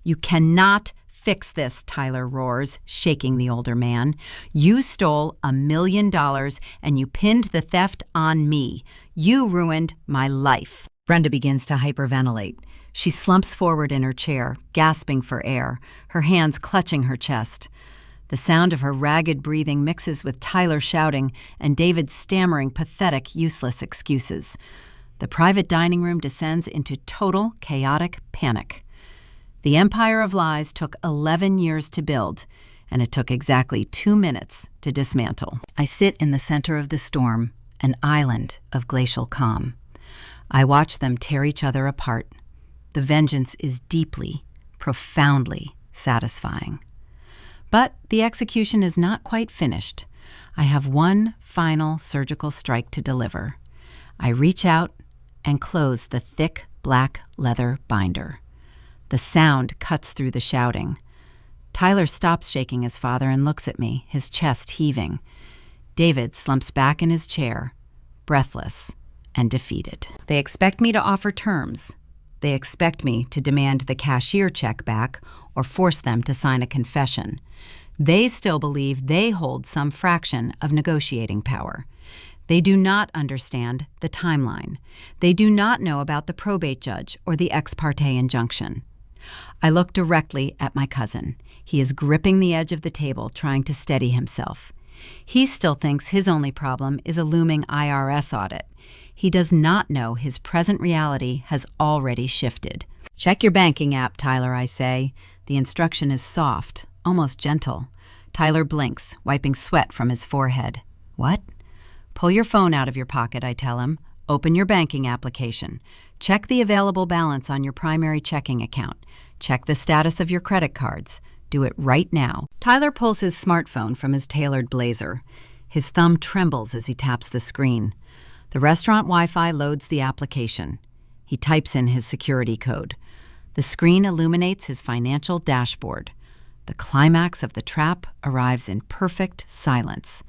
You cannot fix this, Tyler roars, shaking the older man. You stole $1 million and you pinned the theft on me. You ruined my life. Brenda begins to hyperventilate. She slumps forward in her chair, gasping for air, her hands clutching her chest. The sound of her ragged breathing mixes with Tyler shouting and David's stammering, pathetic, useless excuses. The private dining room descends into total, chaotic panic. The Empire of Lies took 11 years to build, and it took exactly 2 minutes to dismantle. I sit in the center of the storm, an island of glacial calm. I watch them tear each other apart. The vengeance is deeply, profoundly satisfying. But the execution is not quite finished. I have one final surgical strike to deliver. I reach out and close the thick black leather binder. The sound cuts through the shouting. Tyler stops shaking his father and looks at me, his chest heaving. David slumps back in his chair, breathless and defeated. They expect me to offer terms. They expect me to demand the cashier check back or force them to sign a confession. They still believe they hold some fraction of negotiating power. They do not understand the timeline. They do not know about the probate judge or the ex parte injunction. I look directly at my cousin. He is gripping the edge of the table, trying to steady himself. He still thinks his only problem is a looming IRS audit. He does not know his present reality has already shifted. Check your banking app, Tyler, I say. The instruction is soft, almost gentle. Tyler blinks, wiping sweat from his forehead. What? Pull your phone out of your pocket, I tell him. Open your banking application. Check the available balance on your primary checking account. Check the status of your credit cards. Do it right now. Tyler pulls his smartphone from his tailored blazer. His thumb trembles as he taps the screen. The restaurant Wi-Fi loads the application. He types in his security code. The screen illuminates his financial dashboard. The climax of the trap arrives in perfect silence.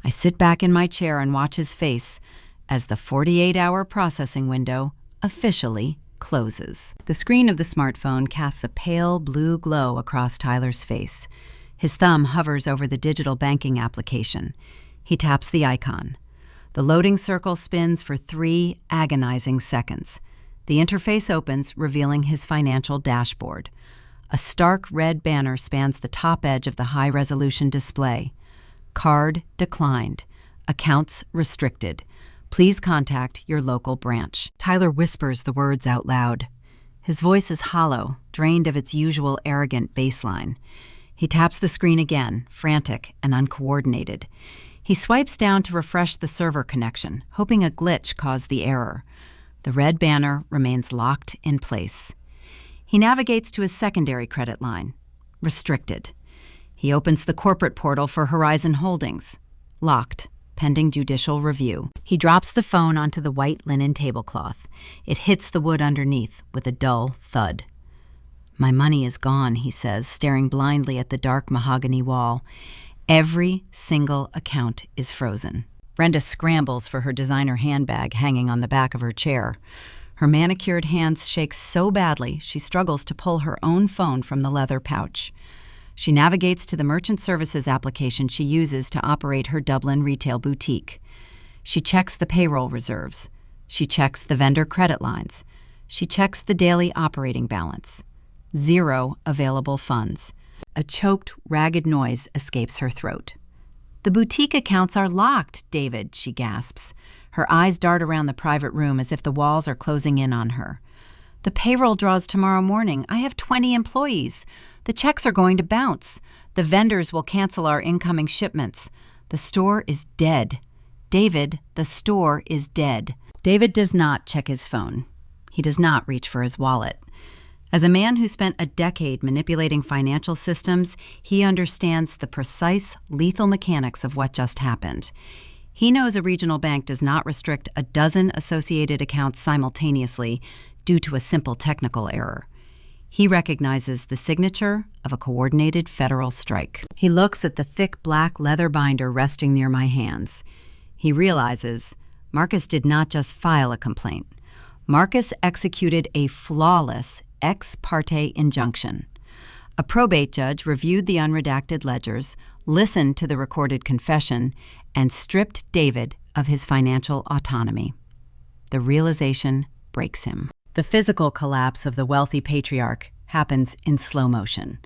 I sit back in my chair and watch his face as the 48-hour processing window officially closes. The screen of the smartphone casts a pale blue glow across Tyler's face. His thumb hovers over the digital banking application. He taps the icon. The loading circle spins for 3 agonizing seconds. The interface opens, revealing his financial dashboard. A stark red banner spans the top edge of the high-resolution display. Card declined. Accounts restricted. Please contact your local branch. Tyler whispers the words out loud. His voice is hollow, drained of its usual arrogant baseline. He taps the screen again, frantic and uncoordinated. He swipes down to refresh the server connection, hoping a glitch caused the error. The red banner remains locked in place. He navigates to his secondary credit line. Restricted. He opens the corporate portal for Horizon Holdings. Locked, pending judicial review. He drops the phone onto the white linen tablecloth. It hits the wood underneath with a dull thud. My money is gone, he says, staring blindly at the dark mahogany wall. Every single account is frozen. Brenda scrambles for her designer handbag hanging on the back of her chair. Her manicured hands shake so badly she struggles to pull her own phone from the leather pouch. She navigates to the merchant services application she uses to operate her Dublin retail boutique. She checks the payroll reserves. She checks the vendor credit lines. She checks the daily operating balance. 0 available funds. A choked, ragged noise escapes her throat. The boutique accounts are locked, David, she gasps. Her eyes dart around the private room as if the walls are closing in on her. The payroll draws tomorrow morning. I have 20 employees. The checks are going to bounce. The vendors will cancel our incoming shipments. The store is dead. David, the store is dead. David does not check his phone. He does not reach for his wallet. As a man who spent a decade manipulating financial systems, he understands the precise, lethal mechanics of what just happened. He knows a regional bank does not restrict a dozen associated accounts simultaneously due to a simple technical error. He recognizes the signature of a coordinated federal strike. He looks at the thick black leather binder resting near my hands. He realizes Marcus did not just file a complaint. Marcus executed a flawless ex parte injunction. A probate judge reviewed the unredacted ledgers, listened to the recorded confession, and stripped David of his financial autonomy. The realization breaks him. The physical collapse of the wealthy patriarch happens in slow motion.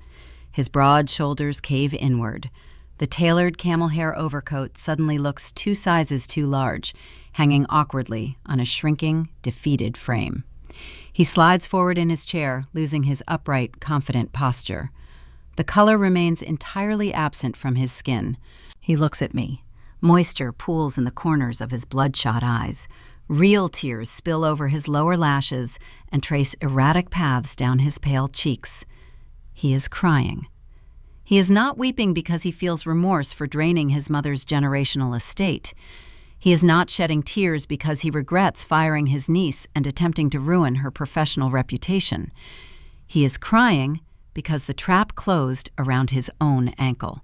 His broad shoulders cave inward. The tailored camel hair overcoat suddenly looks 2 sizes too large, hanging awkwardly on a shrinking, defeated frame. He slides forward in his chair, losing his upright, confident posture. The color remains entirely absent from his skin. He looks at me. Moisture pools in the corners of his bloodshot eyes. Real tears spill over his lower lashes and trace erratic paths down his pale cheeks. He is crying. He is not weeping because he feels remorse for draining his mother's generational estate. He is not shedding tears because he regrets firing his niece and attempting to ruin her professional reputation. He is crying because the trap closed around his own ankle.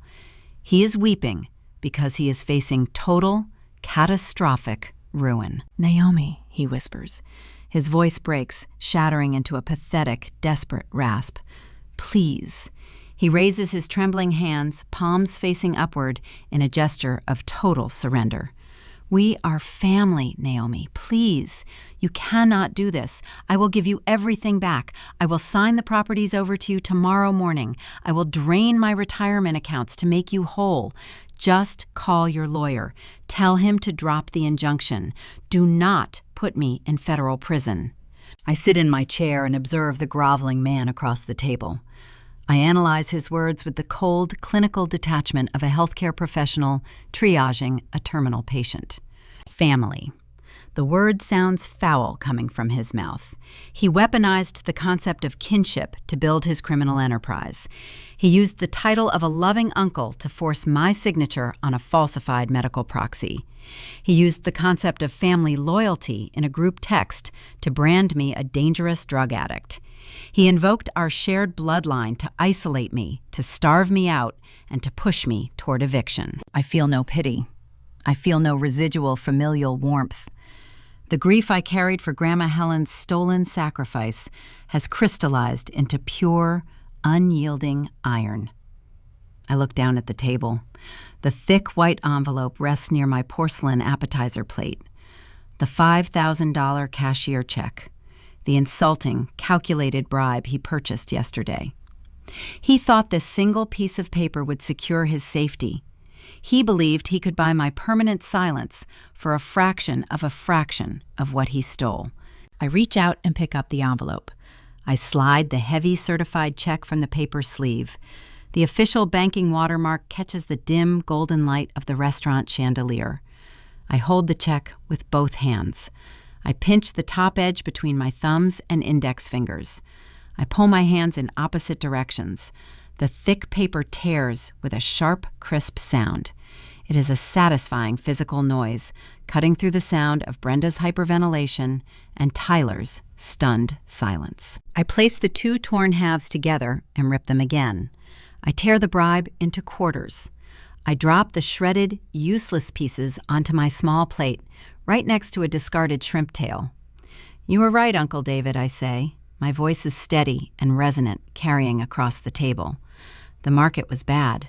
He is weeping because he is facing total, catastrophic ruin. "Naomi," he whispers. His voice breaks, shattering into a pathetic, desperate rasp. "Please." He raises his trembling hands, palms facing upward, in a gesture of total surrender. "We are family, Naomi. Please. You cannot do this. I will give you everything back. I will sign the properties over to you tomorrow morning. I will drain my retirement accounts to make you whole. Just call your lawyer. Tell him to drop the injunction. Do not put me in federal prison." I sit in my chair and observe the groveling man across the table. I analyze his words with the cold, clinical detachment of a healthcare professional triaging a terminal patient. Family. The word sounds foul coming from his mouth. He weaponized the concept of kinship to build his criminal enterprise. He used the title of a loving uncle to force my signature on a falsified medical proxy. He used the concept of family loyalty in a group text to brand me a dangerous drug addict. He invoked our shared bloodline to isolate me, to starve me out, and to push me toward eviction. I feel no pity. I feel no residual familial warmth. The grief I carried for Grandma Helen's stolen sacrifice has crystallized into pure, unyielding iron. I look down at the table. The thick white envelope rests near my porcelain appetizer plate. The $5,000 cashier check. The insulting, calculated bribe he purchased yesterday. He thought this single piece of paper would secure his safety. He believed he could buy my permanent silence for a fraction of what he stole. I reach out and pick up the envelope. I slide the heavy certified check from the paper sleeve. The official banking watermark catches the dim golden light of the restaurant chandelier. I hold the check with both hands. I pinch the top edge between my thumbs and index fingers. I pull my hands in opposite directions. The thick paper tears with a sharp, crisp sound. It is a satisfying physical noise, cutting through the sound of Brenda's hyperventilation and Tyler's stunned silence. I place the 2 torn halves together and rip them again. I tear the bribe into quarters. I drop the shredded, useless pieces onto my small plate, right next to a discarded shrimp tail. "You were right, Uncle David," I say. My voice is steady and resonant, carrying across the table. "The market was bad.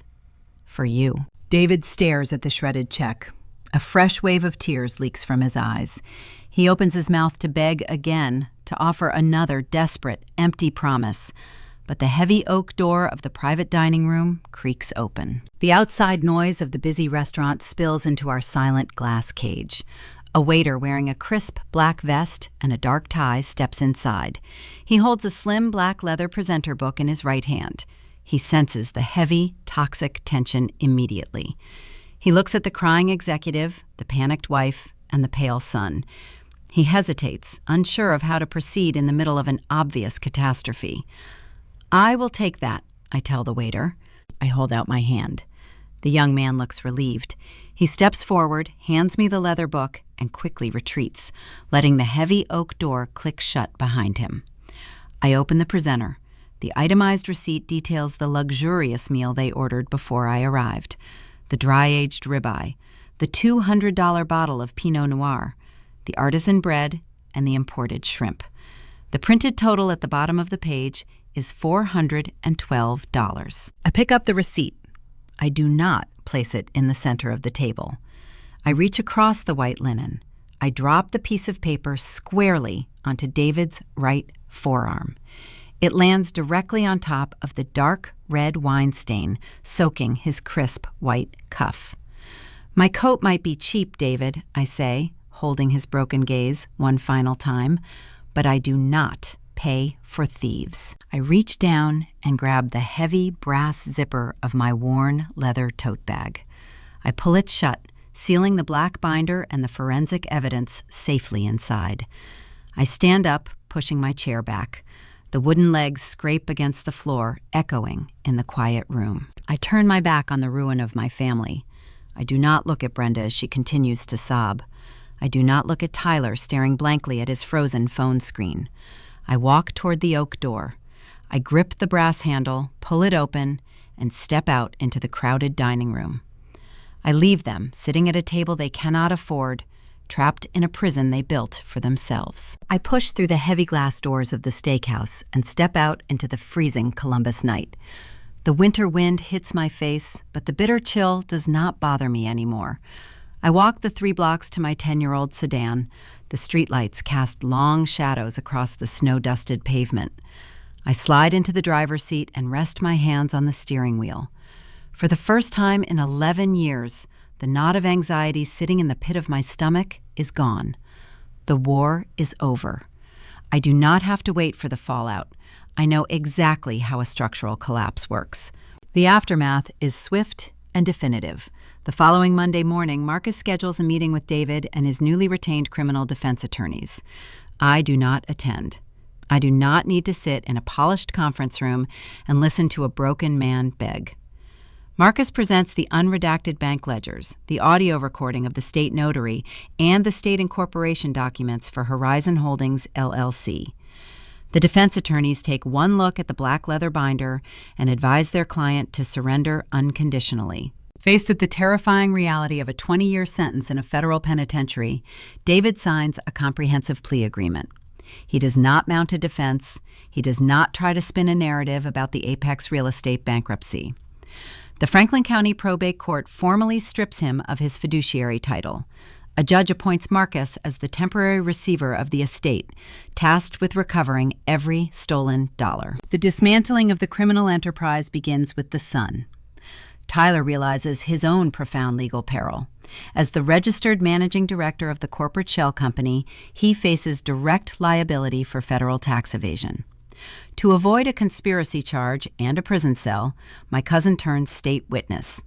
For you." David stares at the shredded check. A fresh wave of tears leaks from his eyes. He opens his mouth to beg again, to offer another desperate, empty promise. But the heavy oak door of the private dining room creaks open. The outside noise of the busy restaurant spills into our silent glass cage. A waiter wearing a crisp black vest and a dark tie steps inside. He holds a slim black leather presenter book in his right hand. He senses the heavy, toxic tension immediately. He looks at the crying executive, the panicked wife, and the pale son. He hesitates, unsure of how to proceed in the middle of an obvious catastrophe. "I will take that," I tell the waiter. I hold out my hand. The young man looks relieved. He steps forward, hands me the leather book, and quickly retreats, letting the heavy oak door click shut behind him. I open the presenter. The itemized receipt details the luxurious meal they ordered before I arrived. The dry-aged ribeye, the $200 bottle of Pinot Noir, the artisan bread, and the imported shrimp. The printed total at the bottom of the page is $412. I pick up the receipt. I do not place it in the center of the table. I reach across the white linen. I drop the piece of paper squarely onto David's right forearm. It lands directly on top of the dark red wine stain soaking his crisp white cuff. "My coat might be cheap, David," I say, holding his broken gaze one final time, "but I do not pay for thieves." I reach down and grab the heavy brass zipper of my worn leather tote bag. I pull it shut, sealing the black binder and the forensic evidence safely inside. I stand up, pushing my chair back. The wooden legs scrape against the floor, echoing in the quiet room. I turn my back on the ruin of my family. I do not look at Brenda as she continues to sob. I do not look at Tyler staring blankly at his frozen phone screen. I walk toward the oak door. I grip the brass handle, pull it open, and step out into the crowded dining room. I leave them sitting at a table they cannot afford, trapped in a prison they built for themselves. I push through the heavy glass doors of the steakhouse and step out into the freezing Columbus night. The winter wind hits my face, but the bitter chill does not bother me anymore. I walk the 3 blocks to my 10-year-old sedan. The streetlights cast long shadows across the snow-dusted pavement. I slide into the driver's seat and rest my hands on the steering wheel. For the first time in 11 years, the knot of anxiety sitting in the pit of my stomach is gone. The war is over. I do not have to wait for the fallout. I know exactly how a structural collapse works. The aftermath is swift and definitive. The following Monday morning, Marcus schedules a meeting with David and his newly retained criminal defense attorneys. I do not attend. I do not need to sit in a polished conference room and listen to a broken man beg. Marcus presents the unredacted bank ledgers, the audio recording of the state notary, and the state incorporation documents for Horizon Holdings, LLC. The defense attorneys take one look at the black leather binder and advise their client to surrender unconditionally. Faced with the terrifying reality of a 20-year sentence in a federal penitentiary, David signs a comprehensive plea agreement. He does not mount a defense. He does not try to spin a narrative about the Apex real estate bankruptcy. The Franklin County Probate Court formally strips him of his fiduciary title. A judge appoints Marcus as the temporary receiver of the estate, tasked with recovering every stolen dollar. The dismantling of the criminal enterprise begins with the son. Tyler realizes his own profound legal peril. As the registered managing director of the corporate shell company, he faces direct liability for federal tax evasion. To avoid a conspiracy charge and a prison cell, my cousin turns state witness.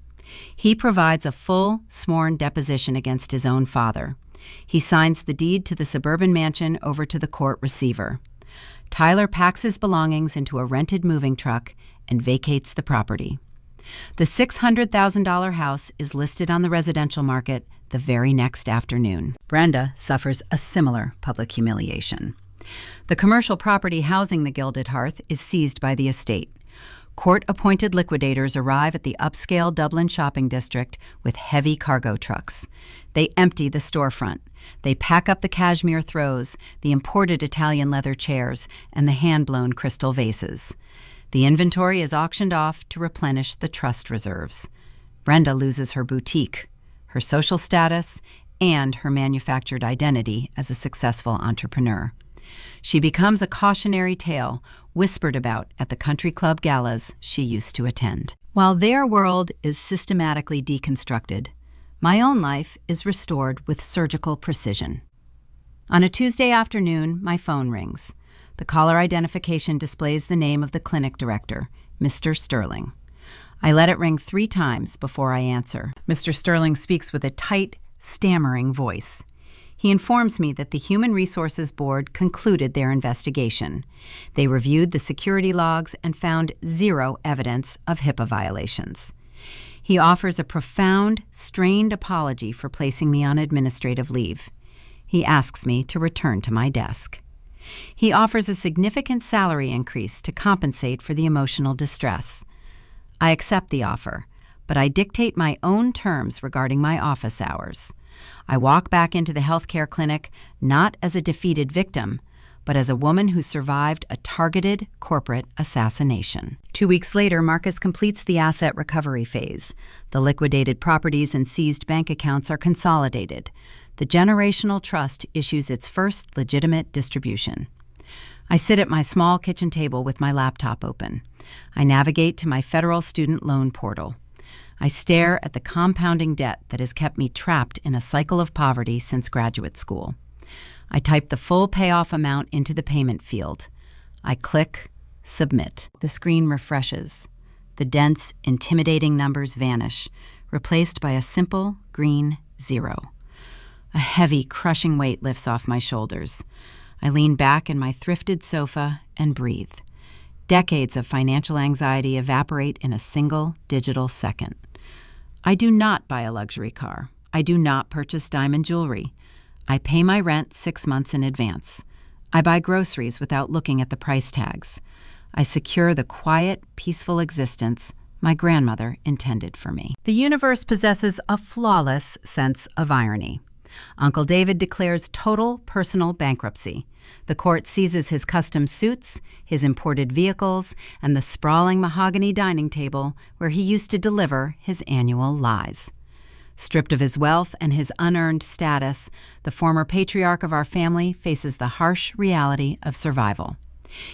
He provides a full, sworn deposition against his own father. He signs the deed to the suburban mansion over to the court receiver. Tyler packs his belongings into a rented moving truck and vacates the property. The $600,000 house is listed on the residential market the very next afternoon. Brenda suffers a similar public humiliation. The commercial property housing the Gilded Hearth is seized by the estate. Court-appointed liquidators arrive at the upscale Dublin shopping district with heavy cargo trucks. They empty the storefront. They pack up the cashmere throws, the imported Italian leather chairs, and the hand-blown crystal vases. The inventory is auctioned off to replenish the trust reserves. Brenda loses her boutique, her social status, and her manufactured identity as a successful entrepreneur. She becomes a cautionary tale whispered about at the country club galas she used to attend. While their world is systematically deconstructed, my own life is restored with surgical precision. On a Tuesday afternoon, my phone rings. The caller identification displays the name of the clinic director, Mr. Sterling. I let it ring 3 times before I answer. Mr. Sterling speaks with a tight, stammering voice. He informs me that the Human Resources Board concluded their investigation. They reviewed the security logs and found 0 evidence of HIPAA violations. He offers a profound, strained apology for placing me on administrative leave. He asks me to return to my desk. He offers a significant salary increase to compensate for the emotional distress. I accept the offer, but I dictate my own terms regarding my office hours. I walk back into the healthcare clinic not as a defeated victim, but as a woman who survived a targeted corporate assassination. 2 weeks later, Marcus completes the asset recovery phase. The liquidated properties and seized bank accounts are consolidated. The generational trust issues its first legitimate distribution. I sit at my small kitchen table with my laptop open. I navigate to my federal student loan portal. I stare at the compounding debt that has kept me trapped in a cycle of poverty since graduate school. I type the full payoff amount into the payment field. I click Submit. The screen refreshes. The dense, intimidating numbers vanish, replaced by a simple green 0. A heavy, crushing weight lifts off my shoulders. I lean back in my thrifted sofa and breathe. Decades of financial anxiety evaporate in a single digital second. I do not buy a luxury car. I do not purchase diamond jewelry. I pay my rent 6 months in advance. I buy groceries without looking at the price tags. I secure the quiet, peaceful existence my grandmother intended for me. The universe possesses a flawless sense of irony. Uncle David declares total personal bankruptcy. The court seizes his custom suits, his imported vehicles, and the sprawling mahogany dining table where he used to deliver his annual lies. Stripped of his wealth and his unearned status, the former patriarch of our family faces the harsh reality of survival.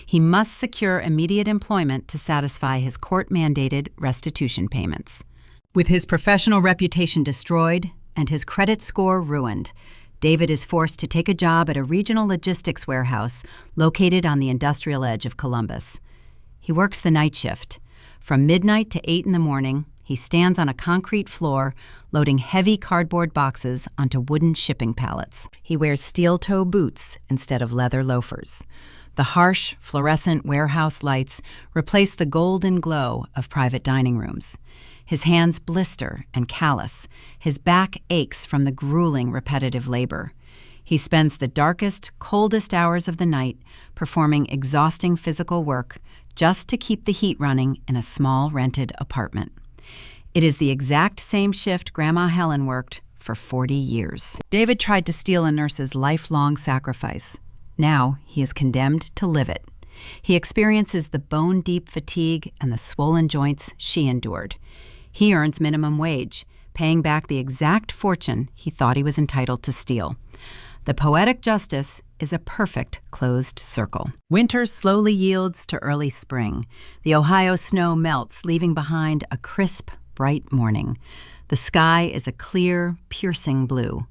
He must secure immediate employment to satisfy his court-mandated restitution payments. With his professional reputation destroyed and his credit score ruined, David is forced to take a job at a regional logistics warehouse located on the industrial edge of Columbus. He works the night shift. From midnight to 8 in the morning, he stands on a concrete floor, loading heavy cardboard boxes onto wooden shipping pallets. He wears steel-toe boots instead of leather loafers. The harsh, fluorescent warehouse lights replace the golden glow of private dining rooms. His hands blister and callous. His back aches from the grueling, repetitive labor. He spends the darkest, coldest hours of the night performing exhausting physical work just to keep the heat running in a small rented apartment. It is the exact same shift Grandma Helen worked for 40 years. David tried to steal a nurse's lifelong sacrifice. Now he is condemned to live it. He experiences the bone-deep fatigue and the swollen joints she endured. He earns minimum wage, paying back the exact fortune he thought he was entitled to steal. The poetic justice is a perfect closed circle. Winter slowly yields to early spring. The Ohio snow melts, leaving behind a crisp, bright morning. The sky is a clear, piercing blue.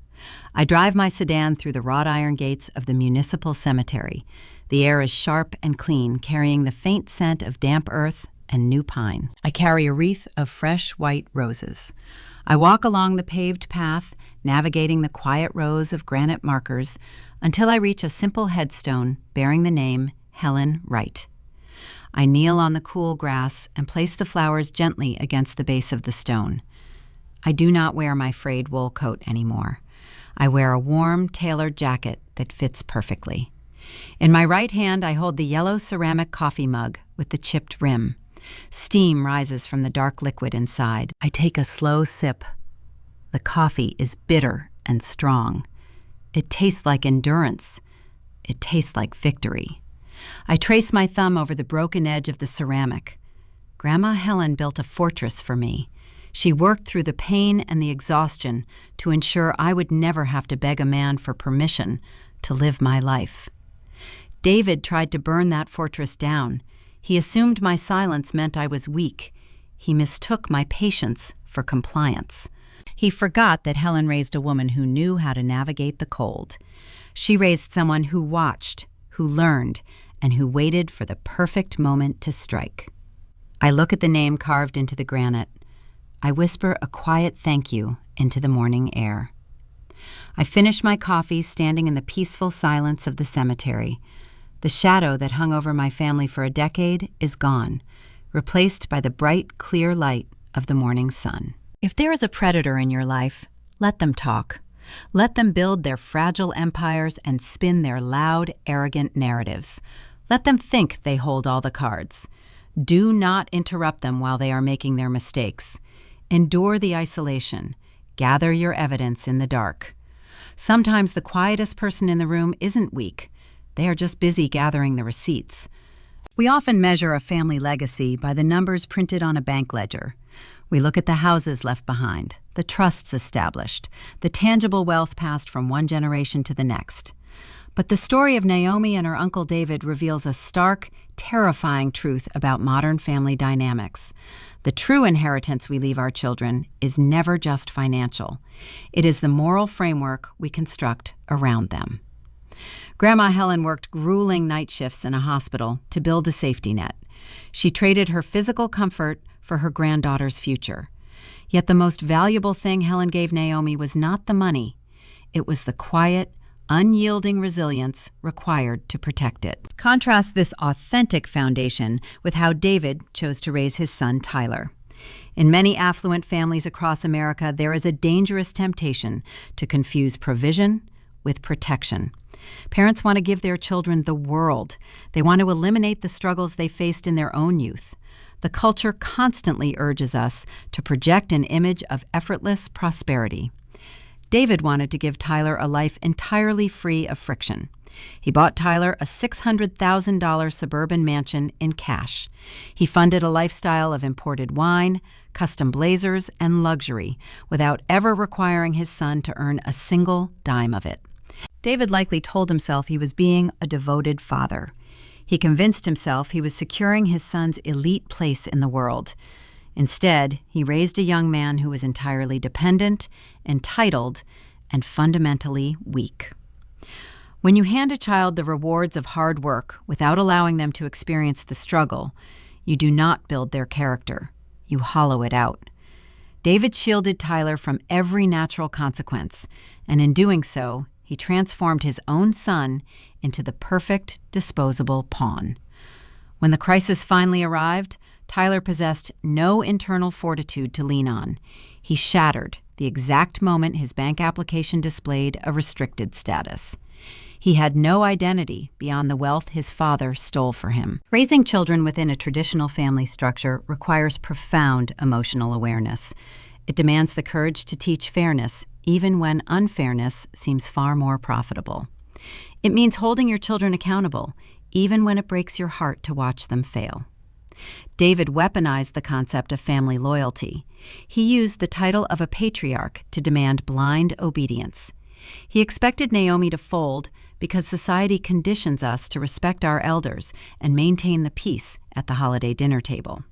I drive my sedan through the wrought iron gates of the municipal cemetery. The air is sharp and clean, carrying the faint scent of damp earth and new pine. I carry a wreath of fresh white roses. I walk along the paved path, navigating the quiet rows of granite markers until I reach a simple headstone bearing the name Helen Wright. I kneel on the cool grass and place the flowers gently against the base of the stone. I do not wear my frayed wool coat anymore. I wear a warm, tailored jacket that fits perfectly. In my right hand, I hold the yellow ceramic coffee mug with the chipped rim. Steam rises from the dark liquid inside. I take a slow sip. The coffee is bitter and strong. It tastes like endurance. It tastes like victory. I trace my thumb over the broken edge of the ceramic. Grandma Helen built a fortress for me. She worked through the pain and the exhaustion to ensure I would never have to beg a man for permission to live my life. David tried to burn that fortress down. He assumed my silence meant I was weak. He mistook my patience for compliance. He forgot that Helen raised a woman who knew how to navigate the cold. She raised someone who watched, who learned, and who waited for the perfect moment to strike. I look at the name carved into the granite. I whisper a quiet thank you into the morning air. I finish my coffee standing in the peaceful silence of the cemetery. The shadow that hung over my family for a decade is gone, replaced by the bright, clear light of the morning sun. If there is a predator in your life, let them talk. Let them build their fragile empires and spin their loud, arrogant narratives. Let them think they hold all the cards. Do not interrupt them while they are making their mistakes. Endure the isolation. Gather your evidence in the dark. Sometimes the quietest person in the room isn't weak. They are just busy gathering the receipts. We often measure a family legacy by the numbers printed on a bank ledger. We look at the houses left behind, the trusts established, the tangible wealth passed from one generation to the next. But the story of Naomi and her uncle David reveals a stark, terrifying truth about modern family dynamics. The true inheritance we leave our children is never just financial. It is the moral framework we construct around them. Grandma Helen worked grueling night shifts in a hospital to build a safety net. She traded her physical comfort for her granddaughter's future. Yet the most valuable thing Helen gave Naomi was not the money. It was the quiet, unyielding resilience required to protect it. Contrast this authentic foundation with how David chose to raise his son Tyler. In many affluent families across America, there is a dangerous temptation to confuse provision with protection. Parents want to give their children the world. They want to eliminate the struggles they faced in their own youth. The culture constantly urges us to project an image of effortless prosperity. David wanted to give Tyler a life entirely free of friction. He bought Tyler a $600,000 suburban mansion in cash. He funded a lifestyle of imported wine, custom blazers, and luxury without ever requiring his son to earn a single dime of it. David likely told himself he was being a devoted father. He convinced himself he was securing his son's elite place in the world. Instead, he raised a young man who was entirely dependent, entitled, and fundamentally weak. When you hand a child the rewards of hard work without allowing them to experience the struggle, you do not build their character. You hollow it out. David shielded Tyler from every natural consequence, and in doing so, he transformed his own son into the perfect disposable pawn. When the crisis finally arrived, Tyler possessed no internal fortitude to lean on. He shattered the exact moment his bank application displayed a restricted status. He had no identity beyond the wealth his father stole for him. Raising children within a traditional family structure requires profound emotional awareness. It demands the courage to teach fairness, even when unfairness seems far more profitable. It means holding your children accountable, even when it breaks your heart to watch them fail. David weaponized the concept of family loyalty. He used the title of a patriarch to demand blind obedience. He expected Naomi to fold because society conditions us to respect our elders and maintain the peace at the holiday dinner table.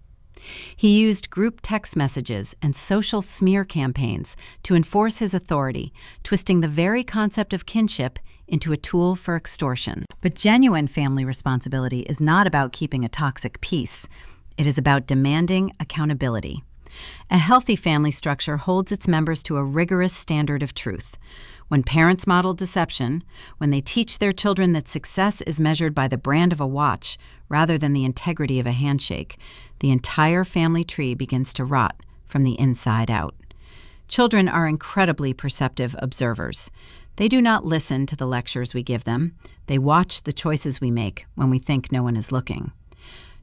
He used group text messages and social smear campaigns to enforce his authority, twisting the very concept of kinship into a tool for extortion. But genuine family responsibility is not about keeping a toxic peace. It is about demanding accountability. A healthy family structure holds its members to a rigorous standard of truth. When parents model deception, when they teach their children that success is measured by the brand of a watch rather than the integrity of a handshake, the entire family tree begins to rot from the inside out. Children are incredibly perceptive observers. They do not listen to the lectures we give them. They watch the choices we make when we think no one is looking.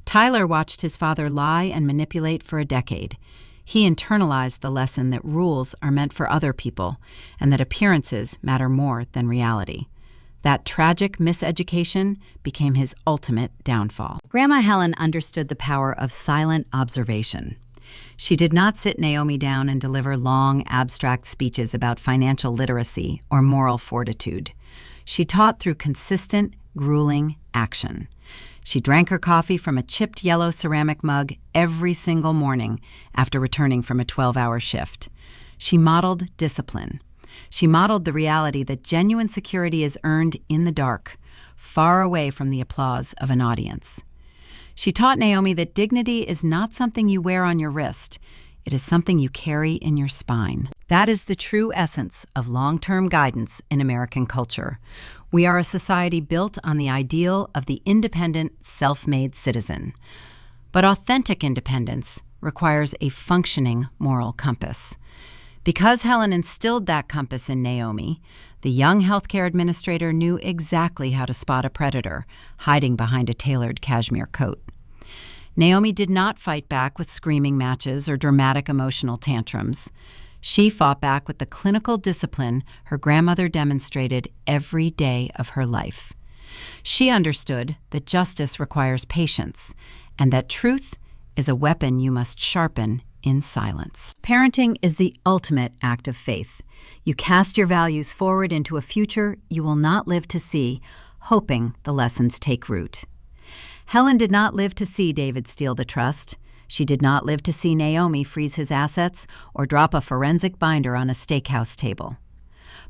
Tyler watched his father lie and manipulate for a decade. He internalized the lesson that rules are meant for other people and that appearances matter more than reality. That tragic miseducation became his ultimate downfall. Grandma Helen understood the power of silent observation. She did not sit Naomi down and deliver long, abstract speeches about financial literacy or moral fortitude. She taught through consistent, grueling action. She drank her coffee from a chipped yellow ceramic mug every single morning after returning from a 12-hour shift. She modeled discipline. She modeled the reality that genuine security is earned in the dark, far away from the applause of an audience. She taught Naomi that dignity is not something you wear on your wrist. It is something you carry in your spine. That is the true essence of long-term guidance in American culture. We are a society built on the ideal of the independent, self-made citizen. But authentic independence requires a functioning moral compass. Because Helen instilled that compass in Naomi, the young healthcare administrator knew exactly how to spot a predator hiding behind a tailored cashmere coat. Naomi did not fight back with screaming matches or dramatic emotional tantrums. She fought back with the clinical discipline her grandmother demonstrated every day of her life. She understood that justice requires patience and that truth is a weapon you must sharpen in silence. Parenting is the ultimate act of faith. You cast your values forward into a future you will not live to see, hoping the lessons take root. Helen did not live to see David steal the trust. She did not live to see Naomi freeze his assets or drop a forensic binder on a steakhouse table.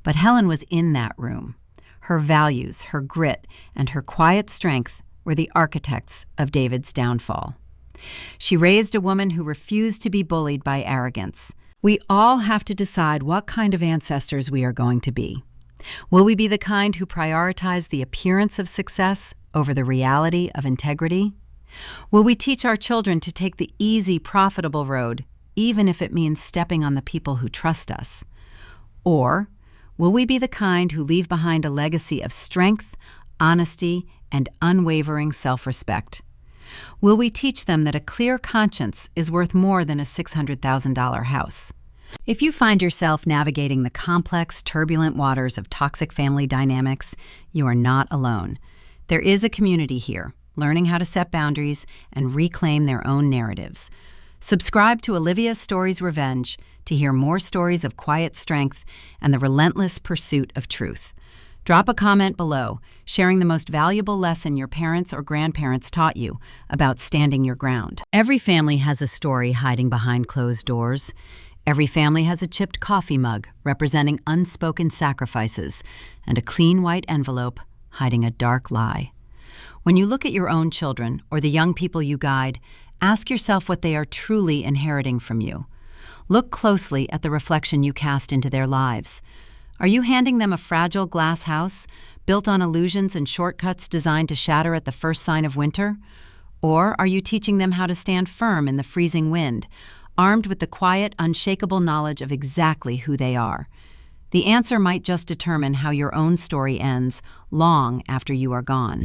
But Helen was in that room. Her values, her grit, and her quiet strength were the architects of David's downfall. She raised a woman who refused to be bullied by arrogance. We all have to decide what kind of ancestors we are going to be. Will we be the kind who prioritize the appearance of success over the reality of integrity? Will we teach our children to take the easy, profitable road, even if it means stepping on the people who trust us? Or will we be the kind who leave behind a legacy of strength, honesty, and unwavering self-respect? Will we teach them that a clear conscience is worth more than a $600,000 house? If you find yourself navigating the complex, turbulent waters of toxic family dynamics, you are not alone. There is a community here, learning how to set boundaries and reclaim their own narratives. Subscribe to Olivia Stories Revenge to hear more stories of quiet strength and the relentless pursuit of truth. Drop a comment below, sharing the most valuable lesson your parents or grandparents taught you about standing your ground. Every family has a story hiding behind closed doors. Every family has a chipped coffee mug representing unspoken sacrifices and a clean white envelope hiding a dark lie. When you look at your own children or the young people you guide, ask yourself what they are truly inheriting from you. Look closely at the reflection you cast into their lives. Are you handing them a fragile glass house built on illusions and shortcuts designed to shatter at the first sign of winter? Or are you teaching them how to stand firm in the freezing wind, armed with the quiet, unshakable knowledge of exactly who they are? The answer might just determine how your own story ends long after you are gone.